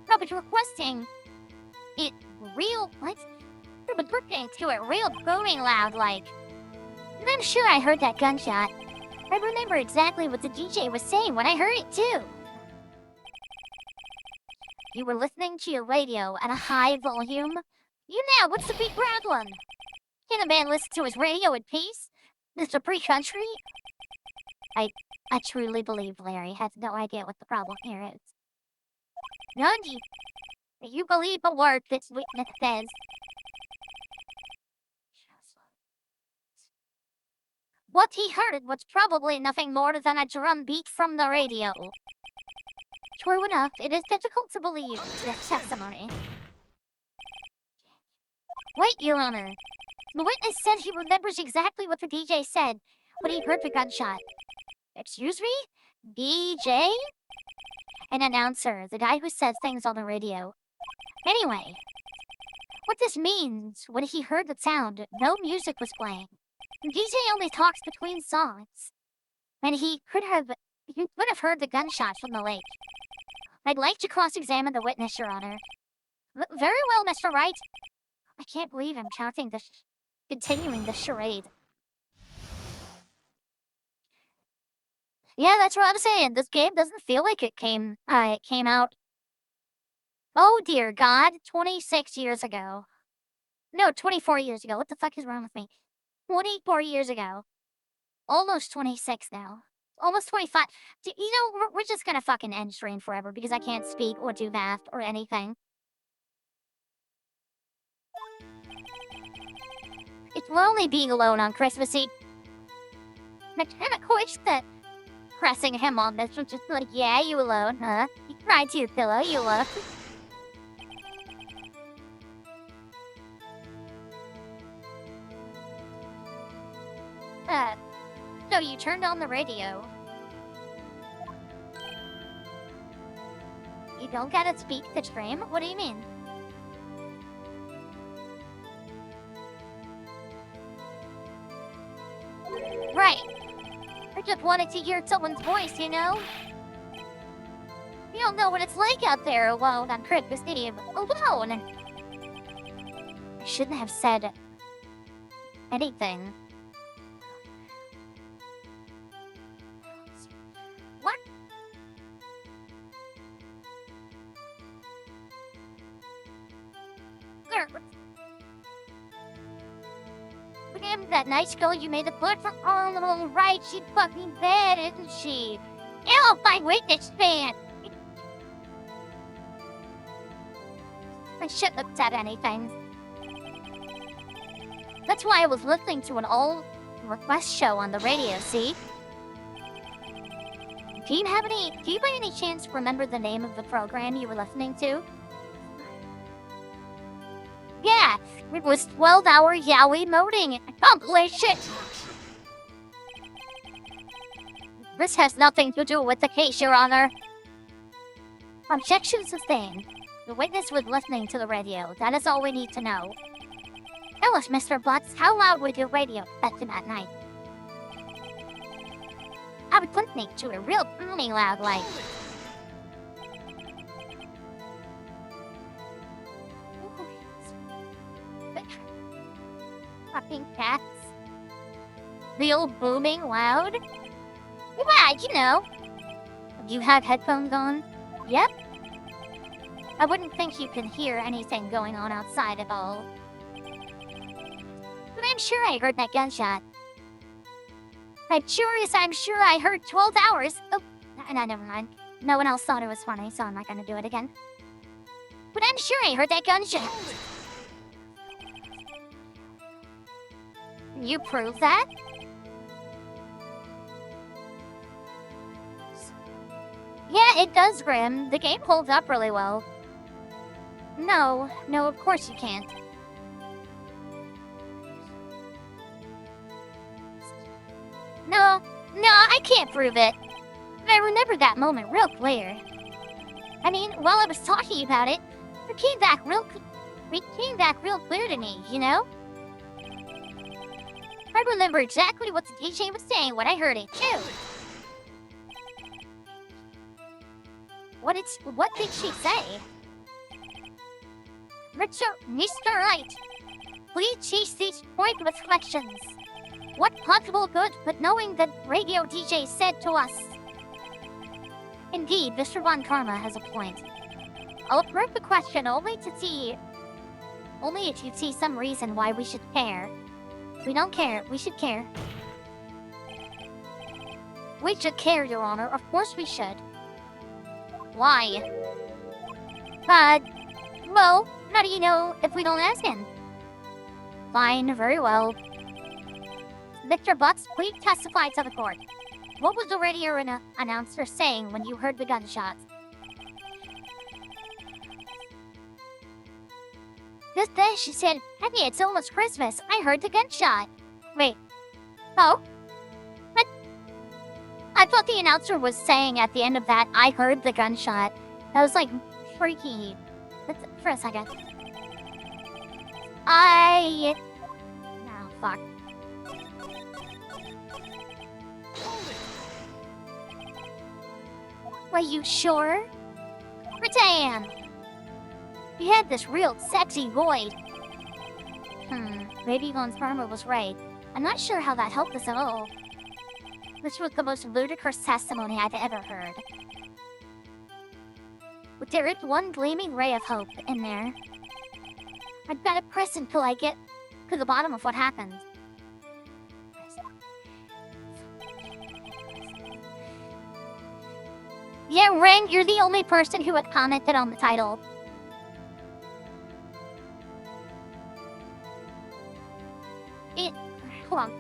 I was requesting it real, what? I was listening to it real booming loud, like, But I'm sure I heard that gunshot. I remember exactly what the DJ was saying when I heard it too. You were listening to your radio at a high volume? You now, what's the big problem? Can a man listen to his radio in peace? This a free country? I truly believe Larry has no idea what the problem here is. None you believe a word this witness says. What he heard was probably nothing more than a drum beat from the radio. True enough, it is difficult to believe this testimony. Wait, Your Honor. The witness said he remembers exactly what the DJ said when he heard the gunshot. Excuse me? DJ? An announcer, the guy who says things on the radio. Anyway, what this means, when he heard the sound, no music was playing. The DJ only talks between songs. And he could have heard the gunshot from the lake. I'd like to cross-examine the witness, Your Honor. Very well, Mr. Wright. I can't believe I'm continuing this charade. Yeah, that's what I'm saying. This game doesn't feel like it came out. Oh dear God, 26 years ago. No, 24 years ago. What the fuck is wrong with me? 24 years ago. Almost 26 now. Almost 25. You know, we're just gonna fucking end stream forever because I can't speak or do math or anything. It's lonely being alone on Christmas Eve. I kind of wish that pressing him on this was just like, yeah, you alone, huh? You cried to your pillow, you look. So you turned on the radio. You don't gotta speak the stream? What do you mean? Right. I just wanted to hear someone's voice, you know? You don't know what it's like out there alone on Christmas Eve. Alone! I shouldn't have said anything. What? Damn, that nice girl you made the foot from all right, she's fucking bad, isn't she? Ew, my witness fan! I shouldn't have said anything. That's why I was listening to an old request show on the radio, see? Do you by any chance remember the name of the program you were listening to? Yeah, it was 12-hour yaoi moding. Accomplish it! This has nothing to do with the case, Your Honor. Objection sustained. The witness was listening to the radio. That is all we need to know. Tell us, Mr. Butts, how loud was your radio affected at night? I was listening to a real booming loud light. Fucking cats. Real booming loud? Yeah, you know. You have headphones on? Yep. I wouldn't think you can hear anything going on outside at all. But I'm sure I heard that gunshot. I'm sure I heard 12 hours. Oh, no, never mind. No one else thought it was funny, so I'm not gonna do it again. But I'm sure I heard that gunshot. You prove that? Yeah, it does, Grim. The game holds up really well. No, of course you can't. No, I can't prove it. I remember that moment real clear. I mean, while I was talking about it, it came back real clear to me, you know? I remember exactly what the DJ was saying when I heard it, too. What did she say? Mr. Wright, please cease these pointless questions. What possible good could knowing that radio DJ said to us? Indeed, Mr. Von Karma has a point. I'll approach the question only if you see some reason why we should care. We don't care. We should care. We should care, Your Honor. Of course we should. Why? Well, how do you know if we don't ask him? Fine, very well. Mr. Butts, please testify to the court. What was the radio announcer saying when you heard the gunshot? Just then she said, "Hey, it's almost Christmas. I heard the gunshot." Wait. Oh? But I thought the announcer was saying at the end of that, "I heard the gunshot." That was like freaky. For a second. Oh, fuck. Are you sure? Damn! He had this real sexy voice. Maybe Von Karma was right. I'm not sure how that helped us at all. This was the most ludicrous testimony I've ever heard. But there is one gleaming ray of hope in there. I've got to press until I get to the bottom of what happened. Yeah, Ring, you're the only person who had commented on the title. Hold on.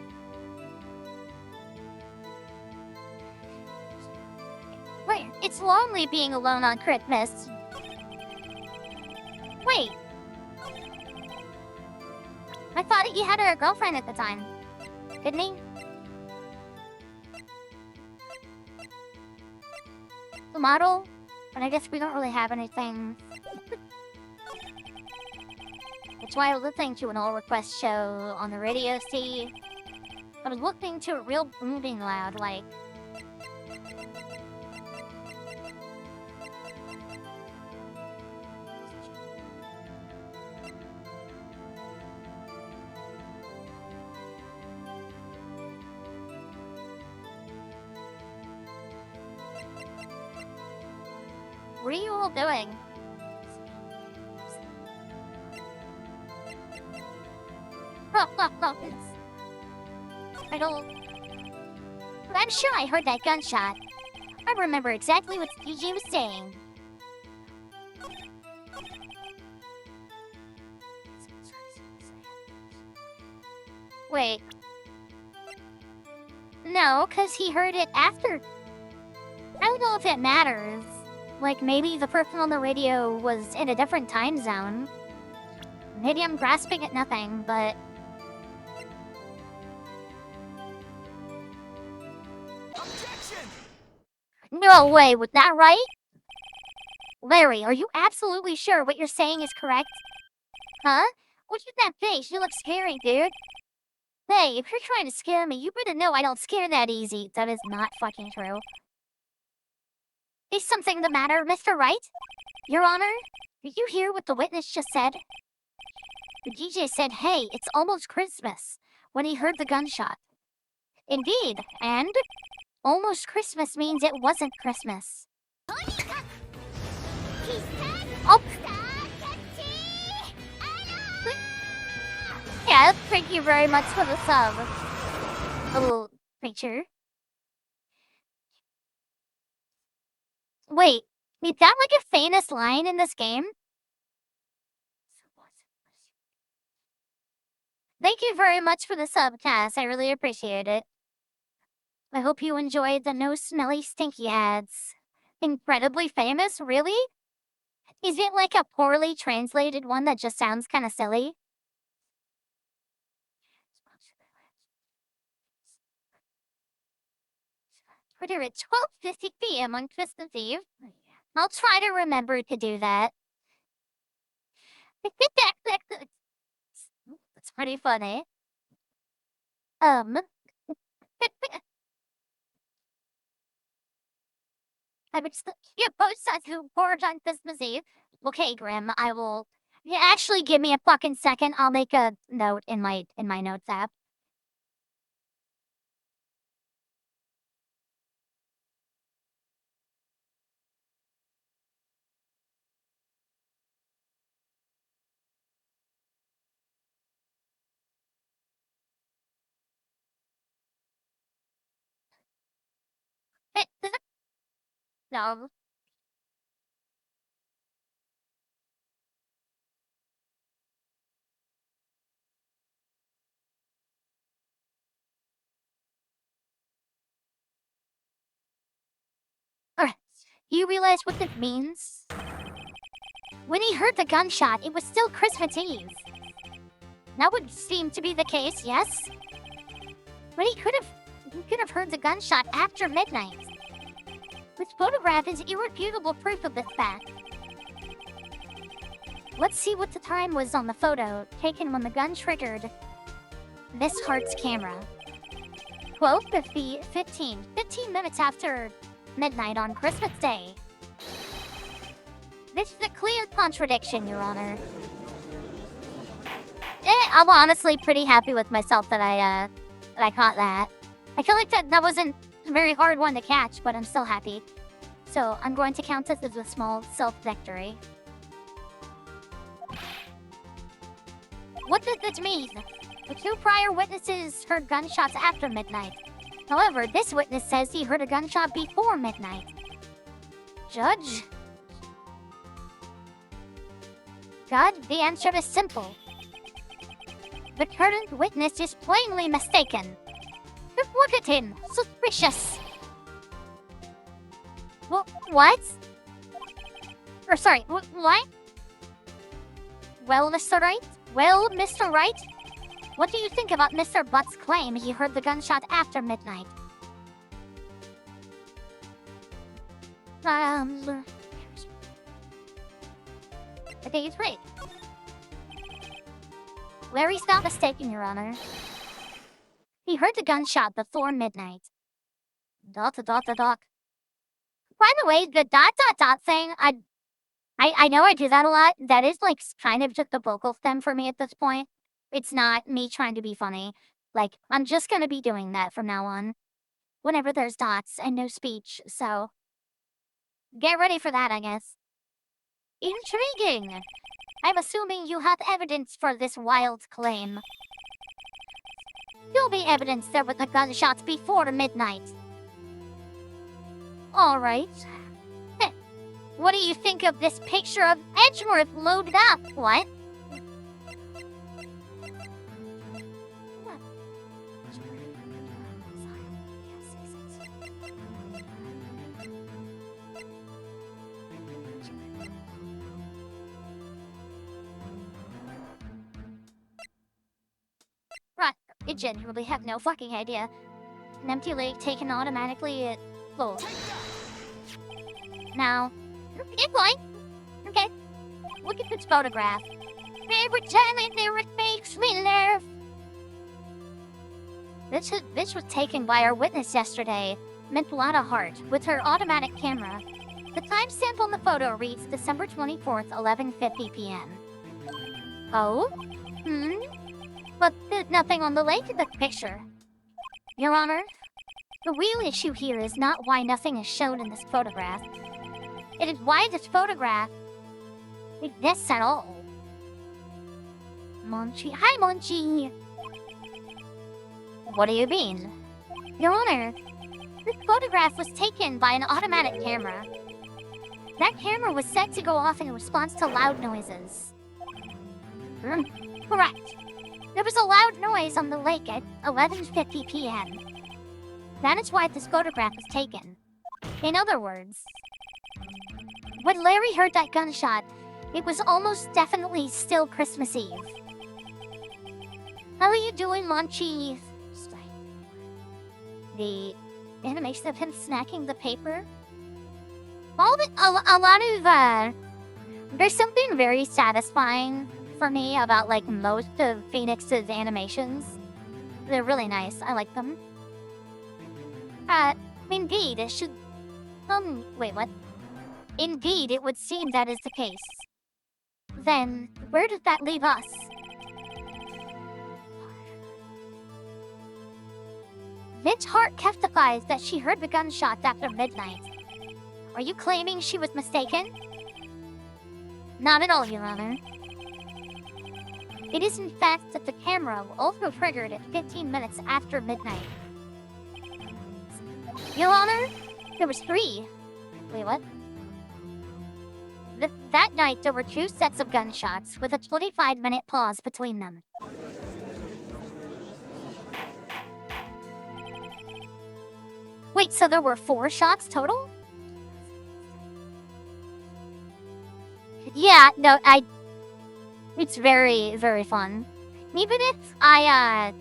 Wait, it's lonely being alone on Christmas. Wait. I thought he had a girlfriend at the time. Didn't he? The model? But I guess we don't really have anything. That's why I was listening to an all request show on the radio, see? I was listening to it real booming loud, like... What are you all doing? I don't... I'm sure I heard that gunshot. I remember exactly what the DJ was saying. Wait. No, because he heard it after. I don't know if it matters. Like, maybe the person on the radio was in a different time zone. Maybe I'm grasping at nothing, but... Objection! No way, was that right? Larry, are you absolutely sure what you're saying is correct? Huh? What's with that face? You look scary, dude. Hey, if you're trying to scare me, you better know I don't scare that easy. That is not fucking true. Is something the matter, Mr. Wright? Your Honor, did you hear what the witness just said? The DJ said, "Hey, it's almost Christmas," when he heard the gunshot. Indeed, and almost Christmas means it wasn't Christmas. Oh. Yeah, thank you very much for the sub, little creature. Wait, is that like a famous line in this game? Thank you very much for the sub, Cass. I really appreciate it. I hope you enjoyed the no smelly stinky ads. Incredibly famous, really? Is it like a poorly translated one that just sounds kind of silly? Twitter at 12:50 p.m. on Christmas Eve. I'll try to remember to do that. It's pretty funny. I would you both sides who board on Christmas Eve. Okay, Grim, I will. Yeah, actually, give me a fucking second. I'll make a note in my notes app. No. Alright. You realize what this means? When he heard the gunshot, it was still Christmas Eve. That would seem to be the case, yes? But he could have heard the gunshot after midnight. This photograph is irrefutable proof of this fact. Let's see what the time was on the photo taken when the gun triggered this heart's camera. 12:50, 15 minutes after midnight on Christmas Day. This is a clear contradiction, Your Honor. I'm honestly pretty happy with myself that I caught that. I feel like that wasn't a very hard one to catch, but I'm still happy. So I'm going to count this as a small self-victory. What does this mean? The two prior witnesses heard gunshots after midnight. However, this witness says he heard a gunshot before midnight. Judge? God, the answer is simple. The current witness is plainly mistaken. Look at him, suspicious. What? Or sorry, what? Well, Mr. Wright? What do you think about Mr. Butt's claim he heard the gunshot after midnight? I think he's right. Larry's not mistaken, Your Honor. He heard the gunshot before midnight. ... By the way, the ... thing, I know I do that a lot. That is, like, kind of just a vocal stem for me at this point. It's not me trying to be funny. Like, I'm just gonna be doing that from now on. Whenever there's dots and no speech, so... Get ready for that, I guess. Intriguing! I'm assuming you have evidence for this wild claim. You'll be evidence there with the gunshots before midnight. Alright. What do you think of this picture of Edgeworth loaded up? What? Right, I genuinely have no fucking idea. An empty lake taken automatically at full. Now, it's fine. Okay, look at this photograph. Every time it makes me laugh. This was taken by our witness yesterday, Mentalata Hart, with her automatic camera. The timestamp on the photo reads December 24th, 11:50 p.m. Oh? But there's nothing on the lake in the picture. Your Honor, the real issue here is not why nothing is shown in this photograph. It is why this photograph exists at all. Monchi. Hi, Monchi! What do you mean? Your Honor, this photograph was taken by an automatic camera. That camera was set to go off in response to loud noises. Correct. There was a loud noise on the lake at 11:50 p.m. That is why this photograph was taken. In other words, when Larry heard that gunshot, it was almost definitely still Christmas Eve. How are you doing, Monchi? The animation of him snacking the paper? A lot of, there's something very satisfying for me about, like, most of Phoenix's animations. They're really nice. I like them. Indeed, it should... wait, what? Indeed, it would seem that is the case. Then, where does that leave us? Vince Hart testifies that she heard the gunshots after midnight. Are you claiming she was mistaken? Not at all, Your Honor. It is in fact that the camera also triggered at 15 minutes after midnight. Your Honor, There was 3. Wait, what? That night, there were 2 sets of gunshots, with a 25-minute pause between them. Wait, so there were 4 shots total? Yeah, no, it's very, very fun. Even if I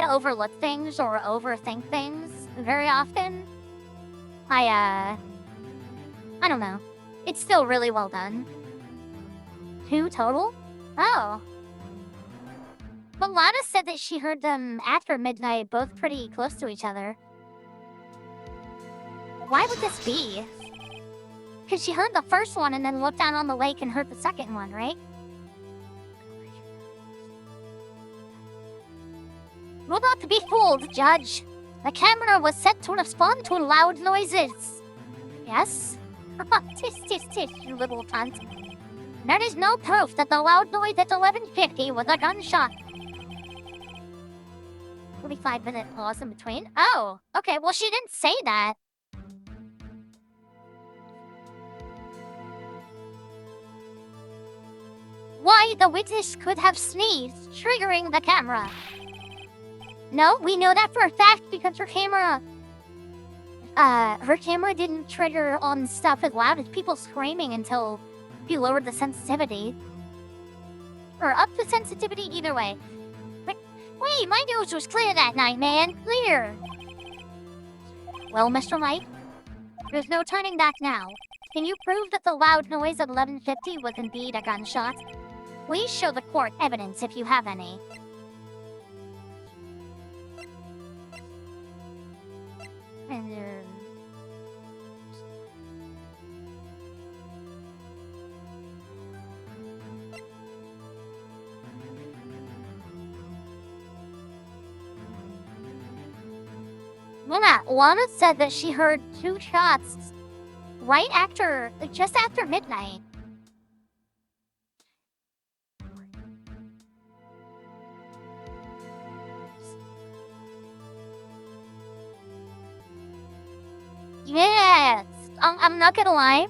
overlook things or overthink things very often, I don't know. It's still really well done. 2 total? Oh. But Lana said that she heard them after midnight, both pretty close to each other. Why would this be? Because she heard the first one and then looked down on the lake and heard the second one, right? Will not be fooled, Judge. The camera was set to respond to loud noises. Yes? Tis, you little cunt. There is no proof that the loud noise at 11:50 was a gunshot. 45-minute pause in between? Oh, okay, well she didn't say that. Why, the witness could have sneezed, triggering the camera. No, we know that for a fact because her camera didn't trigger on stuff as loud as people screaming until you lowered the sensitivity. Or up the sensitivity, either way. But, wait, my nose was clear that night, man. Clear. Well, Mr. Wright, there's no turning back now. Can you prove that the loud noise at 11:50 was indeed a gunshot? Please show the court evidence if you have any. Lana said that she heard 2 shots just after midnight. Yes, I'm not gonna lie.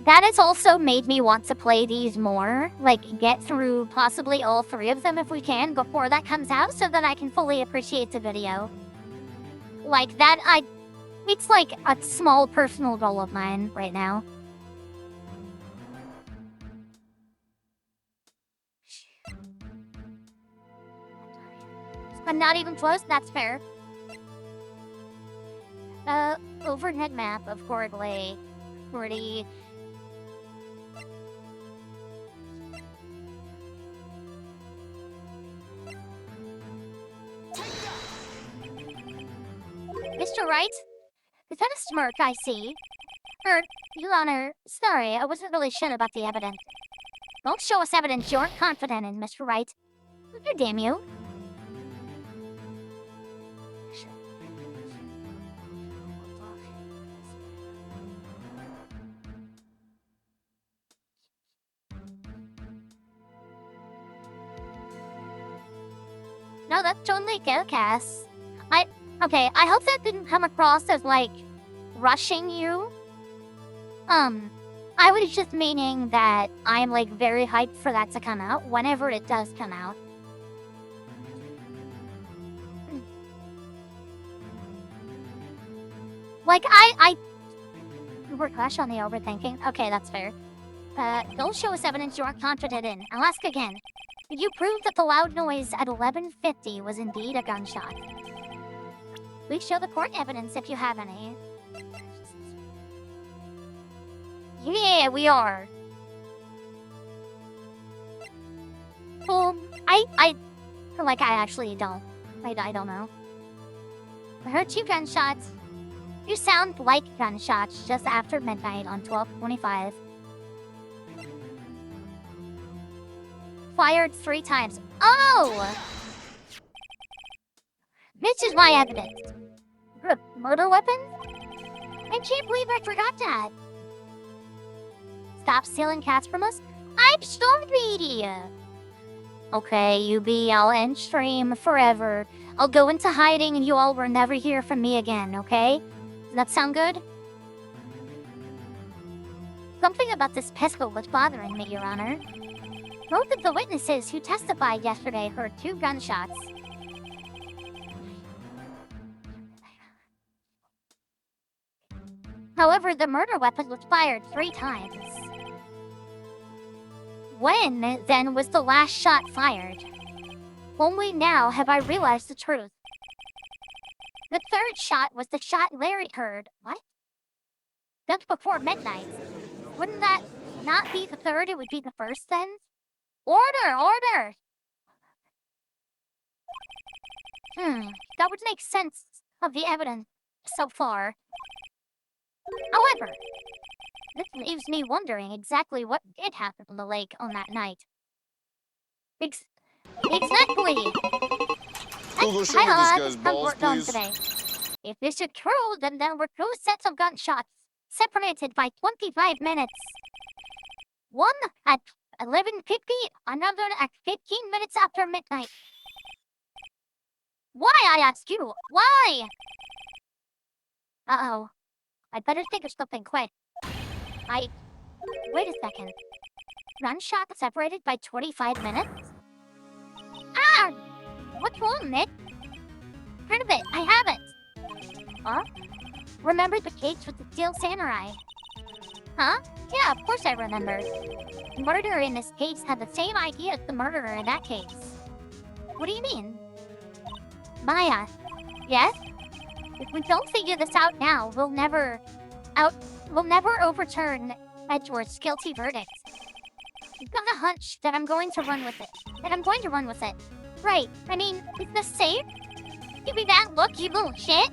That has also made me want to play these more. Like, get through possibly all 3 of them if we can before that comes out so that I can fully appreciate the video. Like, it's like a small personal goal of mine right now. I'm not even close, that's fair. Overhead map of Court Lake. Pretty... Mr. Wright? Is that a smirk I see? Your Honor, sorry, I wasn't really sure about the evidence. Don't show us evidence you aren't confident in, Mr. Wright. Oh, damn you. No, that's totally Cass. Okay, I hope that didn't come across as, like, rushing you. I was just meaning that I'm, like, very hyped for that to come out, whenever it does come out. Like, we're clash on the overthinking? Okay, that's fair. Don't show us evidence you aren't confident in. I'll ask again. Did you prove that the loud noise at 11:50 was indeed a gunshot? Please show the court evidence if you have any. Yeah, we are. Well, I actually don't. I don't know. I heard 2 gunshots. You sound like gunshots just after midnight on 12/25. Fired 3 times. Oh! This is my evidence. Murder weapon? I can't believe I forgot that. Stop stealing cats from us? I'm sorry. Okay, I'll end stream forever. I'll go into hiding and you all will never hear from me again, okay? Does that sound good? Something about this pistol was bothering me, Your Honor. Both of the witnesses who testified yesterday heard 2 gunshots. However, the murder weapon was fired 3 times. When, then, was the last shot fired? Only now have I realized the truth. The 3rd shot was the shot Larry heard. What? Just before midnight. Wouldn't that not be the 3rd? It would be the 1st then? Order! Order! That would make sense of the evidence so far. However, this leaves me wondering exactly what did happen on the lake on that night. Exactly! Google, show me this guy's I've balls, worked on please. today. If this is true, then there were 2 sets of gunshots, separated by 25 minutes. One at 11:50, another at 15 minutes after midnight. Why, I ask you? Why? Uh-oh. I'd better think of something quick. Wait a second. Gunshot separated by 25 minutes? Ah! What's wrong, Nick? Heard of it. I haven't. Huh? Remember the case with the steel samurai? Huh? Yeah, of course I remember. The murderer in this case had the same idea as the murderer in that case. What do you mean? Maya. Yes? If we don't figure this out now, we'll never overturn Edgeworth's guilty verdict. I've got a hunch that I'm going to run with it. Right. I mean, is this safe? Give me that look, you little shit.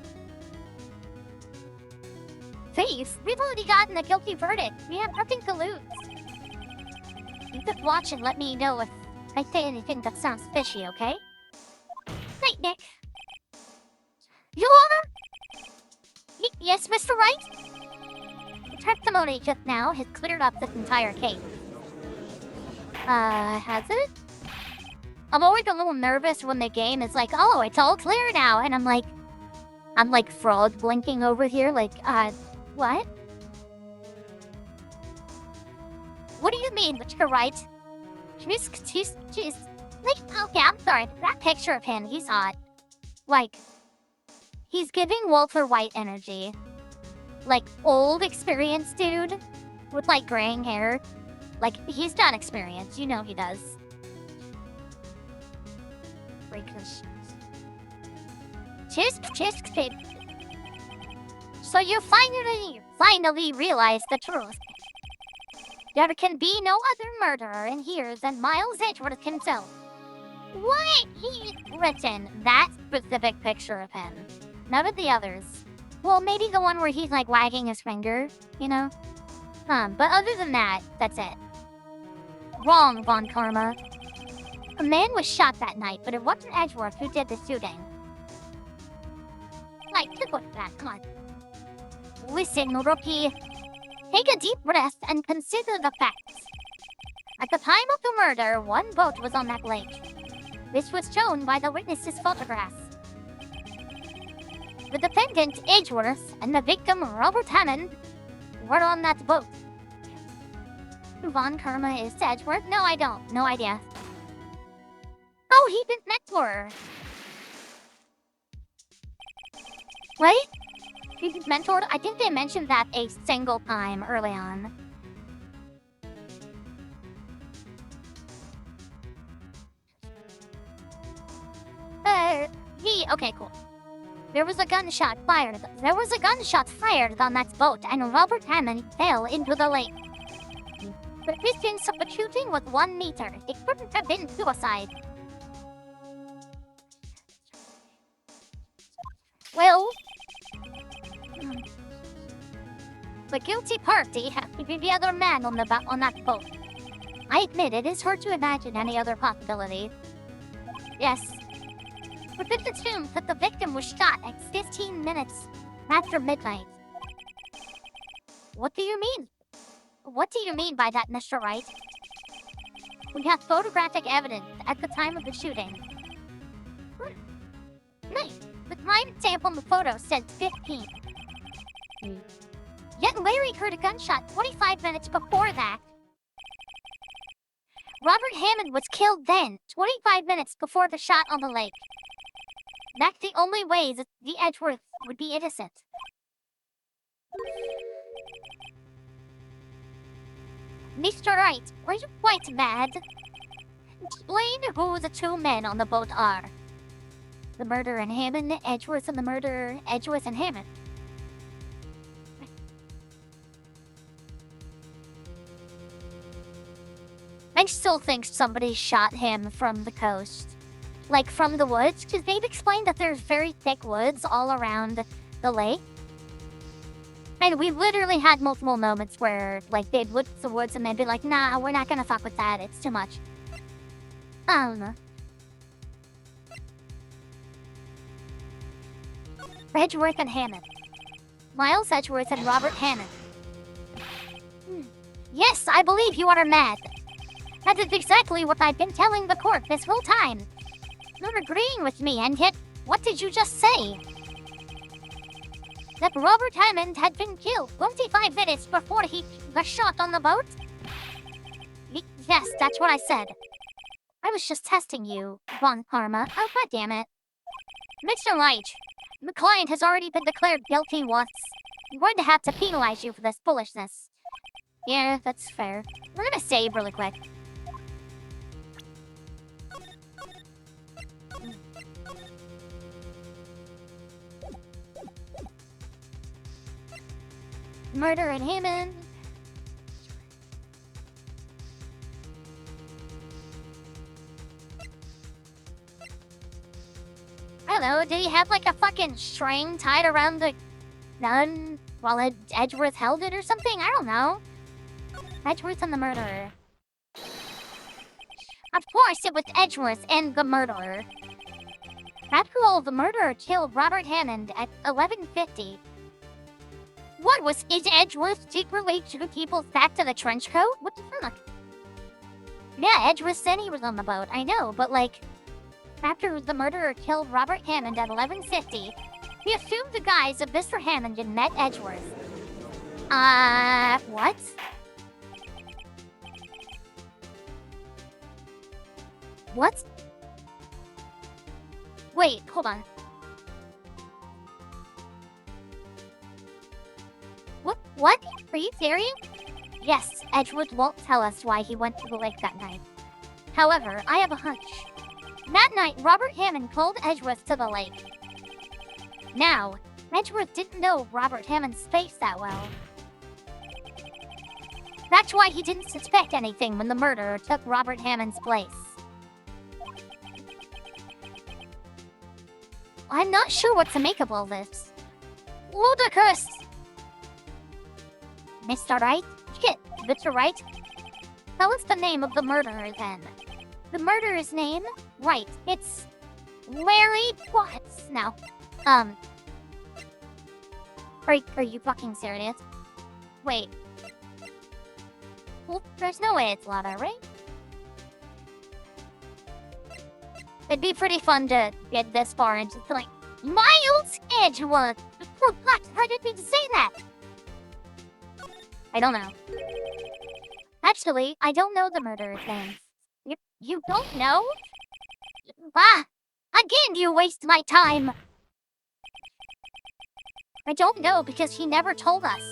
Thief, we've already gotten a guilty verdict. We have nothing to lose. You just watch and let me know if I say anything that sounds fishy, okay? Night, Nick. Your Honor? Yes, Mr. Wright? The testimony just now has cleared up this entire case. Has it? I'm always a little nervous when the game is like, oh, it's all clear now, and I'm like frog blinking over here, like, what? What do you mean, Mr. Wright? She's, like, okay, I'm sorry, that picture of him, he's hot. Like, he's giving Walter White energy. Like, old experienced dude with, like, graying hair. Like, he's done experience, you know he does. Cheers, babe. So you finally realized the truth. There can be no other murderer in here than Miles Edgeworth himself. What? He's written that specific picture of him. None of the others. Well, maybe the one where he's like wagging his finger, you know? But other than that, that's it. Wrong, Von Karma. A man was shot that night, but it wasn't Edgeworth who did the shooting. Like, just look at that, come on. Listen, rookie. Take a deep breath and consider the facts. At the time of the murder, 1 boat was on that lake. This was shown by the witness's photograph. The defendant, Edgeworth, and the victim, Robert Hammond, were on that boat. Von Karma is Edgeworth? No, I don't. No idea. Oh, he did mentor. Right? He was mentored? I think they mentioned that a single time early on. Okay, cool. There was a gunshot fired on that boat, and Robert Hammond fell into the lake. The distance of the shooting was 1 meter. It couldn't have been suicide. Well, the guilty party has to be the other man on that boat. I admit it is hard to imagine any other possibility. Yes. But this assumes that the victim was shot at 15 minutes after midnight. What do you mean? What do you mean by that, Mr. Wright? We have photographic evidence at the time of the shooting. Nice. The crime stamp on the photo said 15. Yet Larry heard a gunshot 25 minutes before that. Robert Hammond was killed then, 25 minutes before the shot on the lake. That's the only way that the Edgeworth would be innocent. Mr. Wright, were you quite mad? Explain who the two men on the boat are. The murderer and Hammond, Edgeworth and the murderer, Edgeworth and Hammond. I still think somebody shot him from the coast. Like, from the woods, because they've explained that there's very thick woods all around the lake. And we literally had multiple moments where, like, they'd look at the woods and they'd be like, nah, we're not gonna fuck with that, it's too much. Edgeworth and Hammond. Miles Edgeworth and Robert Hammond. Yes, I believe you are mad. That is exactly what I've been telling the court this whole time. You're agreeing with me, and yet, what did you just say? That Robert Hammond had been killed 25 minutes before he was shot on the boat? Yes, that's what I said. I was just testing you, Von Karma. Oh, god damn it. Mr. Wright, the client has already been declared guilty once. I'm going to have to penalize you for this foolishness. Yeah, that's fair. We're gonna save really quick. Murder in Hammond. I don't know, did he have like a fucking string tied around the gun while Edgeworth held it or something? I don't know. Edgeworth and the murderer. Of course it was Edgeworth and the murderer. After all, the murderer killed Robert Hammond at 11:50. What was Edgeworth secretly shooting people back to the trench coat? What the fuck? Yeah, Edgeworth said he was on the boat, I know, but like, after the murderer killed Robert Hammond at 11:50, he assumed the guise of Mr. Hammond and met Edgeworth. What? What? Wait, hold on. What? Are you serious? Yes, Edgeworth won't tell us why he went to the lake that night. However, I have a hunch. That night, Robert Hammond called Edgeworth to the lake. Now, Edgeworth didn't know Robert Hammond's face that well. That's why he didn't suspect anything when the murderer took Robert Hammond's place. I'm not sure what to make of all this. Ludicrous! Mr. Wright? Mr. Wright? Tell us the name of the murderer, then. The murderer's name? Wright. It's... Larry Watts. Now, are you fucking serious? Wait. Well, there's no way it's Lana, right? It'd be pretty fun to get this far and just be like, Miles Edgeworth! Oh god, I didn't mean to say that! I don't know. Actually, I don't know the murderer's name. You don't know? Ah! Again, you waste my time! I don't know because he never told us.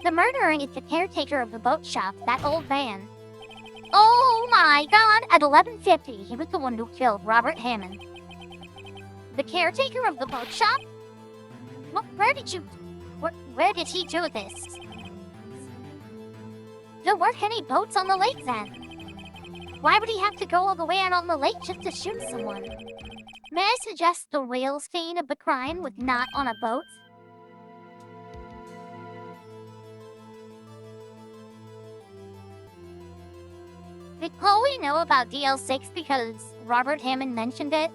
The murderer is the caretaker of the boat shop, that old man. Oh my god! At 11:50, he was the one who killed Robert Hammond. The caretaker of the boat shop? Where did he do this? There weren't any boats on the lake then. Why would he have to go all the way out on the lake just to shoot someone? May I suggest the real scene of the crime was not on a boat? Did Chloe know about DL6 because Robert Hammond mentioned it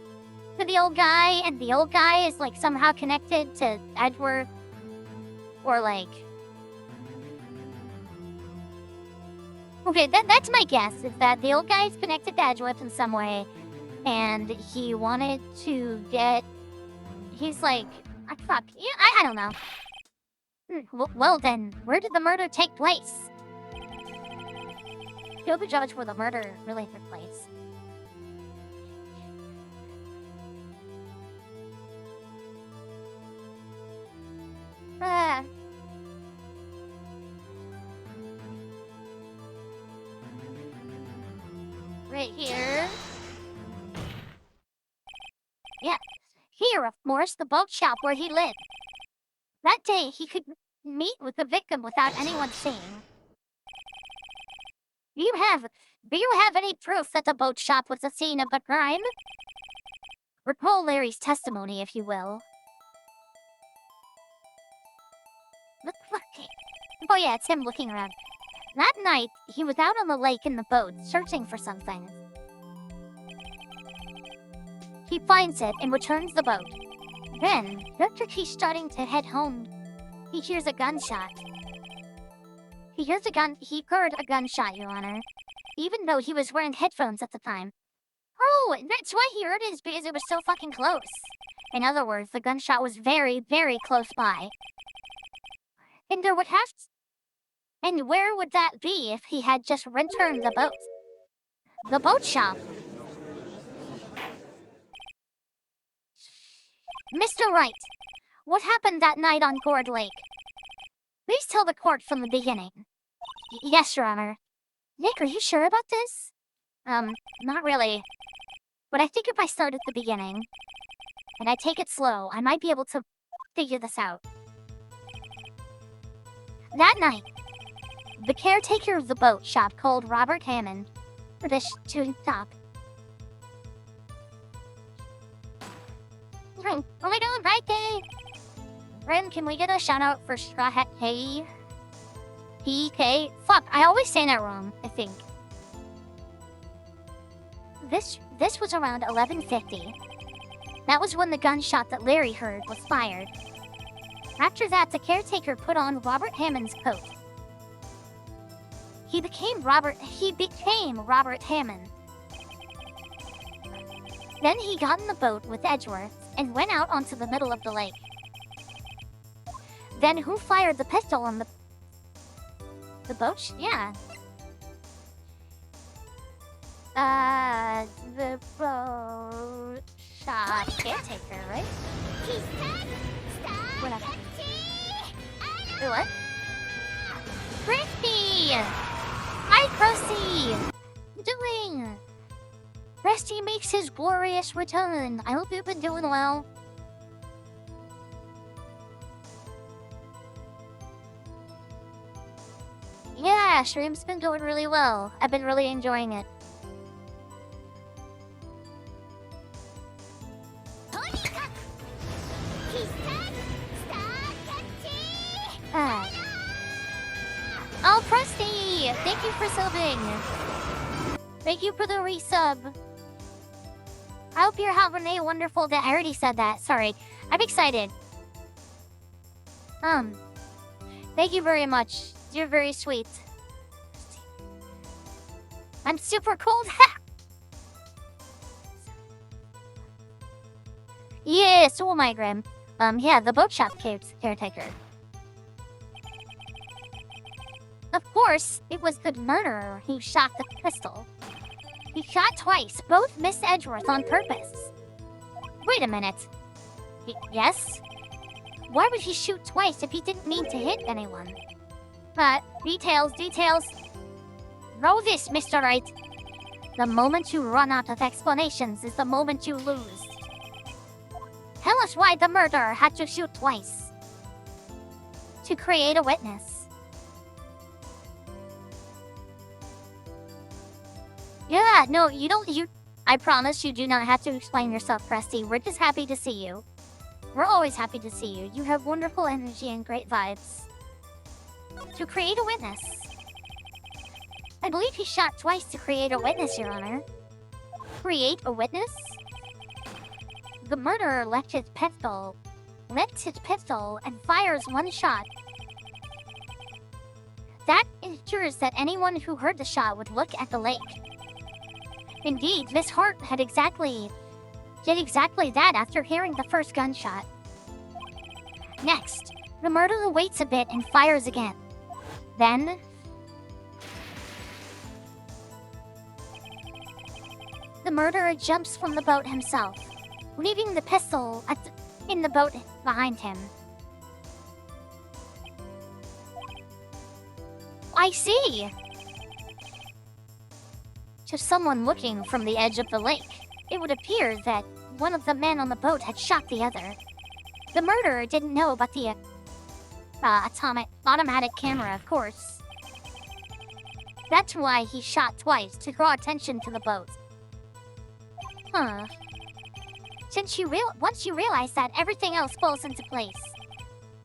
to the old guy, and the old guy is like somehow connected to Edgeworth? Or like... Okay, that's my guess, is that the old guy is connected to Edgeworth in some way, and he wanted to get... He's like... fuck. Yeah, I don't know. Well then, where did the murder take place? Kill the judge where the murder really took place. Right here. Yeah. Here, of course, the boat shop where he lived. That day, he could meet with the victim without anyone seeing. Do you have any proof that the boat shop was the scene of the crime? Recall Larry's testimony, if you will. Oh yeah, it's him looking around. That night, he was out on the lake in the boat, searching for something. He finds it and returns the boat. Then, just as he's starting to head home, he hears a gunshot. He heard a gunshot, Your Honor. Even though he was wearing headphones at the time. Oh, that's why he heard it, is because it was so fucking close. In other words, the gunshot was very, very close by. And where would that be if he had just returned the boat? The boat shop. Mr. Wright, what happened that night on Gourd Lake? Please tell the court from the beginning. Yes, Your Honor. Nick, are you sure about this? Not really. But I think if I start at the beginning, and I take it slow, I might be able to figure this out. That night, the caretaker of the boat shop called Robert Hammond for this to stop. Oh my god, right there! Ren, can we get a shout out for Straw Hat K? PK? Fuck, I always say that wrong, I think. This was around 11:50. That was when the gunshot that Larry heard was fired. After that, the caretaker put on Robert Hammond's coat. He became Robert Hammond. Then he got in the boat with Edgeworth and went out onto the middle of the lake. Then who fired the pistol on the boat? Yeah. The boat shop caretaker, right? Whatever. Wait, what? Christy! Hi, Christy! What are you doing? Rusty makes his glorious return. I hope you've been doing well. Yeah, stream's been going really well. I've been really enjoying it. Oh, Presty! Thank you for subbing. Thank you for the resub. I hope you're having a wonderful day. I already said that. Sorry. I'm excited. Thank you very much. You're very sweet. I'm super cold. Yeah, so am I, Grim. Yeah, the boat shop caretaker. Of course, it was the murderer who shot the pistol. He shot twice, both missed Edgeworth on purpose. Wait a minute. Yes? Why would he shoot twice if he didn't mean to hit anyone? Details. Know this, Mr. Wright. The moment you run out of explanations is the moment you lose. Tell us why the murderer had to shoot twice. To create a witness. Yeah, no, you don't, I promise you do not have to explain yourself, Presty. We're just happy to see you. We're always happy to see you. You have wonderful energy and great vibes. To create a witness. I believe he shot twice to create a witness, Your Honor. Create a witness? The murderer left his pistol and fires one shot. That ensures that anyone who heard the shot would look at the lake. Indeed, Miss Hart did exactly that after hearing the first gunshot. Next, the murderer waits a bit and fires again. Then, the murderer jumps from the boat himself, leaving the pistol in the boat behind him. I see! To someone looking from the edge of the lake, it would appear that one of the men on the boat had shot the other. The murderer didn't know about the automatic camera, of course. That's why he shot twice, to draw attention to the boat. Huh. Once you realize that, everything else falls into place.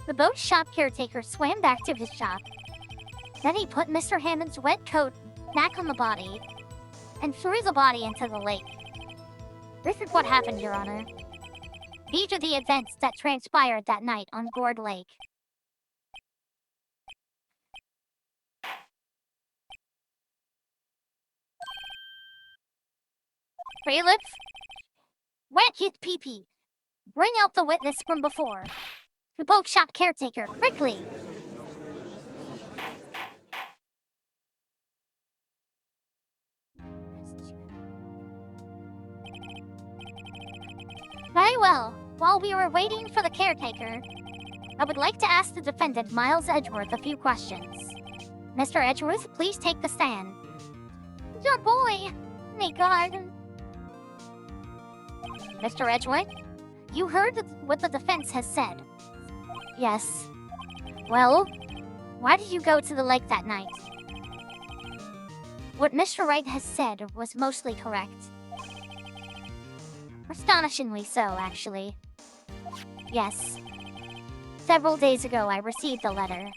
The boat shop caretaker swam back to his shop. Then he put Mr. Hammond's wet coat back on the body and threw the body into the lake. This is what happened, Your Honor. These are the events that transpired that night on Gourd Lake. Bailiff, wet his pee-pee. Bring out the witness from before. The boat shop caretaker, quickly! Very well. While we were waiting for the caretaker, I would like to ask the defendant, Miles Edgeworth, a few questions. Mr. Edgeworth, please take the stand. Your boy! My God. Mr. Edgeworth, you heard what the defense has said. Yes. Well, why did you go to the lake that night? What Mr. Wright has said was mostly correct. Astonishingly so, actually. Yes. Several days ago, I received a letter.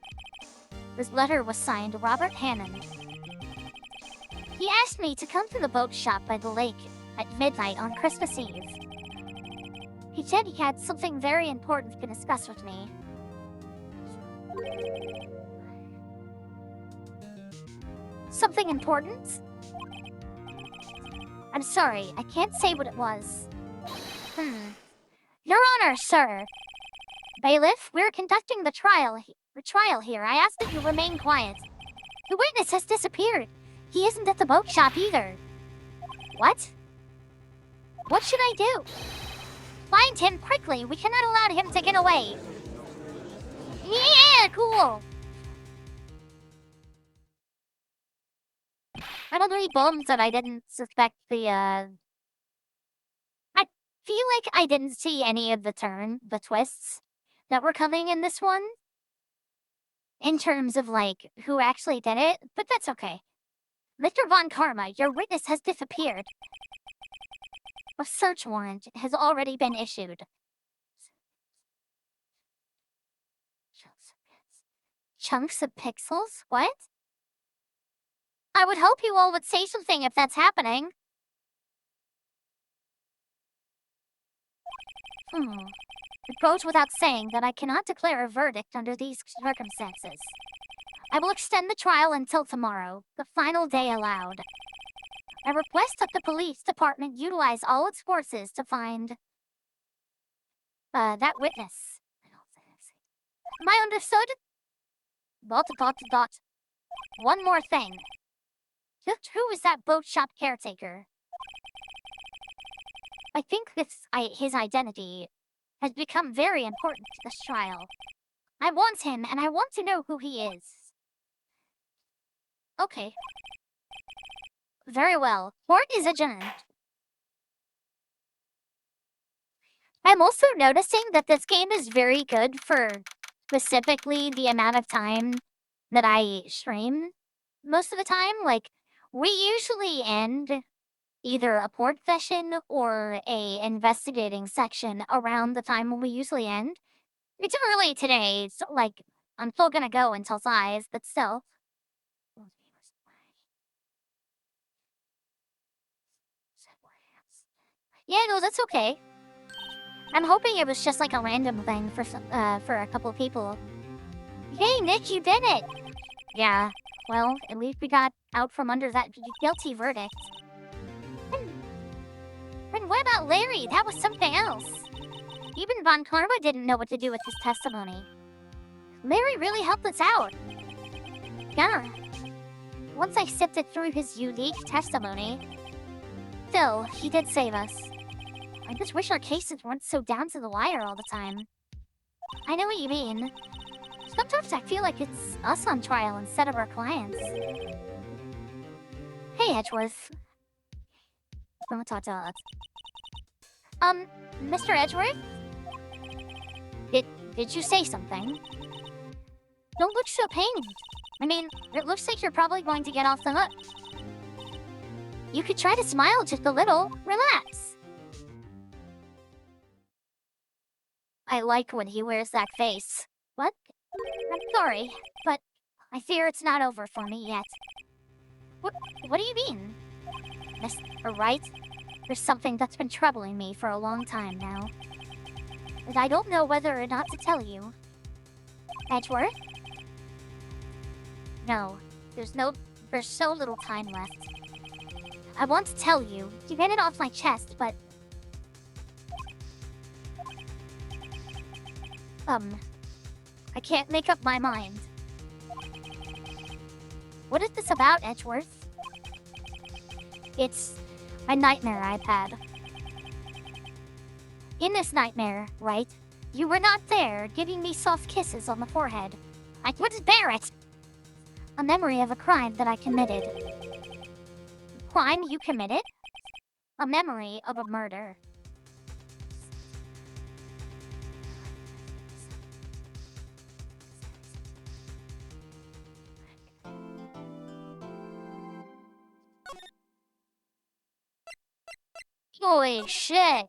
This letter was signed Robert Hammond. He asked me to come to the boat shop by the lake at midnight on Christmas Eve. He said he had something very important to discuss with me. Something important? I'm sorry, I can't say what it was. Your Honor, sir. Bailiff, we're conducting the trial here. I ask that you remain quiet. The witness has disappeared. He isn't at the boat shop either. What? What should I do? Find him quickly. We cannot allow him to get away. Yeah, cool. I'm really bummed that I didn't suspect the, I feel like I didn't see any of the twists that were coming in this one. In terms of, like, who actually did it, but that's okay. Mr. Von Karma, your witness has disappeared. A search warrant has already been issued. Chunks of pixels? What? I would hope you all would say something if that's happening. It goes without saying that I cannot declare a verdict under these circumstances. I will extend the trial until tomorrow, the final day allowed. I request that the police department utilize all its forces to find that witness. Am I understood? ... One more thing. Just who is that boat shop caretaker? I think his identity has become very important to this trial. I want him, and I want to know who he is. Okay. Very well. Court is adjourned. I'm also noticing that this game is very good for specifically the amount of time that I stream. Most of the time, like, we usually end either a port session or a investigating section around the time when we usually end. It's early today, so, like, I'm still gonna go until 5, but still. Yeah, no, that's okay. I'm hoping it was just like a random thing for a couple of people. Hey, Nick, you did it! Yeah, well, at least we got out from under that guilty verdict. And And what about Larry? That was something else. Even Von Karma didn't know what to do with his testimony. Larry really helped us out. Yeah. Once I sifted through his unique testimony, still, he did save us. I just wish our cases weren't so down to the wire all the time. I know what you mean. Sometimes I feel like it's us on trial instead of our clients. Hey, Edgeworth. Mr. Edgeworth? Did you say something? Don't look so pained. I mean, it looks like you're probably going to get off the hook. You could try to smile just a little. Relax. I like when he wears that face. What? I'm sorry, but I fear it's not over for me yet. What do you mean? Mr. Wright? There's something that's been troubling me for a long time now. And I don't know whether or not to tell you. Edgeworth? No, there's so little time left. I want to tell you to get it off my chest, but... I can't make up my mind. What is this about, Edgeworth? It's a nightmare I've had. In this nightmare, Wright, you were not there giving me soft kisses on the forehead. I couldn't bear it! A memory of a crime that I committed. A crime you committed? A memory of a murder. Holy shit!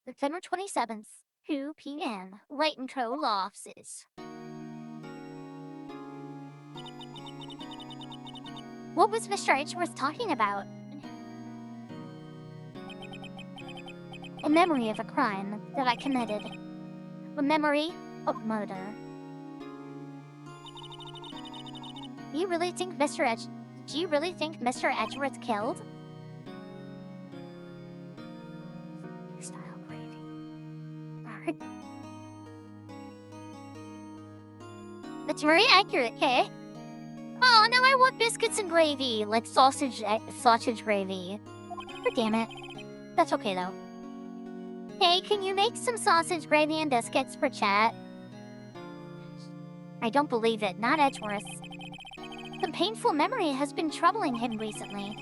September 27th, 2 p.m. Wright & Co. Law Offices. What was Mr. Edgeworth talking about? A memory of a crime that I committed. A memory of murder. Do you really think Mr. Edgeworth killed? Style gravy. That's very accurate, okay? Oh, now I want biscuits and gravy, like sausage gravy. Oh, damn it. That's okay though. Hey, can you make some sausage gravy and biscuits for chat? I don't believe it, not Edgeworth. The painful memory has been troubling him recently.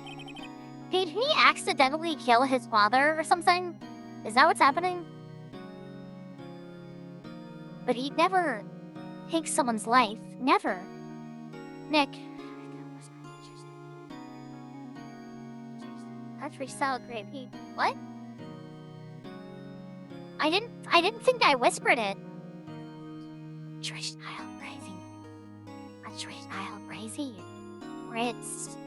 Did he accidentally kill his father or something? Is that what's happening? But he'd never take someone's life. Never. Nick. Country style gravy. What? I didn't think I whispered it. Country style gravy. Country style gravy. Grits.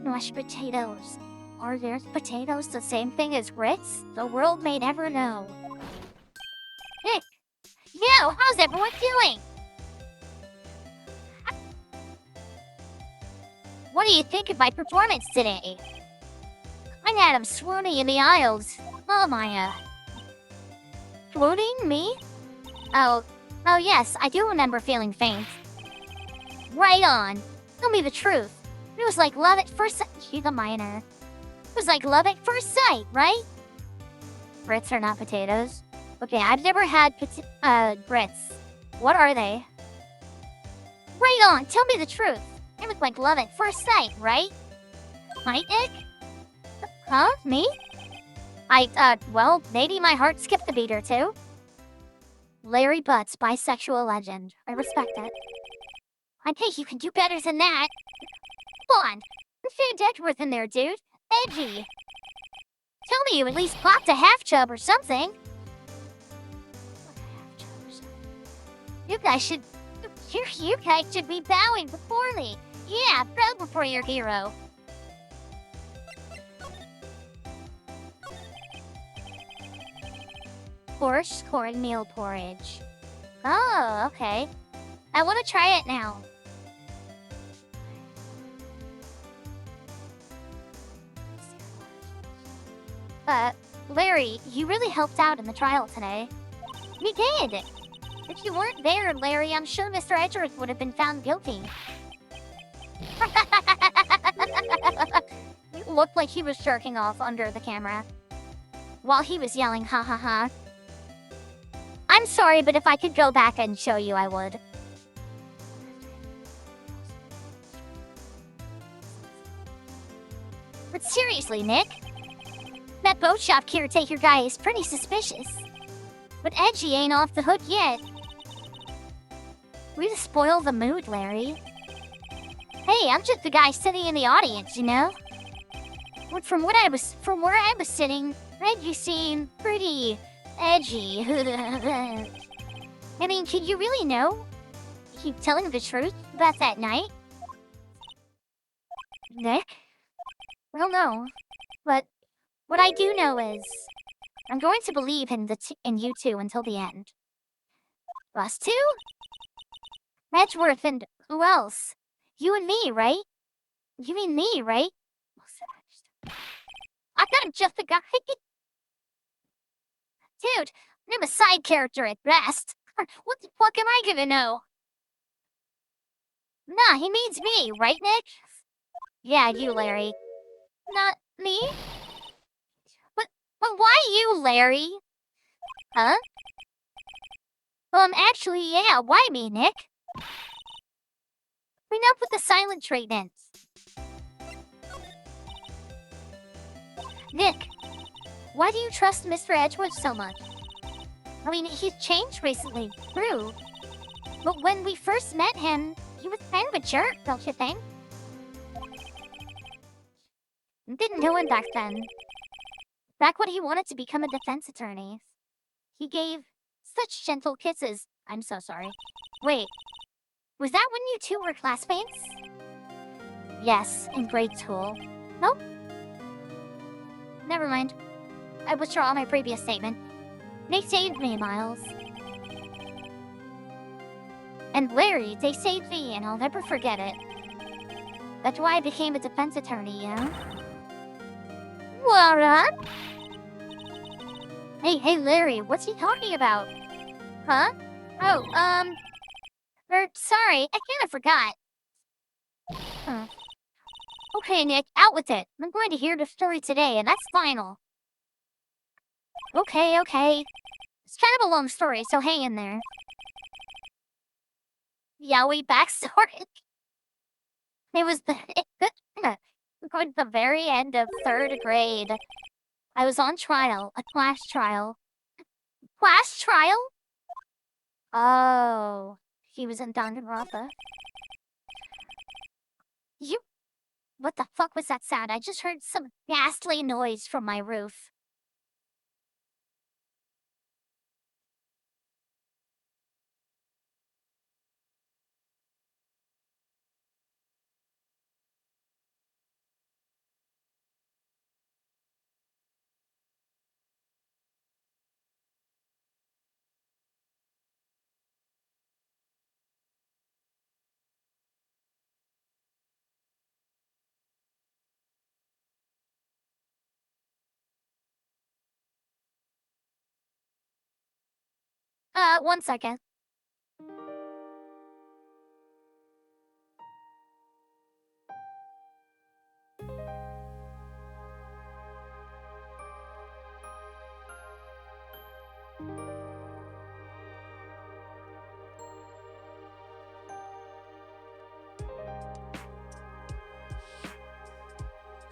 Mashed potatoes. Are their potatoes the same thing as grits? The world may never know. Nick! Yo, how's everyone doing? What do you think of my performance today? I had him swooning in the aisles. Oh my, swooning? Me? Oh yes, I do remember feeling faint. Right on. Tell me the truth. It was like love at first sight. She's a minor. It was like love at first sight, right? Grits are not potatoes. Okay, I've never had grits. What are they? Right on, tell me the truth. It was like love at first sight, right? Right, Nick? Huh? Me? Well, maybe my heart skipped a beat or two. Larry Butts, bisexual legend. I respect it. I think you can do better than that. Come on. Fit Edgeworth in there, dude. Edgy. Tell me you at least popped a half chub or something. You guys should be bowing before me. Yeah, bow before your hero. Borscht cornmeal porridge. Oh, okay. I want to try it now. Larry, you really helped out in the trial today. We did! If you weren't there, Larry, I'm sure Mr. Edgeworth would have been found guilty. It looked like he was jerking off under the camera while he was yelling, ha ha ha. I'm sorry, but if I could go back and show you, I would. But seriously, Nick, that boat shop caretaker guy is pretty suspicious. But Edgy ain't off the hook yet. We just spoil the mood, Larry. Hey, I'm just the guy sitting in the audience, you know? But from where I was sitting, Reggie seemed pretty edgy. I mean, could you really know? Keep telling the truth about that night? Nick? Well, no. But what I do know is, I'm going to believe in you two until the end. Us two? Edgeworth and who else? You and me, right? You mean me, right? I thought I'm just a guy. Dude, I'm a side character at best. What the fuck am I gonna know? Nah, he means me, right, Nick? Yeah, you, Larry. Not me? But why you, Larry? Huh? Actually, yeah, why me, Nick? Bring up with the silent treatments. Nick, why do you trust Mr. Edgewood so much? I mean, he's changed recently, true. But when we first met him, he was kind of a jerk, don't you think? Didn't know him back then. Back when he wanted to become a defense attorney. He gave such gentle kisses. I'm so sorry. Wait, was that when you two were classmates? Yes, in grade school. Nope. Never mind. I withdraw my previous statement. They saved me, Miles. And Larry, they saved me, and I'll never forget it. That's why I became a defense attorney, you know? What? Hey, Larry, what's he talking about? Huh? Oh, sorry, I kinda forgot. Okay, Nick, out with it. I'm going to hear the story today, and that's final. Okay. It's kind of a long story, so hang in there. Yowie backstory. It was going to the very end of 3rd grade. I was on trial, a class trial. Class trial? Oh, he was in Danganronpa. What the fuck was that sound? I just heard some ghastly noise from my roof. One second.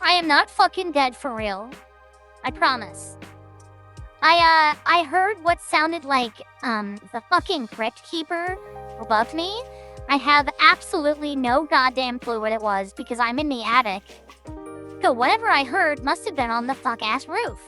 I am not fucking dead for real. I promise. I heard what sounded like, the fucking crypt keeper above me. I have absolutely no goddamn clue what it was because I'm in the attic. So whatever I heard must have been on the fuck-ass roof.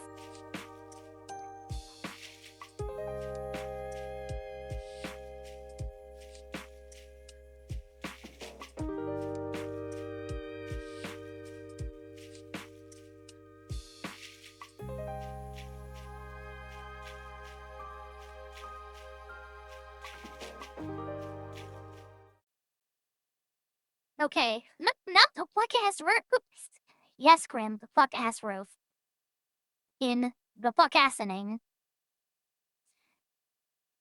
Okay. Not the fuck-ass roof. Yes, Grim, the fuck-ass roof. In the fuck-assening.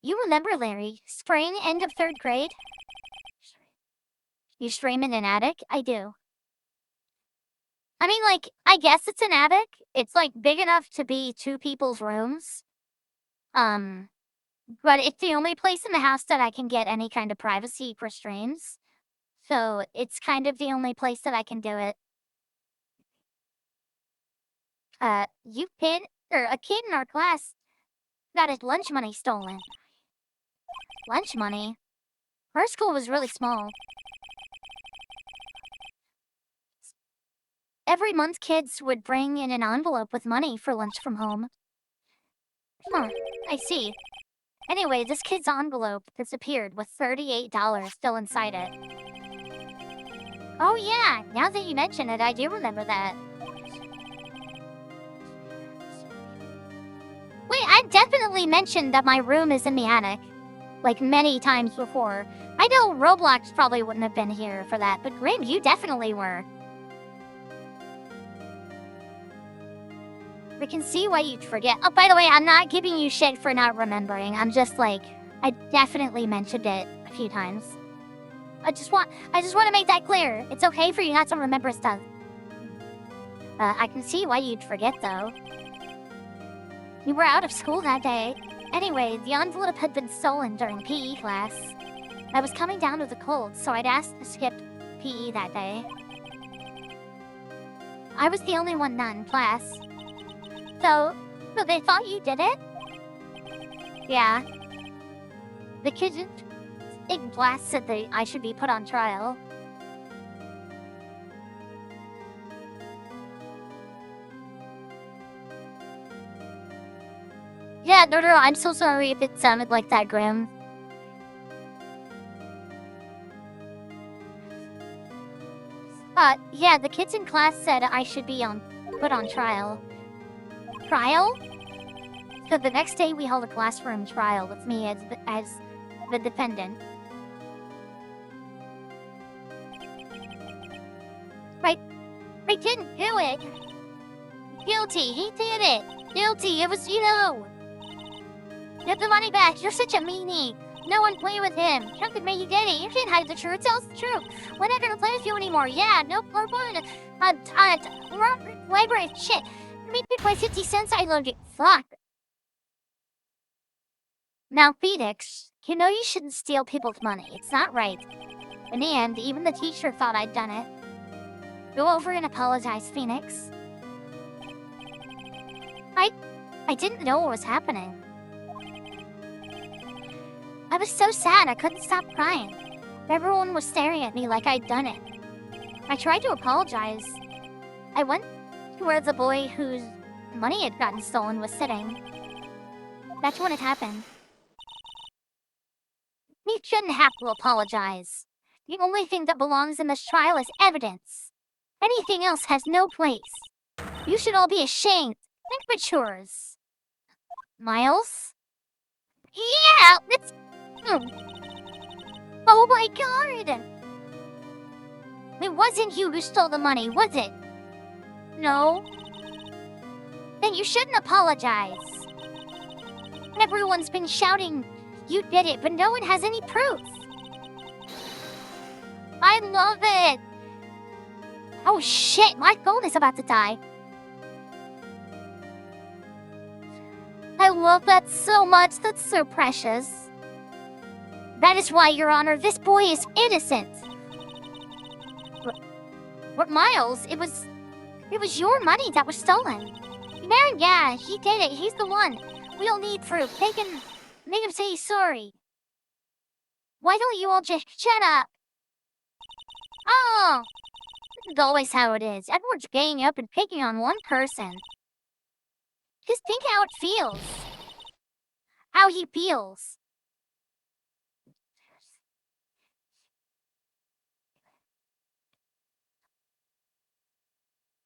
You remember, Larry, spring, end of 3rd grade? You stream in an attic? I do. I mean, like, I guess it's an attic. It's, like, big enough to be 2 people's rooms. But it's the only place in the house that I can get any kind of privacy for streams. So it's kind of the only place that I can do it. A kid in our class got his lunch money stolen. Lunch money? Our school was really small. Every month, kids would bring in an envelope with money for lunch from home. Huh, I see. Anyway, this kid's envelope disappeared with $38 still inside it. Oh yeah, now that you mention it, I do remember that. Wait, I definitely mentioned that my room is in the attic. Like, many times before. I know Roblox probably wouldn't have been here for that, but Grim, you definitely were. We can see why you'd forget. Oh, by the way, I'm not giving you shit for not remembering. I'm just like, I definitely mentioned it a few times. I just want to make that clear. It's okay for you not to remember stuff. I can see why you'd forget, though. You were out of school that day. Anyway, the envelope had been stolen during PE class. I was coming down with a cold, so I'd asked to skip PE that day. I was the only one not in class. So they thought you did it? Yeah. The kid in class said that I should be put on trial. Yeah, no, I'm so sorry if it sounded like that, Grim. Yeah, the kids in class said I should be put on trial. Trial? So the next day we held a classroom trial with me as the defendant. I didn't do it. Guilty, he did it. Guilty, it was you. Get the money back, you're such a meanie. No one play with him. Chuck with me, you did it. You can't hide the truth, tell us the truth. We're not gonna play with you anymore. Yeah, no, we're going to library shit. Make me play 50 cents, I love you. Fuck. Now, Phoenix, you know you shouldn't steal people's money. It's not right. In the end, even the teacher thought I'd done it. Go over and apologize, Phoenix. I didn't know what was happening. I was so sad I couldn't stop crying. Everyone was staring at me like I'd done it. I tried to apologize. I went to where the boy whose money had gotten stolen was sitting. That's when it happened. You shouldn't have to apologize. The only thing that belongs in this trial is evidence. Anything else has no place. You should all be ashamed. Think matures. Miles? Yeah, it's... Oh my god! It wasn't you who stole the money, was it? No. Then you shouldn't apologize. Everyone's been shouting, you did it, but no one has any proof. I love it! Oh shit, my phone is about to die. I love that so much, that's so precious. That is why, Your Honor, this boy is innocent. But Miles, it was your money that was stolen. Yeah, he did it, he's the one. We'll need proof. Make him say sorry. Why don't you all just shut up? Oh! This is always how it is. Everyone's ganging up and picking on one person. Just think how it feels. How he feels.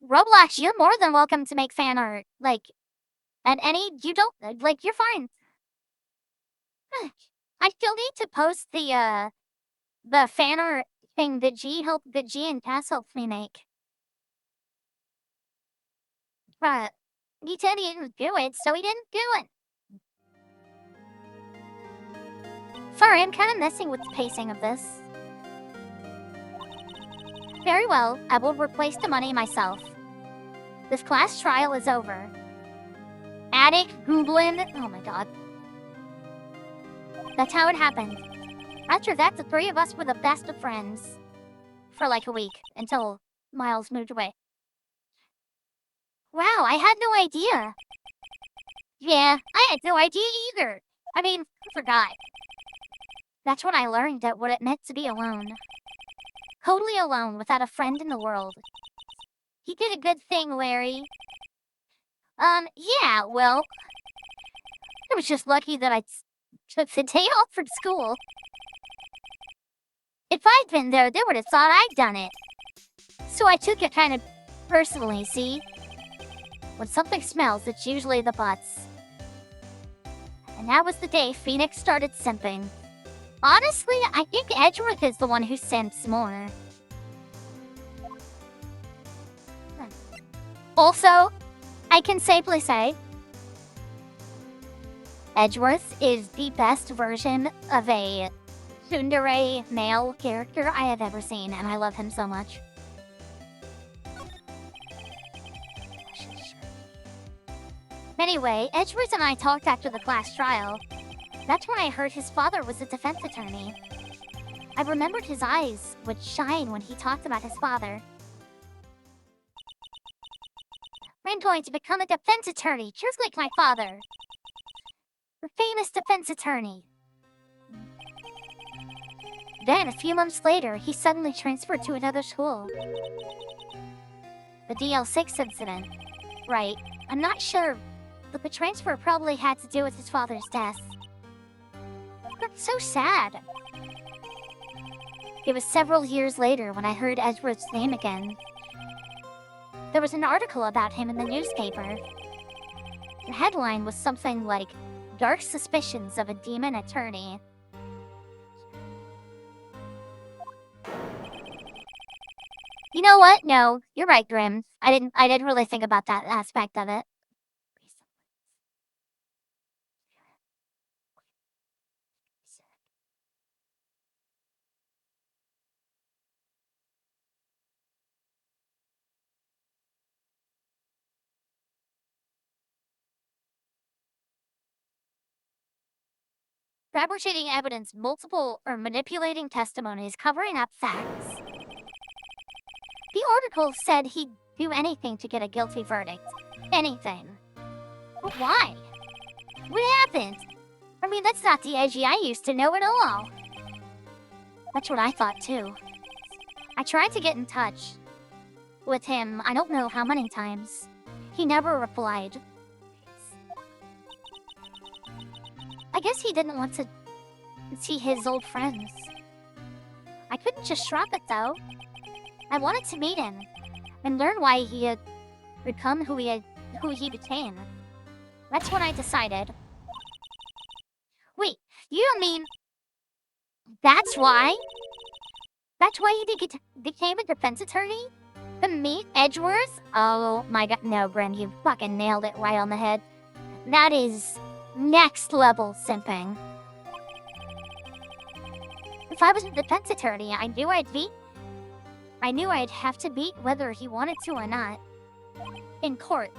Roblox, you're more than welcome to make fan art. Like, and you don't, like, you're fine. I still need to post the fan art thing that G and Cass helped me make. But he said he didn't do it, so he didn't do it. Sorry, I'm kind of messing with the pacing of this. Very well, I will replace the money myself. This class trial is over. Attic, Googling, oh my god. That's how it happened. After that, the three of us were the best of friends. For like a week, until Miles moved away. Wow, I had no idea. Yeah, I had no idea either. I mean, I forgot. That's when I learned that what it meant to be alone. Totally alone, without a friend in the world. He did a good thing, Larry. Yeah, well, I was just lucky that I took the day off from school. If I'd been there, they would have thought I'd done it. So I took it kind of personally, see? When something smells, it's usually the butts. And that was the day Phoenix started simping. Honestly, I think Edgeworth is the one who simps more. Also, I can safely say, Edgeworth is the best version of a tsundere male character I have ever seen, and I love him so much. Anyway, Edgeworth and I talked after the class trial. That's when I heard his father was a defense attorney. I remembered his eyes would shine when he talked about his father. I'm going to become a defense attorney, just like my father. A famous defense attorney. Then, a few months later, he suddenly transferred to another school. The DL6 incident. Right. I'm not sure, but the transfer probably had to do with his father's death. That's so sad. It was several years later when I heard Edgeworth's name again. There was an article about him in the newspaper. The headline was something like, "Dark Suspicions of a Demon Attorney." You know what? No, you're right, Grim. I didn't really think about that aspect of it. Fabricating evidence, multiple or manipulating testimonies, covering up facts. The article said he'd do anything to get a guilty verdict. Anything. But why? What happened? I mean, that's not the Edgy I used to know at all. That's what I thought too. I tried to get in touch with him, I don't know how many times. He never replied. I guess he didn't want to see his old friends. I couldn't just shrug it though. I wanted to meet him and learn why he had become who he became. That's when I decided. Wait, you don't mean that's why? That's why he became a defense attorney? To meet Edgeworth? Oh my god, no, Bren, you fucking nailed it right on the head. That is next level simping. If I was a defense attorney, I knew I'd have to beat whether he wanted to or not. In court.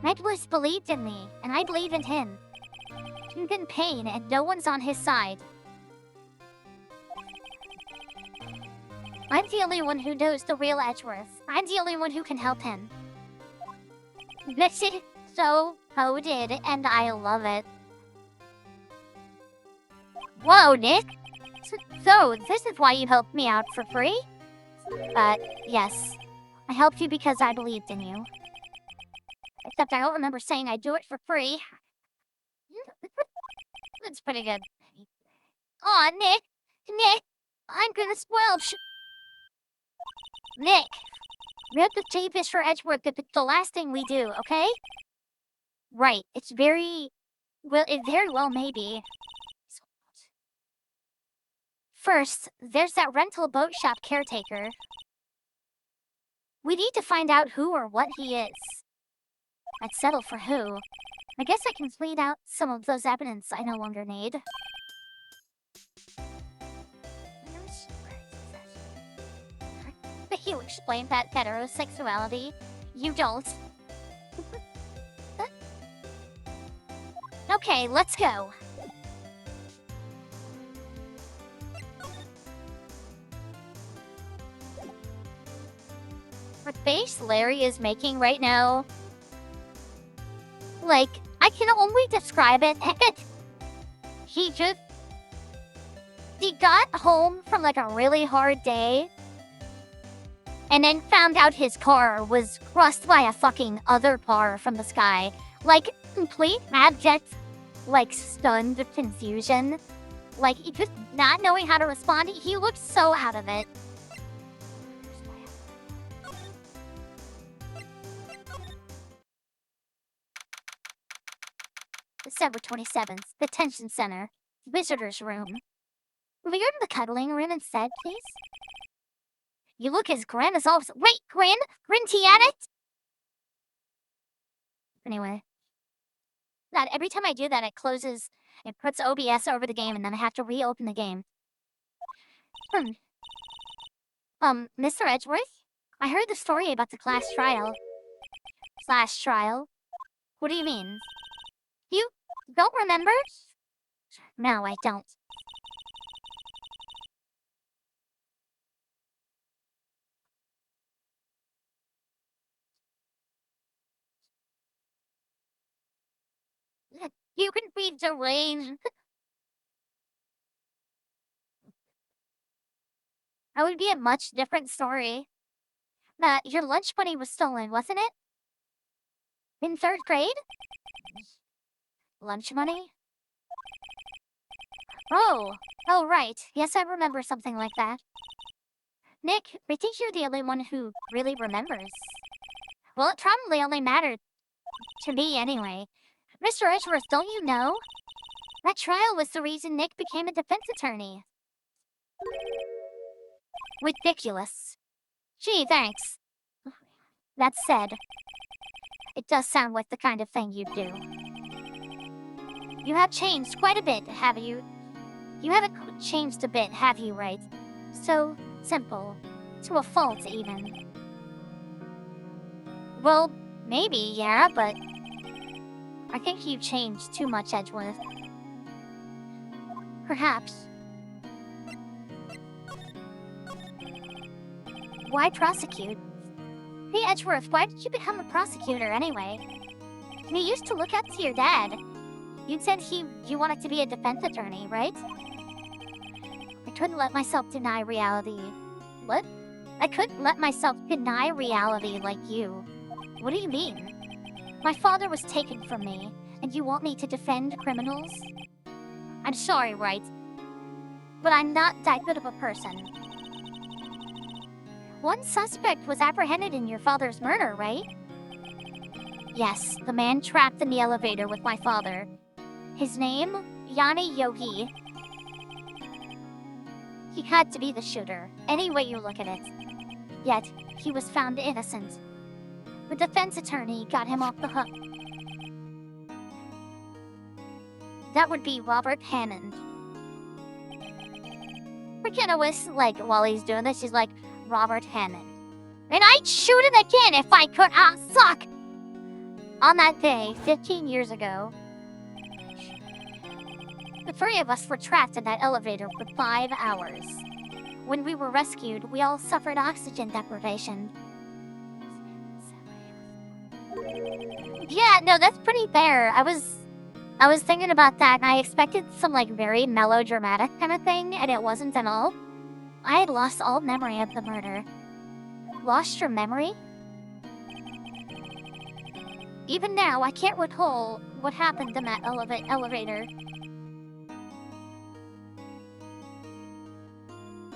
Edgeworth believed in me, and I believe in him. He's in pain, and no one's on his side. I'm the only one who knows the real Edgeworth. I'm the only one who can help him. This is so coded, and I love it. Whoa, Nick! So, this is why you helped me out for free? Yes. I helped you because I believed in you. Except I don't remember saying I'd do it for free. That's pretty good. Aw, Nick! Nick! I'm gonna spoil Nick! We have to save this for Edgeworth if it's the last thing we do, okay? Right, it very well may be. First, there's that rental boat shop caretaker. We need to find out who or what he is. I'd settle for who. I guess I can plead out some of those evidence I no longer need. But you explain that heterosexuality. You don't. Okay, let's go. The face Larry is making right now, like, I can only describe it. He got home from like a really hard day and then found out his car was crushed by a fucking other car from the sky. Like, complete abject, like, stunned confusion. Like, just not knowing how to respond. He looked so out of it. December 27th, Detention Center. Visitor's room. Will you go to the cuddling room instead, please? You look as grim as always. Wait, grin? Grinty at it? Anyway. That every time I do that, it closes, it puts OBS over the game, and then I have to reopen the game. Mr. Edgeworth? I heard the story about the class trial. Slash trial? What do you mean? You don't remember? No, I don't. You can be deranged. That would be a much different story. That your lunch money was stolen, wasn't it? In 3rd grade? Lunch money? Oh, right. Yes, I remember something like that. Nick, I think you're the only one who really remembers. Well, it probably only mattered to me anyway. Mr. Edgeworth, don't you know? That trial was the reason Nick became a defense attorney. Ridiculous. Gee, thanks. That said, it does sound like the kind of thing you'd do. You have changed quite a bit, have you? You haven't changed a bit, have you, Wright? So simple. To a fault, even. Well, maybe, yeah, but I think you've changed too much, Edgeworth. Perhaps. Why prosecute? Hey, Edgeworth, why did you become a prosecutor anyway? You used to look up to your dad. You said you wanted to be a defense attorney, right? I couldn't let myself deny reality. What? I couldn't let myself deny reality like you. What do you mean? My father was taken from me, and you want me to defend criminals? I'm sorry, Wright, but I'm not that good of a person. One suspect was apprehended in your father's murder, right? Yes, the man trapped in the elevator with my father. His name? Yanni Yogi. He had to be the shooter, any way you look at it. Yet, he was found innocent. The defense attorney got him off the hook. That would be Robert Hammond. Freaking always, like, while he's doing this, he's like, Robert Hammond. And I'd shoot him again if I could. Ah, suck! On that day, 15 years ago, the 3 of us were trapped in that elevator for 5 hours. When we were rescued, we all suffered oxygen deprivation. Yeah, no, that's pretty fair. I was thinking about that, and I expected some, like, very melodramatic kind of thing, and it wasn't at all. I had lost all memory of the murder. Lost your memory? Even now, I can't recall what happened in that elevator.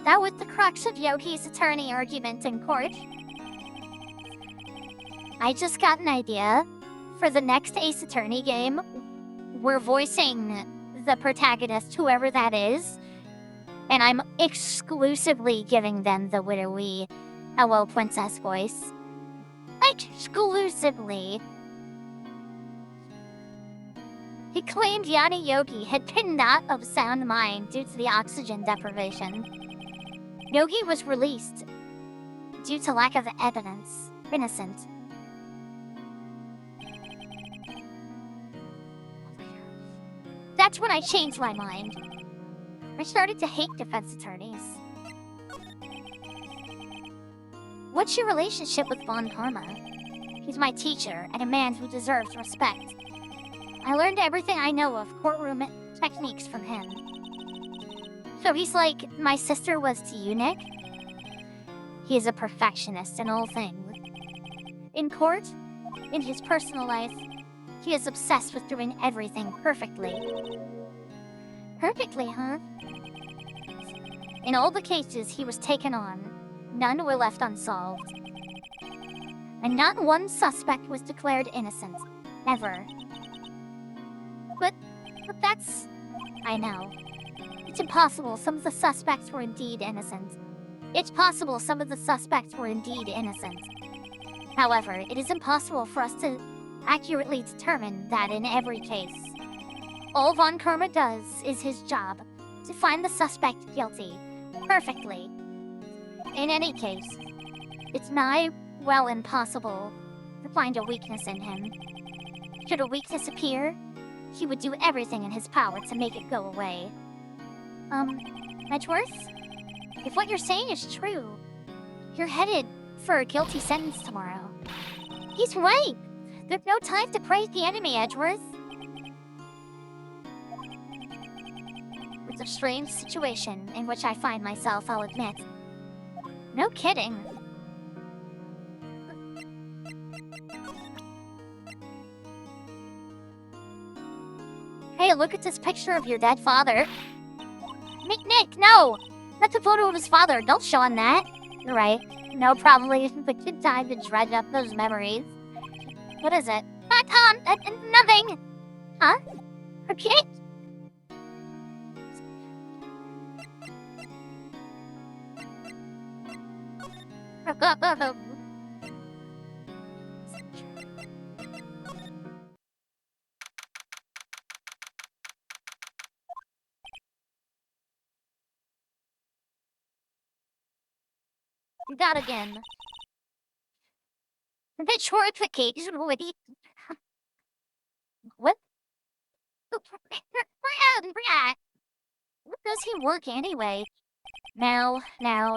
That was the crux of Yogi's attorney argument in court. I just got an idea. For the next Ace Attorney game, we're voicing the protagonist, whoever that is, and I'm exclusively giving them the widowy hello princess voice. Exclusively. He claimed Yana Yogi had been not of sound mind due to the oxygen deprivation. Yogi was released due to lack of evidence. Innocent. That's when I changed my mind. I started to hate defense attorneys. What's your relationship with Von Karma? He's my teacher and a man who deserves respect. I learned everything I know of courtroom techniques from him. So he's like my sister was to you, Nick? He is a perfectionist in all things. In court, in his personal life, he is obsessed with doing everything perfectly. Perfectly, huh? In all the cases he was taken on, none were left unsolved. And not one suspect was declared innocent. Ever. But that's... I know. It's impossible some of the suspects were indeed innocent. It's possible some of the suspects were indeed innocent. However, it is impossible for us to accurately determine that in every case. All Von Karma does is his job, to find the suspect guilty, perfectly. In any case, it's nigh well impossible to find a weakness in him. Should a weakness appear, he would do everything in his power to make it go away. Edgeworth? If what you're saying is true, you're headed for a guilty sentence tomorrow. He's right! There's no time to praise the enemy, Edgeworth. It's a strange situation in which I find myself, I'll admit. No kidding. Hey, look at this picture of your dead father. Nick, no! That's a photo of his father. Don't show him that. You're right. No, probably isn't a good time to dredge up those memories. What is it? Nothing! Huh? Okay. You got again. Bitch horrificate is already. What? What does he work anyway? Now,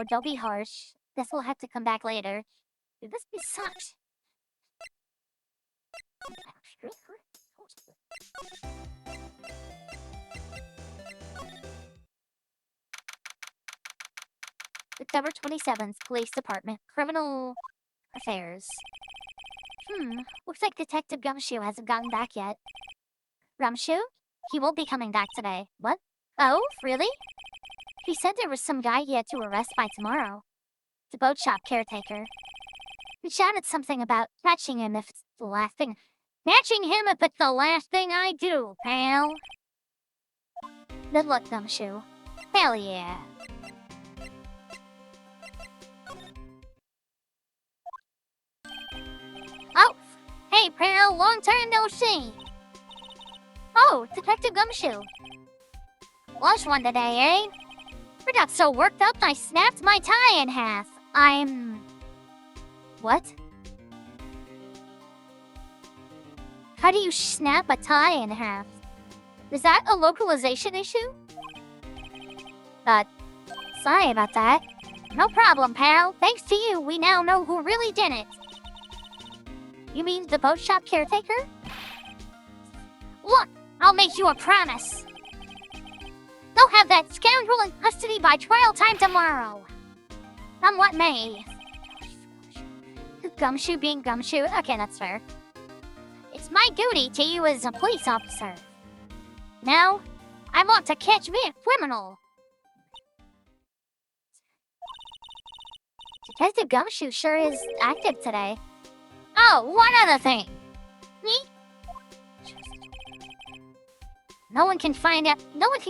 don't be harsh. This will have to come back later. This sucks. September 27th, Police Department, Criminal Affairs. Looks like Detective Gumshoe hasn't gotten back yet. Gumshoe? He won't be coming back today. What? Oh, really? He said there was some guy he had to arrest by tomorrow. The boat shop caretaker. He shouted something about catching him if it's the last thing. Catching him if it's the last thing I do, pal. Good luck, Gumshoe. Hell yeah. Oh, hey, pal, long time no see. Oh, Detective Gumshoe. Lost one today, eh? I got so worked up I snapped my tie in half. What? How do you snap a tie in half? Is that a localization issue? Sorry about that. No problem, pal. Thanks to you, we now know who really did it. You mean the boat shop caretaker? Look, I'll make you a promise. They'll have that scoundrel in custody by trial time tomorrow. Come what may. Gumshoe being Gumshoe? Okay, that's fair. It's my duty to you as a police officer. Now, I want to catch me a criminal. Detective Gumshoe sure is active today. Oh, one other thing. No one can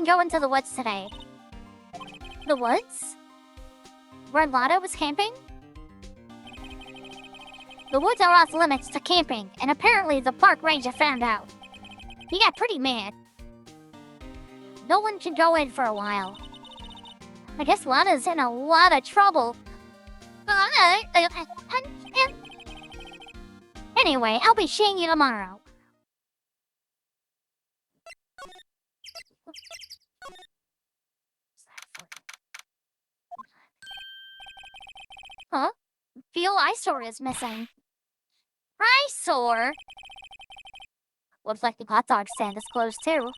go into the woods today. The woods? Where Lotto was camping? The woods are off limits to camping, and apparently the park ranger found out. He got pretty mad. No one can go in for a while. I guess Lana's in a lot of trouble. Anyway, I'll be seeing you tomorrow. Huh? Feel eyesore is missing. Eyesore? Looks like the hot dog stand is closed too.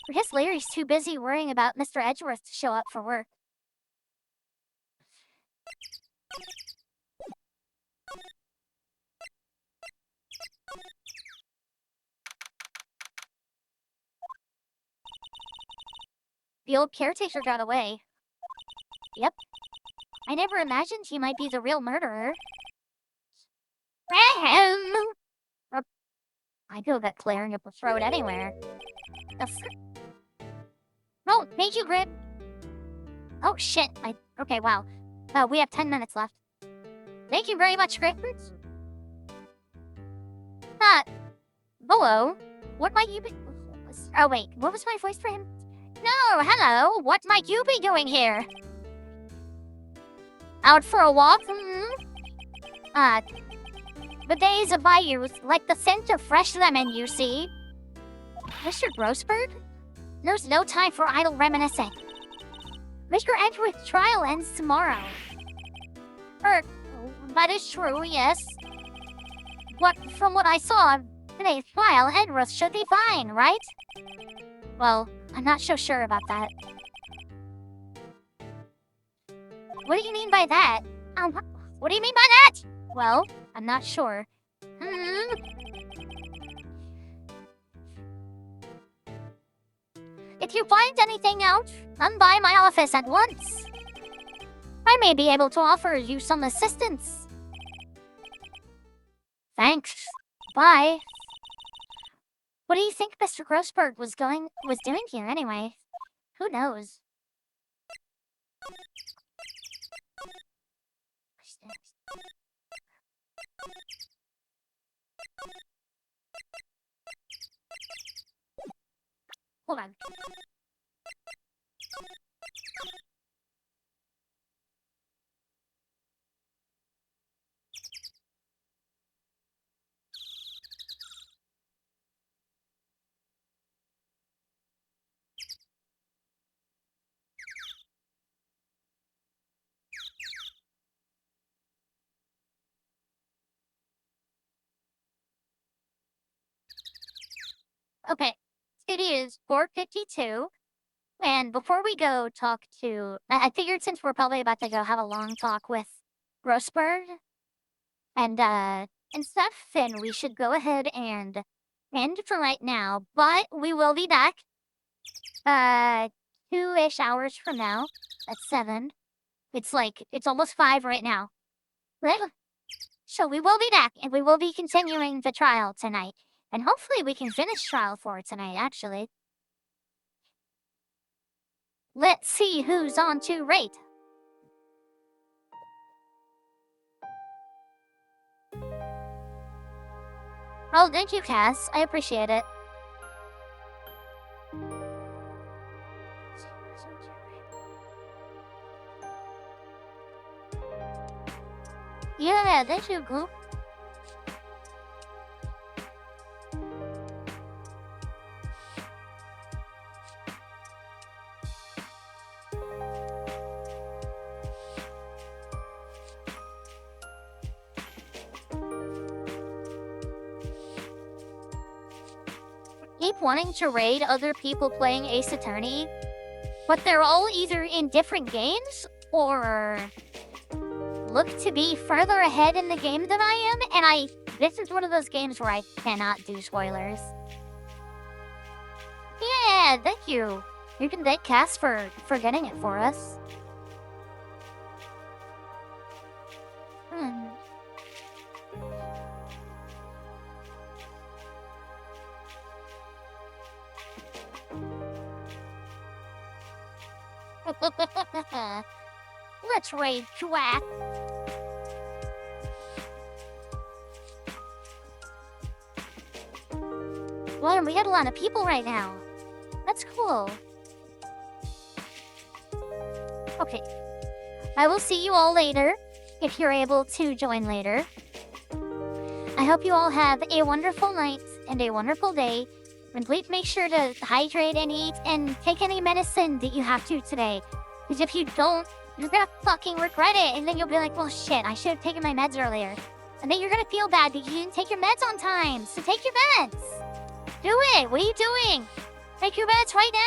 I guess Larry's too busy worrying about Mr. Edgeworth to show up for work. The old caretaker got away. Yep. I never imagined he might be the real murderer. I feel that clearing up the throat anywhere. Oh, thank you, Grip. Oh, shit. Okay, wow. We have 10 minutes left. Thank you very much, Grip. Hello. What might you be... Oh, wait. What was my voice for him? No, hello. What might you be doing here? Out for a walk? The days of Bayou, like the scent of fresh lemon, you see. Mr. Grossberg? There's no time for idle reminiscing. Mr. Edgeworth's trial ends tomorrow. That is true, yes. But from what I saw, today's trial, Edgeworth should be fine, right? Well, I'm not so sure about that. What do you mean by that? What do you mean by that? Well, I'm not sure. If you find anything out, come by my office at once. I may be able to offer you some assistance. Thanks. Bye. What do you think Mr. Grossberg was doing here anyway? Who knows? Hold on. Okay, it is 4:52, and before we go talk to... I figured since we're probably about to go have a long talk with Grossberg and stuff, then we should go ahead and end for right now, but we will be back 2-ish hours from now at 7. It's almost 5 right now. So we will be back, and we will be continuing the trial tonight. And hopefully we can finish trial 4 tonight, actually. Let's see who's on to rate. Oh, thank you, Cass. I appreciate it. Yeah, thank you, Gloop. Keep wanting to raid other people playing Ace Attorney, but they're all either in different games or look to be further ahead in the game than I am, and this is one of those games where I cannot do spoilers. Yeah, thank you. You can thank Cass for getting it for us. Let's raid Jack. Well, we got a lot of people right now. That's cool. Okay. I will see you all later, if you're able to join later. I hope you all have a wonderful night and a wonderful day. And please make sure to hydrate and eat and take any medicine that you have to today. Because if you don't, you're gonna fucking regret it. And then you'll be like, well, shit, I should have taken my meds earlier. And then you're gonna feel bad because you didn't take your meds on time. So take your meds. Do it. What are you doing? Take your meds right now.